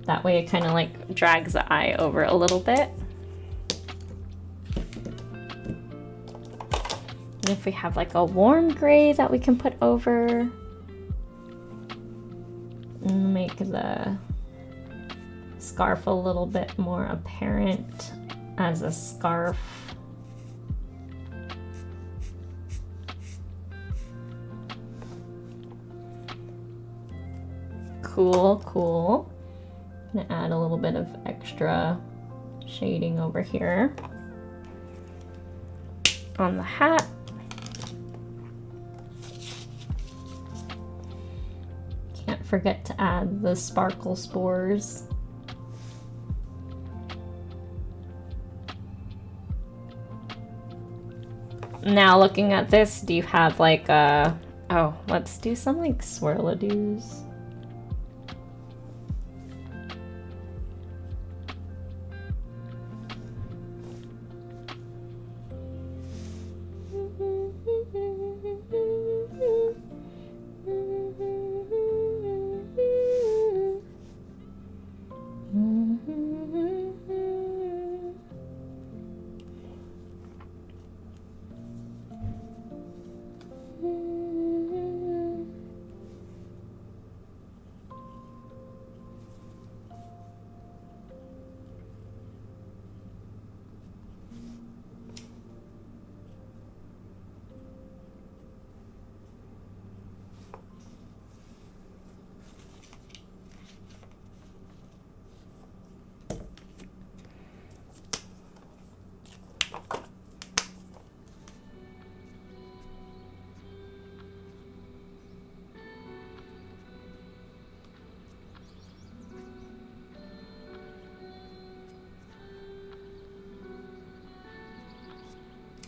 That way it kind of like drags the eye over a little bit. And if we have like a warm gray that we can put over, and make the scarf a little bit more apparent as a scarf. Cool, cool. I'm gonna add a little bit of extra shading over here on the hat. Can't forget to add the sparkle spores. Now looking at this, do you have like a... Oh, let's do some like swirladoos.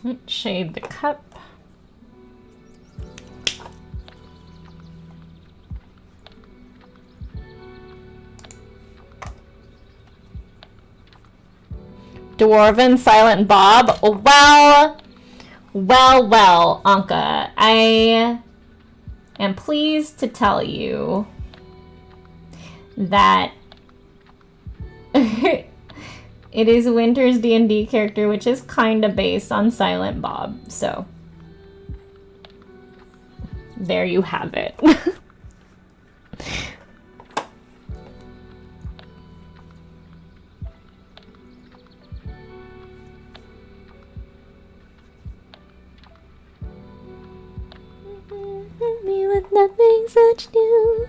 Let's shade the cup. Dwarven Silent Bob. Well, Anka, I am pleased to tell you that it is Winter's D&D character, which is kind of based on Silent Bob. So, there you have it. Me with nothing such new.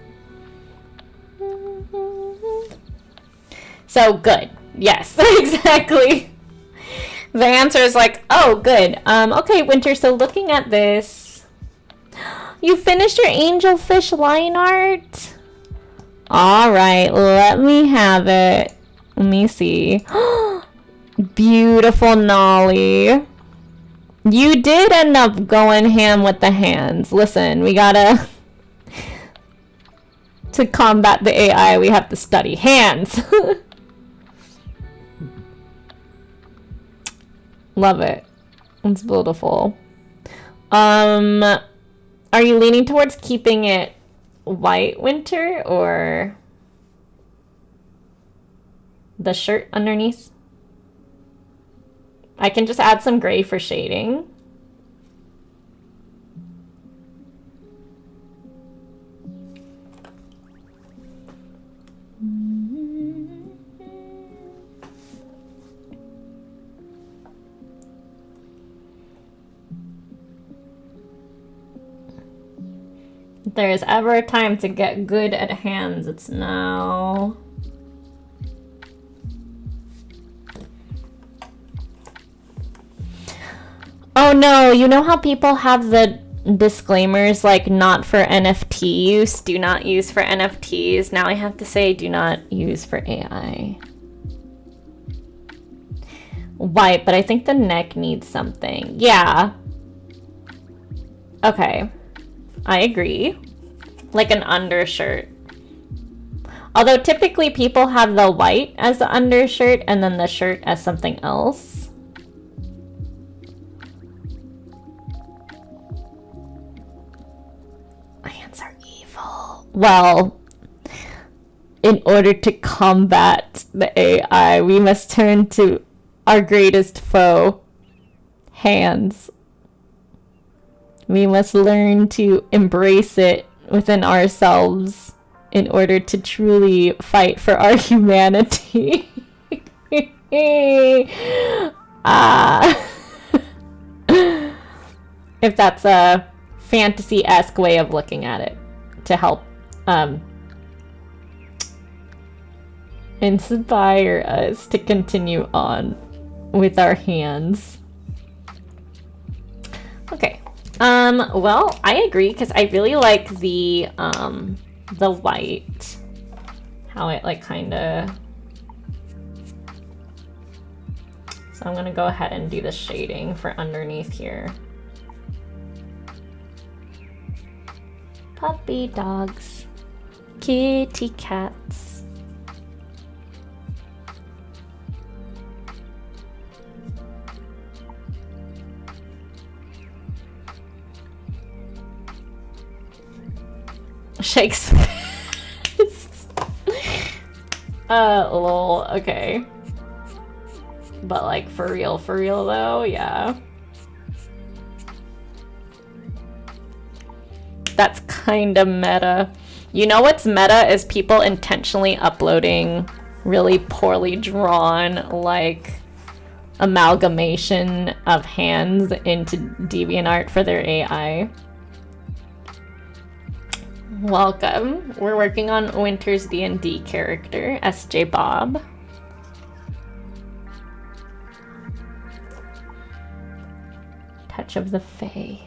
So good. Yes, exactly. The answer is like, oh, good. Okay, Winter, so looking at this, you finished your angelfish line art? All right, let me have it. Let me see. Beautiful Nolly. You did end up going ham with the hands. Listen, we gotta... to combat the AI, we have to study hands. Love it. It's beautiful. Are you leaning towards keeping it white, Winter, or the shirt underneath? I can just add some gray for shading. If there is ever a time to get good at hands, it's now. Oh no, you know how people have the disclaimers like not for NFT use, do not use for NFTs? Now I have to say do not use for AI. White, but I think the neck needs something. Yeah. Okay. I agree. Like an undershirt. Although typically people have the white as the undershirt and then the shirt as something else. Hands are evil. Well, in order to combat the AI, we must turn to our greatest foe, hands. We must learn to embrace it within ourselves in order to truly fight for our humanity. If that's a fantasy-esque way of looking at it, to help inspire us to continue on with our hands. Okay. Well, I agree because I really like the white, how it like kind of. So I'm gonna go ahead and do the shading for underneath here. Puppy dogs, kitty cats. Shakes. Lol, okay. But like for real though, yeah. That's kind of meta. You know what's meta is people intentionally uploading really poorly drawn like amalgamation of hands into DeviantArt for their AI. Welcome. We're working on Winter's D&D character, SJ Bob. Touch of the Fae.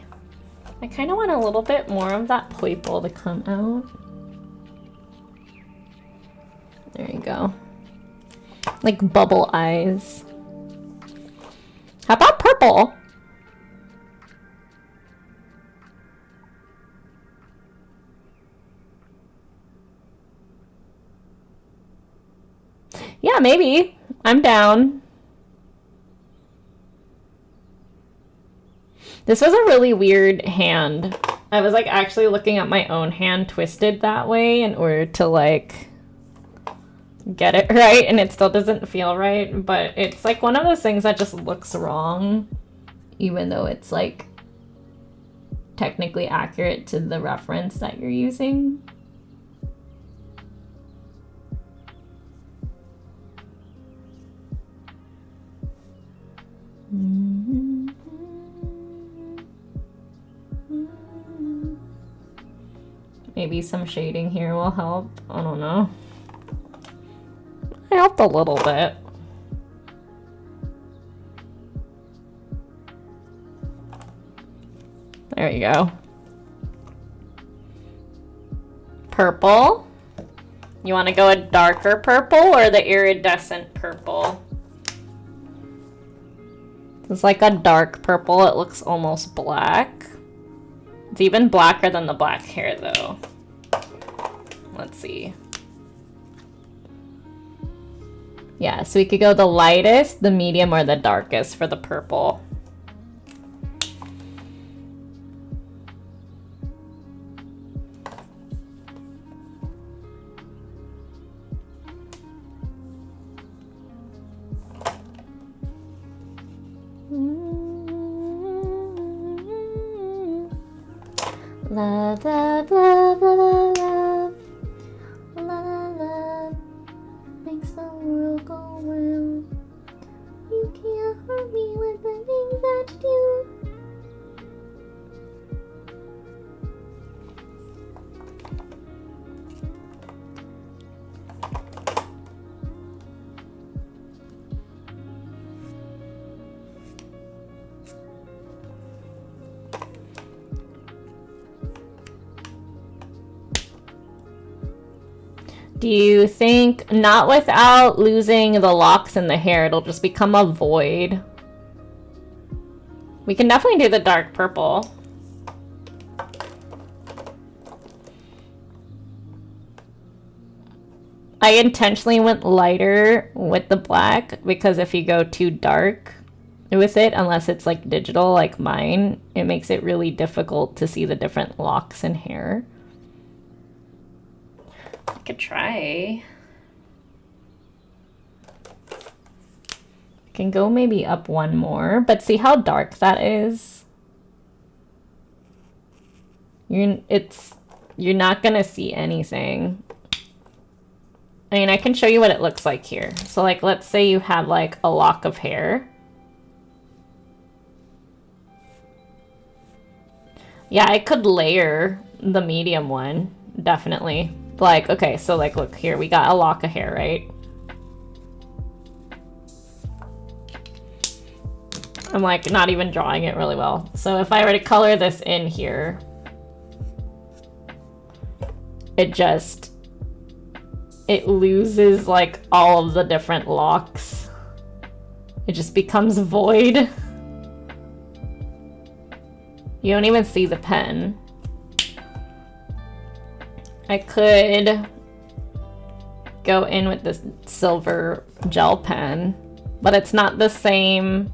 I kind of want a little bit more of that purple to come out. There you go. Like bubble eyes. How about purple? Yeah, maybe. I'm down. This was a really weird hand. I was like actually looking at my own hand twisted that way in order to like get it right, and it still doesn't feel right, but it's like one of those things that just looks wrong even though it's like technically accurate to the reference that you're using. Maybe some shading here will help. I don't know. I helped a little bit. There you go. Purple. You want to go a darker purple or the iridescent purple? It's like a dark purple. It looks almost black. It's even blacker than the black hair though. Let's see. Yeah, so we could go the lightest, the medium, or the darkest for the purple. Love, love, love, love, love, love, love makes the world go round. You can't hurt me with the things that you do. Do you think, not without losing the locks in the hair, it'll just become a void? We can definitely do the dark purple. I intentionally went lighter with the black because if you go too dark with it, unless it's like digital like mine, it makes it really difficult to see the different locks in hair. I could try. I can go maybe up one more, but see how dark that is? You're not gonna see anything. I mean, I can show you what it looks like here. So like, let's say you have like a lock of hair. Yeah, I could layer the medium one, definitely. Like, okay, so like, look here, we got a lock of hair, right? I'm like not even drawing it really well. So if I were to color this in here, it loses like all of the different locks. It just becomes void. You don't even see the pen. I could go in with this silver gel pen, but it's not the same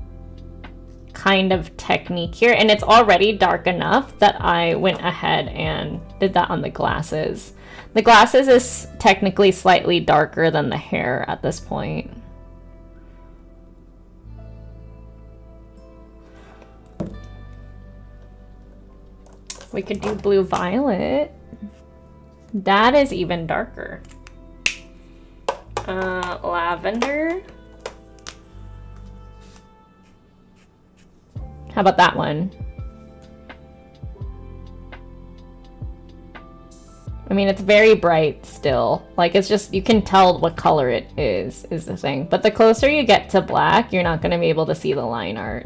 kind of technique here, and it's already dark enough that I went ahead and did that on the glasses. The glasses is technically slightly darker than the hair at this point. We could do blue violet. That is even darker. Lavender. How about that one? I mean, it's very bright still. Like, it's just, you can tell what color it is the thing. But the closer you get to black, you're not going to be able to see the line art.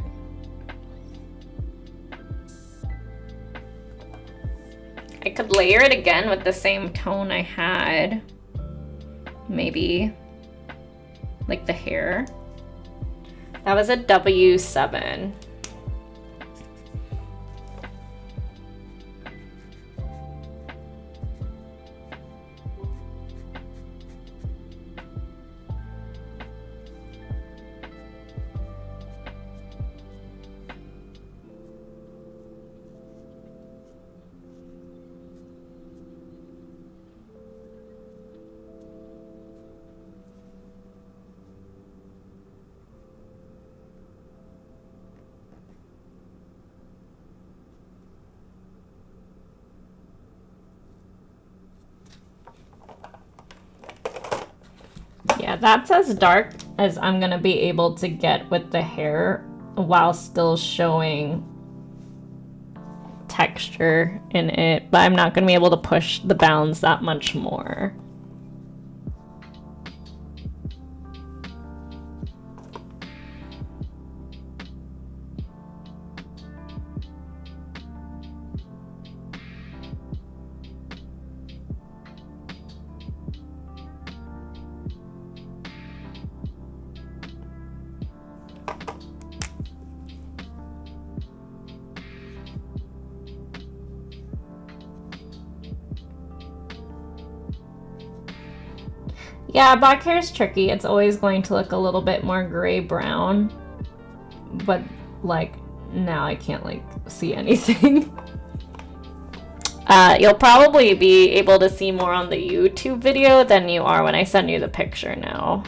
I could layer it again with the same tone I had. Maybe. Like the hair. That was a W7. Yeah, that's as dark as I'm gonna be able to get with the hair while still showing texture in it, but I'm not gonna be able to push the bounds that much more. Yeah, black hair is tricky. It's always going to look a little bit more gray-brown. But, like, now I can't, like, see anything. You'll probably be able to see more on the YouTube video than you are when I send you the picture now.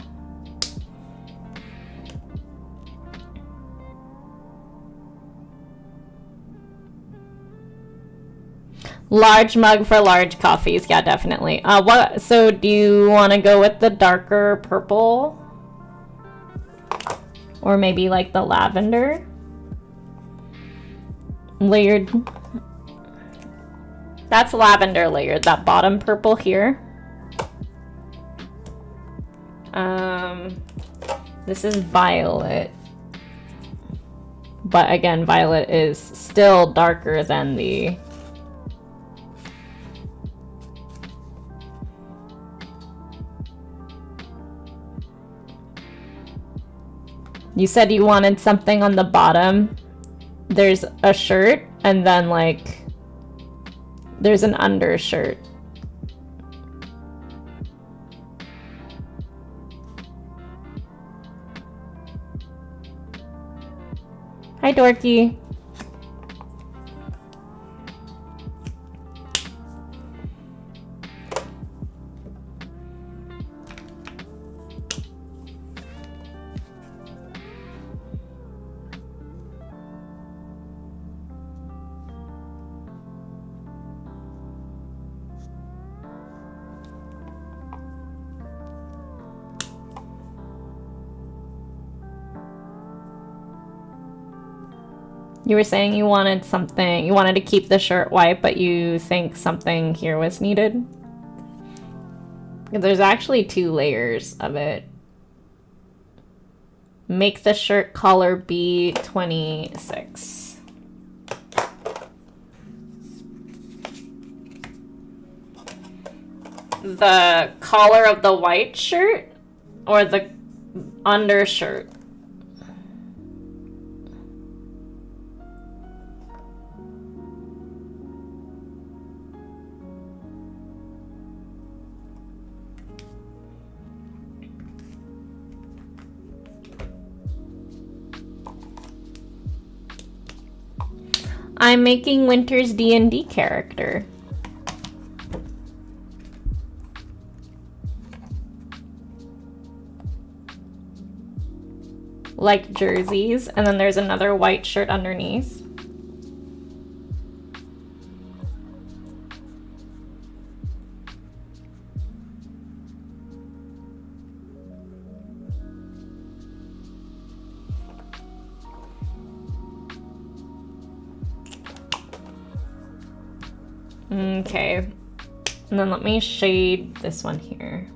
Large mug for large coffees. Yeah, definitely. So do you want to go with the darker purple? Or maybe like the lavender? Layered. That's lavender layered, that bottom purple here. This is violet. But again, violet is still darker than the... You said you wanted something on the bottom. There's a shirt, and then like there's an undershirt. Hi, Dorky. You were saying you wanted something, you wanted to keep the shirt white, but you think something here was needed? There's actually 2 layers of it. Make the shirt collar be 26. The collar of the white shirt or the undershirt? I'm making Winter's D&D character. Like jerseys, and then there's another white shirt underneath. Okay, and then let me shade this one here.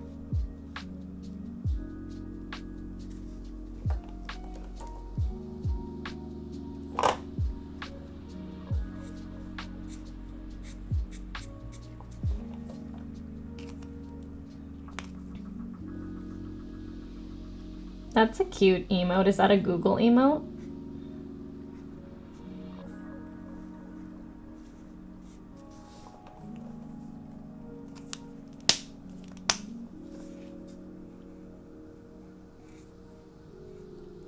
That's a cute emote. Is that a Google emote?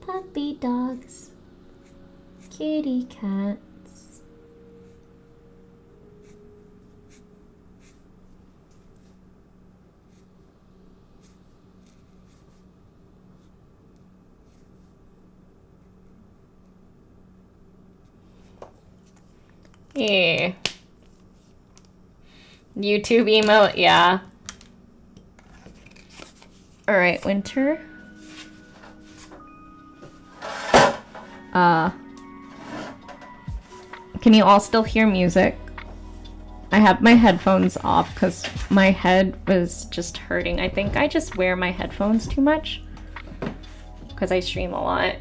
Puppy dogs, kitty cats. Yeah. YouTube emote, yeah. All right, Winter. Can you all still hear music? I have my headphones off because my head was just hurting. I think I just wear my headphones too much because I stream a lot.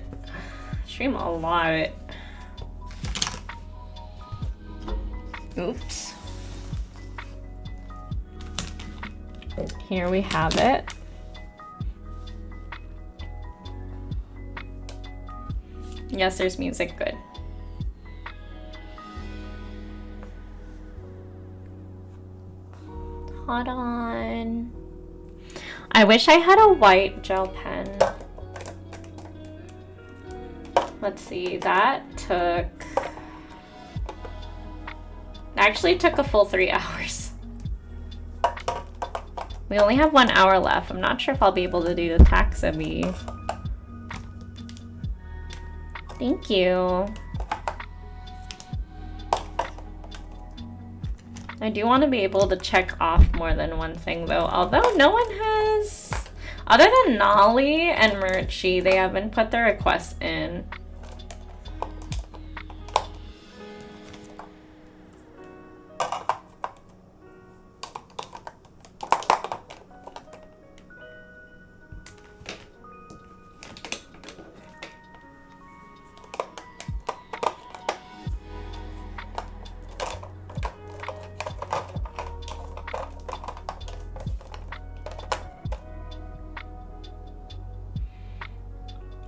Oops. Here we have it. Yes, there's music. Good. Hold on. I wish I had a white gel pen. Let's see, that actually took a full 3 hours. We only have 1 hour left. I'm not sure if I'll be able to do the taxi. Thank you. I do want to be able to check off more than one thing though, although no one has, other than Nolly and Murchie, they haven't put their requests in.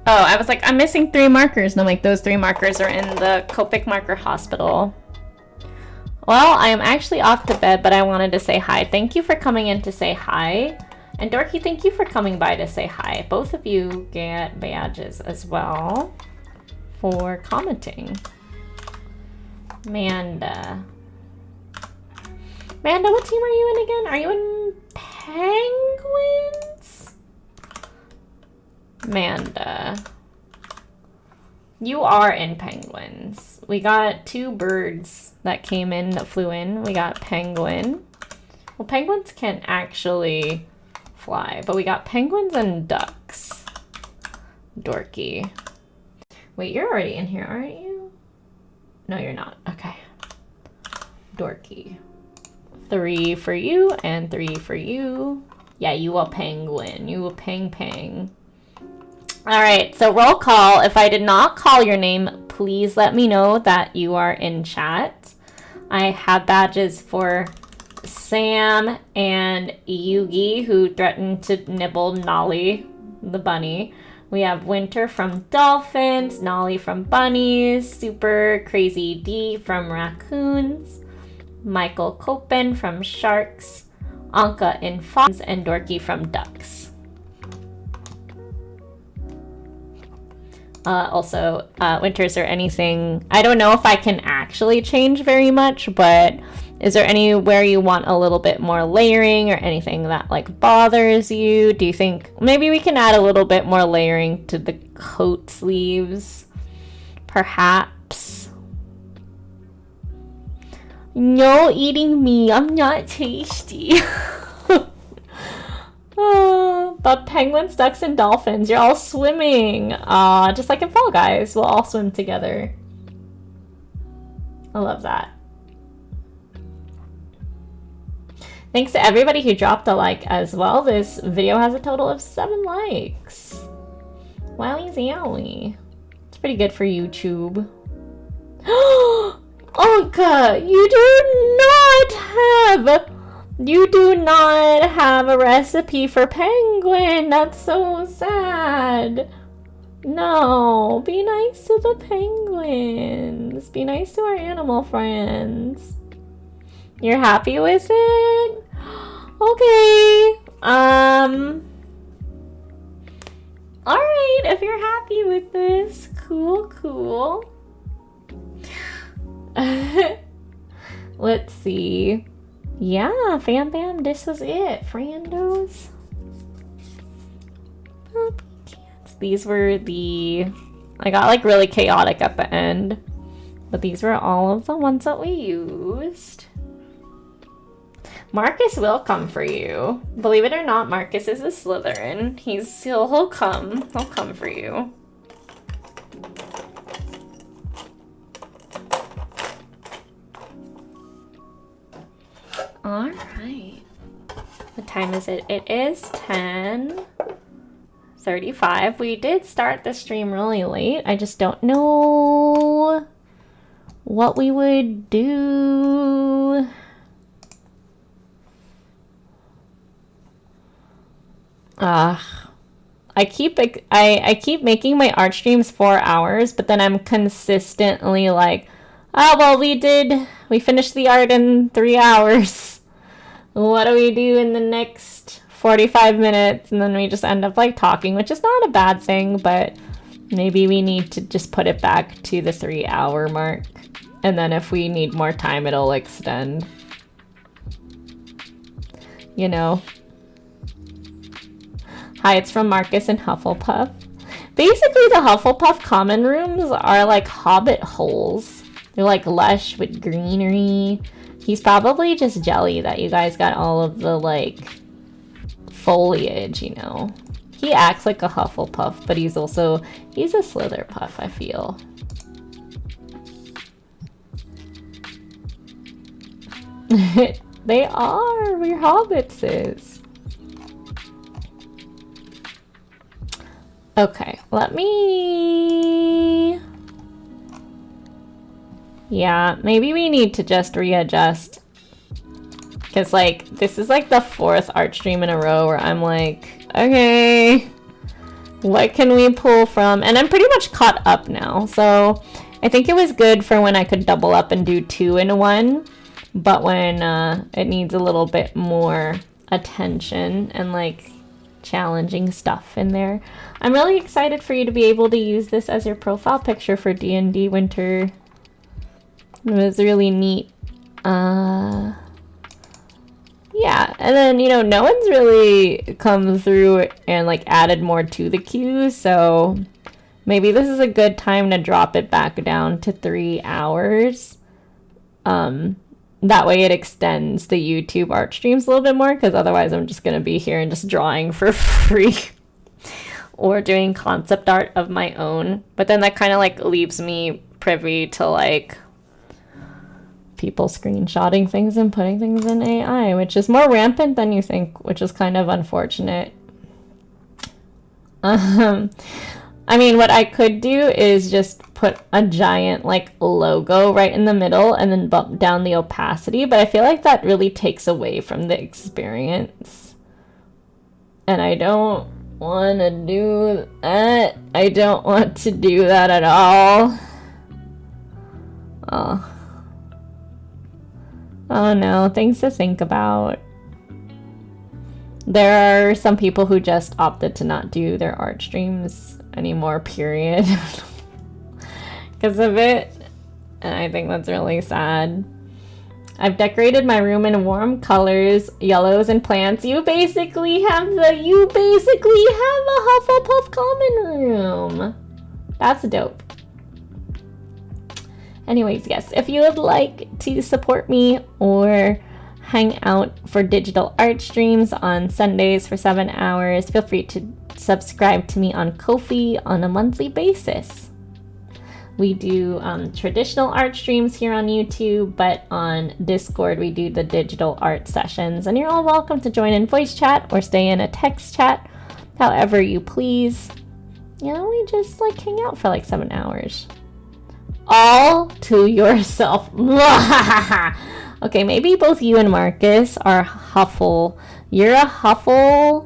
Oh, I was like, I'm missing 3 markers. And I'm like, those 3 markers are in the COPIC marker hospital. Well, I am actually off to bed, but I wanted to say hi. Thank you for coming in to say hi. And Dorky, thank you for coming by to say hi. Both of you get badges as well for commenting. Manda. Manda, what team are you in again? Are you in Penguins? Manda. You are in Penguins. We got 2 birds that came in, that flew in. We got Penguin. Well, penguins can't actually fly, but we got penguins and ducks. Dorky. Wait, you're already in here, aren't you? No, you're not. Okay. Dorky. 3 for you and 3 for you. Yeah, you a penguin. You a pang. All right, so roll call. If I did not call your name, please let me know that you are in chat. I have badges for Sam and Yugi, who threatened to nibble Nolly, the bunny. We have Winter from Dolphins, Nolly from Bunnies, Super Crazy D from Raccoons, Michael Copen from Sharks, Anka in Fox, and Dorky from Ducks. Also, Winter, is there anything... I don't know if I can actually change very much, but is there anywhere you want a little bit more layering or anything that, like, bothers you? Do you think maybe we can add a little bit more layering to the coat sleeves? Perhaps? No eating me. I'm not tasty. But penguins, ducks, and dolphins, you're all swimming. Just like in Fall Guys, we'll all swim together. I love that. Thanks to everybody who dropped a like as well. This video has a total of 7 likes. Wowie zowie. It's pretty good for YouTube. Anka, you do not have a recipe for penguin. That's so sad. No, be nice to the penguins. Be nice to our animal friends. You're happy with it? Okay. Alright, if you're happy with this, cool. Let's see. Yeah, fam bam, this was it, friendos. These were I got like really chaotic at the end, but these were all of the ones that we used. Marcus will come for you. Believe it or not, Marcus is a Slytherin. He'll come. He'll come for you. All right. What time is it? It is 10:35. We did start the stream really late. I just don't know what we would do. I keep making my art streams 4 hours, but then I'm consistently like, oh, well, we finished the art in 3 hours. What do we do in the next 45 minutes? And then we just end up like talking, which is not a bad thing, but maybe we need to just put it back to the 3-hour mark. And then if we need more time, it'll extend. You know. Hi, it's from Marcus and Hufflepuff. Basically, the Hufflepuff common rooms are like hobbit holes. They're like lush with greenery. He's probably just jelly that you guys got all of the like foliage, you know. He acts like a Hufflepuff, but he's a Slitherpuff, I feel. They are. We're hobbitses. Okay, let me... Yeah, maybe we need to just readjust. Because, like, this is, like, the 4th art stream in a row where I'm like, okay, what can we pull from? And I'm pretty much caught up now. So, I think it was good for when I could double up and do 2 in 1. But when it needs a little bit more attention and, like, challenging stuff in there. I'm really excited for you to be able to use this as your profile picture for D&D Winter. It was really neat. Yeah, and then, you know, no one's really come through and like added more to the queue, so maybe this is a good time to drop it back down to 3 hours. That way it extends the YouTube art streams a little bit more, because otherwise I'm just gonna be here and just drawing for free or doing concept art of my own. But then that kind of like leaves me privy to like people screenshotting things and putting things in AI, which is more rampant than you think, which is kind of unfortunate. I mean, what I could do is just put a giant like logo right in the middle and then bump down the opacity, but I feel like that really takes away from the experience. And I don't want to do that. I don't want to do that at all. Oh no, things to think about. There are some people who just opted to not do their art streams anymore, period. Because of it. And I think that's really sad. I've decorated my room in warm colors, yellows and plants. You basically have a Hufflepuff common room. That's dope. Anyways, yes, if you would like to support me or hang out for digital art streams on Sundays for 7 hours, feel free to subscribe to me on Ko-fi on a monthly basis. We do traditional art streams here on YouTube, but on Discord we do the digital art sessions, and you're all welcome to join in voice chat or stay in a text chat, however you please. You know, we just like hang out for like 7 hours. All to yourself. Okay, maybe both you and Marcus are Huffle. You're a Hufflin?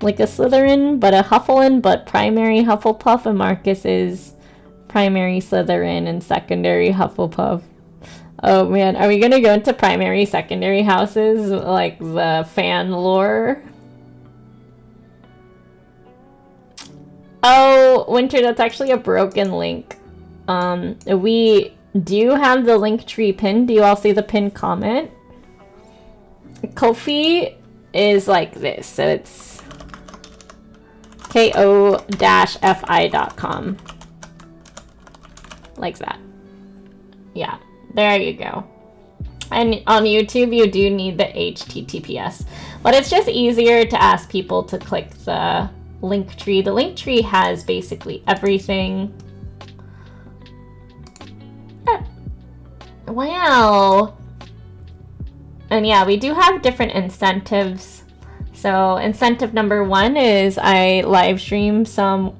Like a Slytherin, but a Hufflin, but primary Hufflepuff, and Marcus is primary Slytherin and secondary Hufflepuff. Oh man, are we gonna go into primary, secondary houses, like the fan lore? Oh, Winter, that's actually a broken link. We do have the link tree pinned. Do you all see the pinned comment? Ko-fi is like this. So it's ko-fi.com. Like that. Yeah, there you go. And on YouTube, you do need the HTTPS. But it's just easier to ask people to click the link tree. The link tree has basically everything. Wow. And yeah, we do have different incentives. So incentive number 1 is I live stream some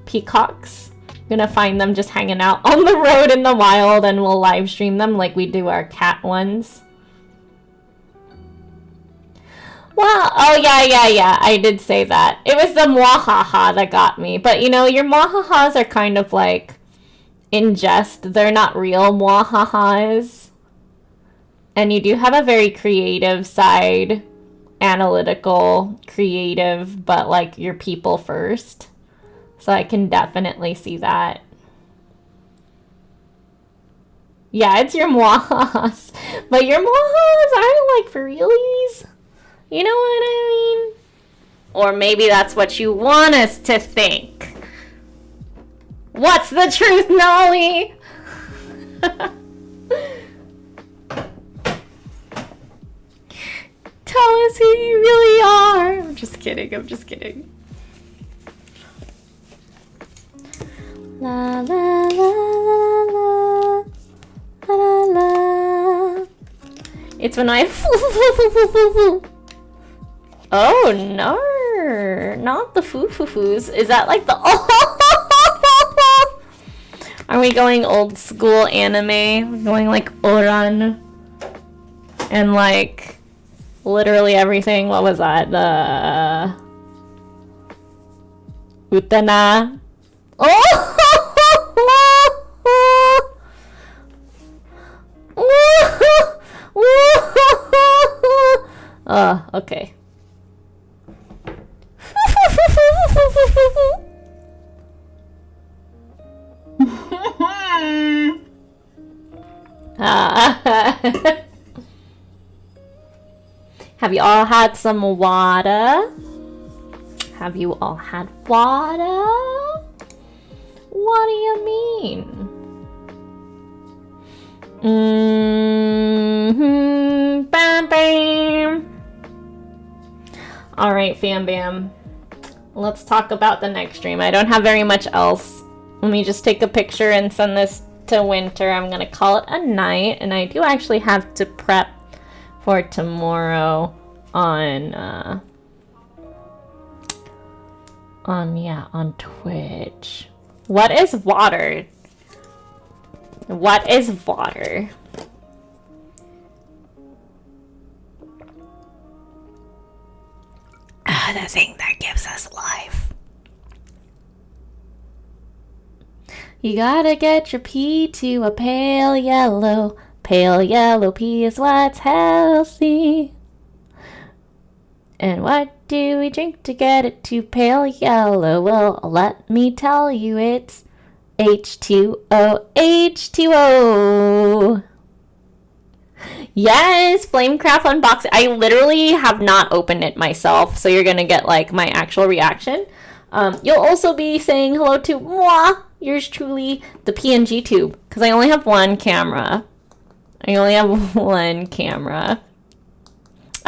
peacocks. I'm gonna find them just hanging out on the road in the wild, and we'll live stream them like we do our cat ones. Well, oh yeah, I did say that. It was the mwahaha that got me. But you know, your mwahahas are kind of like in jest. They're not real mwahahas. And you do have a very creative side. Analytical, creative, but like your people first. So I can definitely see that. Yeah, it's your mwahahas. But your mwahahas aren't like for realies. You know what I mean? Or maybe that's what you want us to think. What's the truth, Nolly? Tell us who you really are. I'm just kidding. La la la la la la la la. It's when I Oh no, not the foo-foo-foos. Is that like the Are we going old school anime? We're going like Oran and like literally everything. What was that? The Utana. Oh! Okay. Have you all had some water? Have you all had water? What do you mean? Bam bam. Alright, fam bam. Let's talk about the next stream. I don't have very much else. Let me just take a picture and send this to Winter. I'm gonna call it a night, and I do actually have to prep for tomorrow on Twitch. What is water? What is water? The thing that gives us life. You gotta get your pee to a pale yellow. Pale yellow pee is what's healthy. And what do we drink to get it to pale yellow? Well, let me tell you, it's H2O, H2O. Yes, Flamecraft unboxing. I literally have not opened it myself, so you're gonna get like my actual reaction. You'll also be saying hello to moi, yours truly, the PNG tube, because I only have one camera. I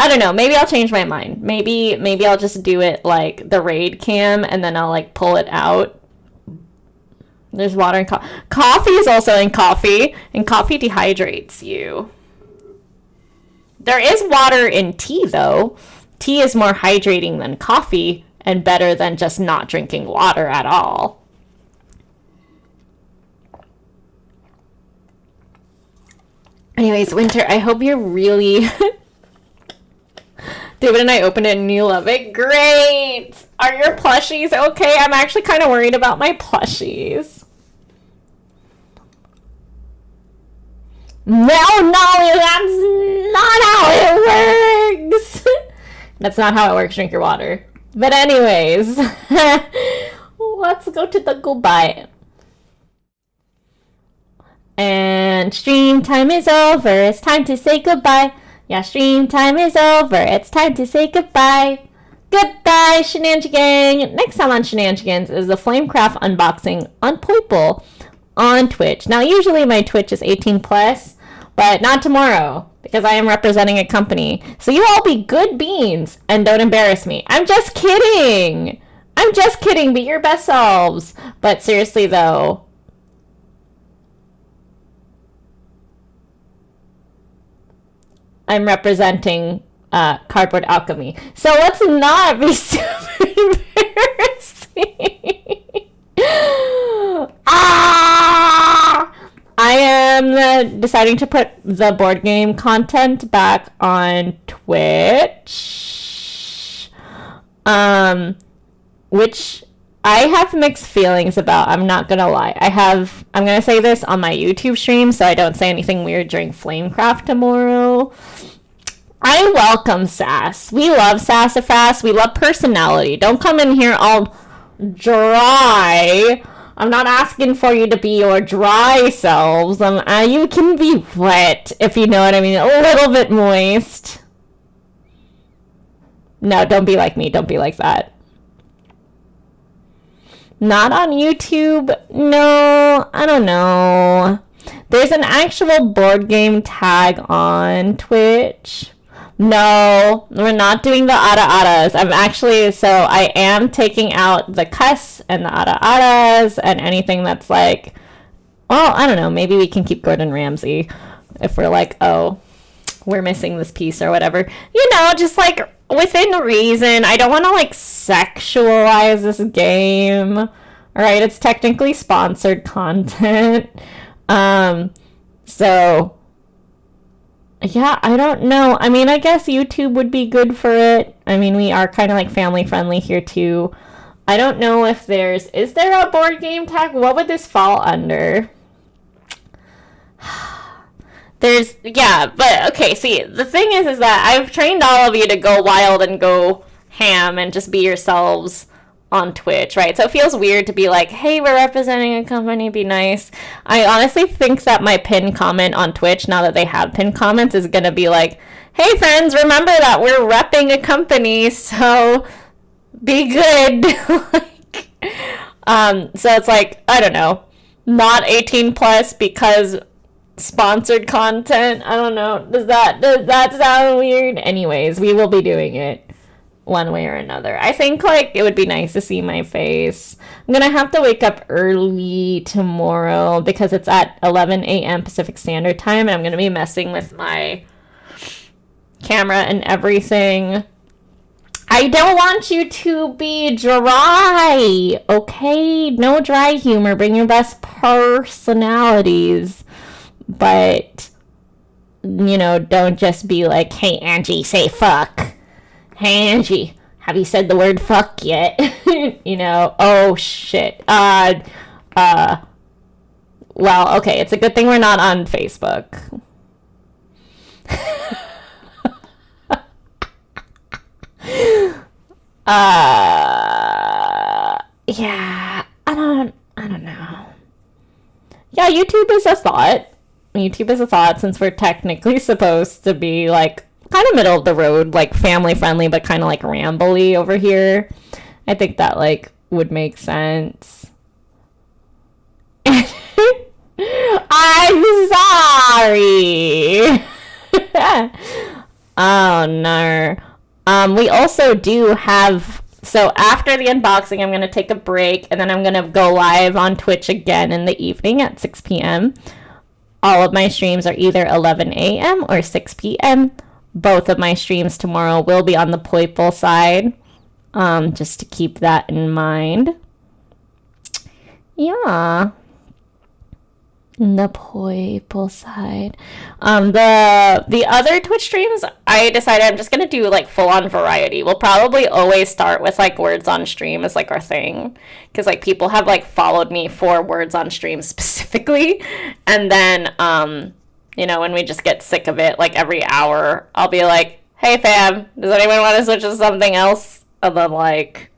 don't know, maybe I'll change my mind. Maybe I'll just do it like the raid cam, and then I'll like pull it out. There's water and coffee is also in coffee, and coffee dehydrates you. There is water in tea, though. Tea is more hydrating than coffee, and better than just not drinking water at all. Anyways, Winter, I hope you're really... David and I opened it and you love it. Great! Are your plushies okay? I'm actually kind of worried about my plushies. No, that's not how it works. That's not how it works. Drink your water. But anyways, let's go to the goodbye. And stream time is over. It's time to say goodbye. Yeah, stream time is over. It's time to say goodbye. Goodbye, Shenanigan. Next time on Shenanigans is the Flamecraft unboxing on Poiple on Twitch. Now, usually my Twitch is 18 plus, but not tomorrow because I am representing a company. So you all be good beans and don't embarrass me. I'm just kidding. Be your best selves. But seriously, though, I'm representing Cardboard Alchemy. So let's not be super embarrassing. I am deciding to put the board game content back on Twitch. Which I have mixed feelings about. I'm not gonna lie. I'm gonna say this on my YouTube stream so I don't say anything weird during Flamecraft tomorrow. I welcome sass. We love sassafras. We love personality. Don't come in here all dry. I'm not asking for you to be your dry selves. You can be wet, if you know what I mean. A little bit moist. No, don't be like me. Don't be like that. Not on YouTube? No, I don't know. There's an actual board game tag on Twitch. No, we're not doing the ara-aras. I am taking out the cuss and the ara-aras and anything that's like, well, I don't know, maybe we can keep Gordon Ramsay if we're like, oh, we're missing this piece or whatever. You know, just like within reason. I don't want to like sexualize this game. All right, it's technically sponsored content. So yeah, I don't know. I mean, I guess YouTube would be good for it. I mean, we are kind of like family friendly here too. I don't know if is there a board game tag? What would this fall under? But okay, see, the thing is that I've trained all of you to go wild and go ham and just be yourselves on Twitch, right? So it feels weird to be like, hey, we're representing a company, be nice. I honestly think that my pinned comment on Twitch, now that they have pinned comments, is gonna be like, hey friends, remember that we're repping a company, so be good. Like, so it's like, I don't know, not 18 plus because sponsored content. I don't know. Does that sound weird? Anyways, we will be doing it one way or another. I think like it would be nice to see my face. I'm gonna have to wake up early tomorrow because it's at 11 a.m. Pacific Standard Time, and I'm gonna be messing with my camera and everything. I don't want you to be dry, okay? No dry humor. Bring your best personalities. But, you know, don't just be like, hey, Angie, say fuck. Hey, Angie, have you said the word fuck yet? You know, oh, shit. Well, okay, it's a good thing we're not on Facebook. Yeah, I don't know. Yeah, YouTube is a thought. Since we're technically supposed to be like kind of middle of the road, like family friendly, but kind of like rambly over here. I think that like would make sense. I'm sorry. Oh no. We also do have, so after the unboxing, I'm going to take a break, and then I'm going to go live on Twitch again in the evening at 6 p.m. All of my streams are either 11 a.m. or 6 p.m. Both of my streams tomorrow will be on the Poiple side, just to keep that in mind. Yeah. The Poiple side. The other Twitch streams, I decided I'm just gonna do like full on variety. We'll probably always start with like words on stream as like our thing, because like people have like followed me for words on stream specifically, and then you know, when we just get sick of it, like every hour I'll be like, hey fam, does anyone want to switch to something else? And then like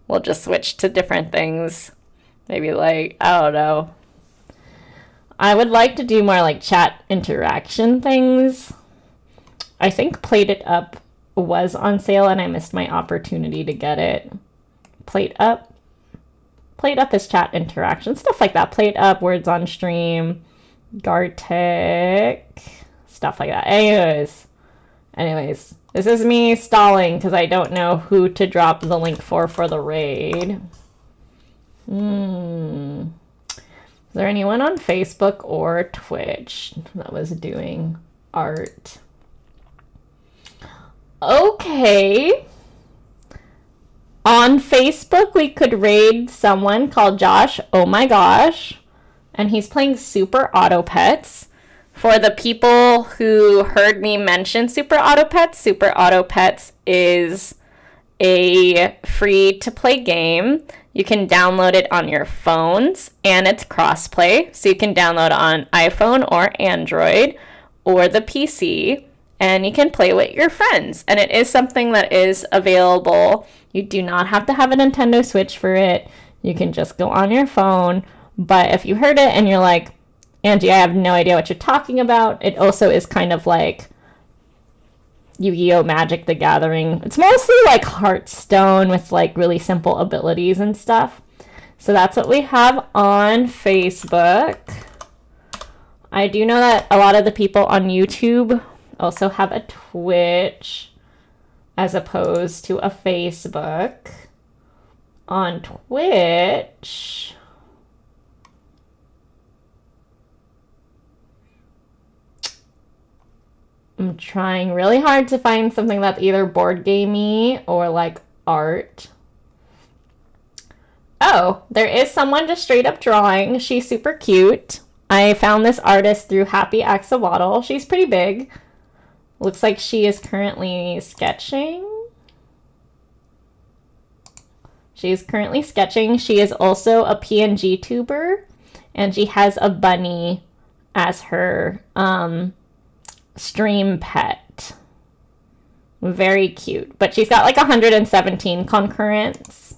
we'll just switch to different things. Maybe like, I don't know, I would like to do more like chat interaction things. I think Plate It Up was on sale and I missed my opportunity to get it. Plate Up is chat interaction, stuff like that. Plate Up, words on stream, Gartic, stuff like that. Anyways, this is me stalling because I don't know who to drop the link for the raid. Is there anyone on Facebook or Twitch that was doing art? Okay. On Facebook, we could raid someone called Josh Oh My Gosh, and he's playing Super Auto Pets. For the people who heard me mention Super Auto Pets is a free-to-play game. You can download it on your phones, and it's crossplay, so you can download on iPhone or Android or the PC, and you can play with your friends. And it is something that is available. You do not have to have a Nintendo Switch for it. You can just go on your phone. But if you heard it and you're like, Angie, I have no idea what you're talking about, it also is kind of like Yu-Gi-Oh! Magic the Gathering. It's mostly like Hearthstone with like really simple abilities and stuff. So that's what we have on Facebook. I do know that a lot of the people on YouTube also have a Twitch as opposed to a Facebook. On Twitch, I'm trying really hard to find something that's either board gamey or like art. Oh, there is someone just straight up drawing. She's super cute. I found this artist through Happy Axolotl. She's pretty big. Looks like she is currently sketching. She is also a PNG tuber, and she has a bunny as her stream pet. Very cute. But she's got like 117 concurrents.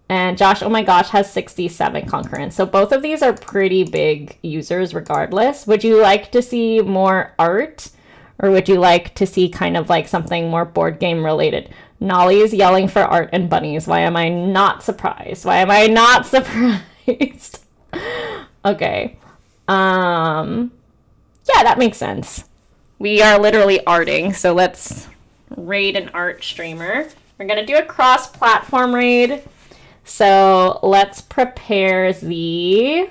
And Josh, oh my gosh, has 67 concurrents. So both of these are pretty big users regardless. Would you like to see more art? Or would you like to see kind of like something more board game related? Nolly is yelling for art and bunnies. Why am I not surprised? Why am I not surprised? Okay. Yeah, that makes sense. We are literally arting, so let's raid an art streamer. We're gonna do a cross-platform raid. So let's prepare the...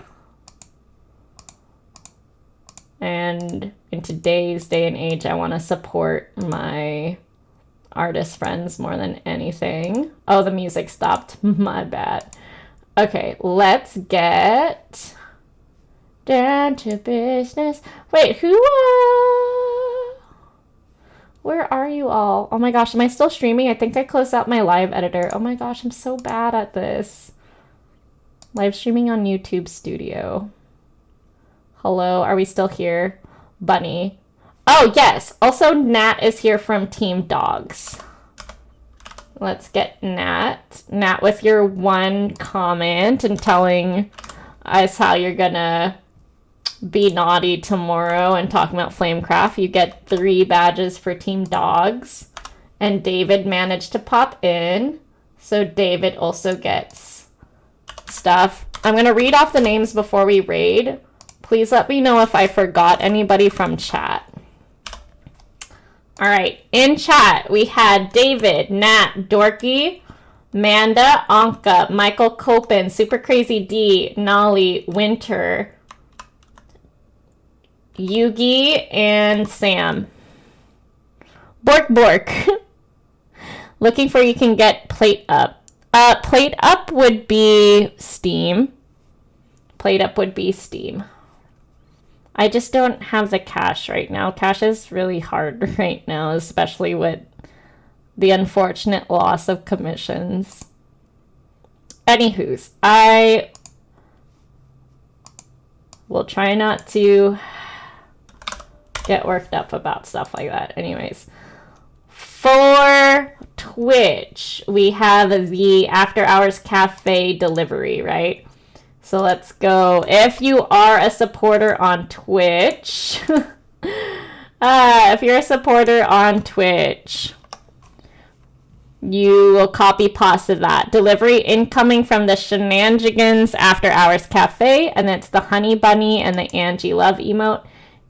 And in today's day and age, I want to support my artist friends more than anything. Oh, the music stopped. My bad. Okay, let's get down to business. Wait, who, where are you all? Oh my gosh, am I still streaming? I think I closed out my live editor. Oh my gosh, I'm so bad at this. Live streaming on YouTube Studio. Hello, are we still here? Bunny. Oh, yes. Also, Nat is here from Team Dogs. Let's get Nat. Nat, with your one comment and telling us how you're gonna be naughty tomorrow and talking about Flamecraft, you get 3 badges for Team Dogs. And David managed to pop in. So David also gets stuff. I'm going to read off the names before we raid. Please let me know if I forgot anybody from chat. All right, in chat, we had David, Nat, Dorky, Manda, Anka, Michael Copen, Super Crazy D, Nolly, Winter, Yugi, and Sam. Bork Bork. Looking for you can get Plate Up. Plate Up would be Steam. Plate Up would be Steam. I just don't have the cash right now. Cash is really hard right now, especially with the unfortunate loss of commissions. Anywho's, I will try not to get worked up about stuff like that. Anyways, for Twitch, we have the After Hours Cafe delivery, right? So let's go. If you are a supporter on Twitch, if you're a supporter on Twitch, you will copy pasta that. Delivery incoming from the Shenanigans After Hours Cafe, and it's the Honey Bunny and the Angie Love emote.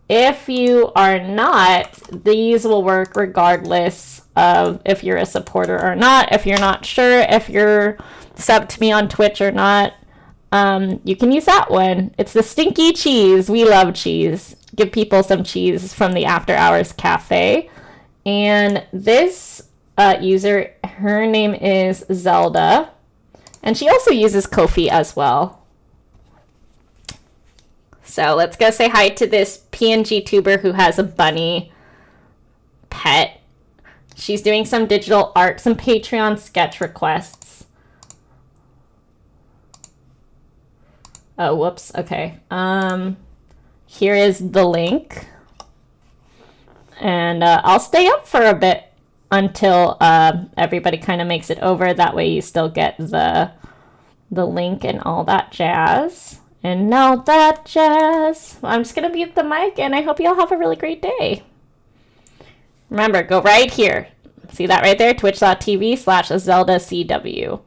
If you are not, these will work regardless of if you're a supporter or not. If you're not sure if you're subbed to me on Twitch or not, you can use that one. It's the Stinky Cheese. We love cheese. Give people some cheese from the After Hours Cafe. And this user, her name is Zelda. And she also uses Ko-fi as well. So let's go say hi to this PNG tuber who has a bunny pet. She's doing some digital art, some Patreon sketch requests. Oh, whoops. Okay. Here is the link. And I'll stay up for a bit until everybody kind of makes it over. That way you still get the link and all that jazz. And all that jazz. I'm just going to mute the mic, and I hope you all have a really great day. Remember, go right here. See that right there? Twitch.tv/ZeldaCW.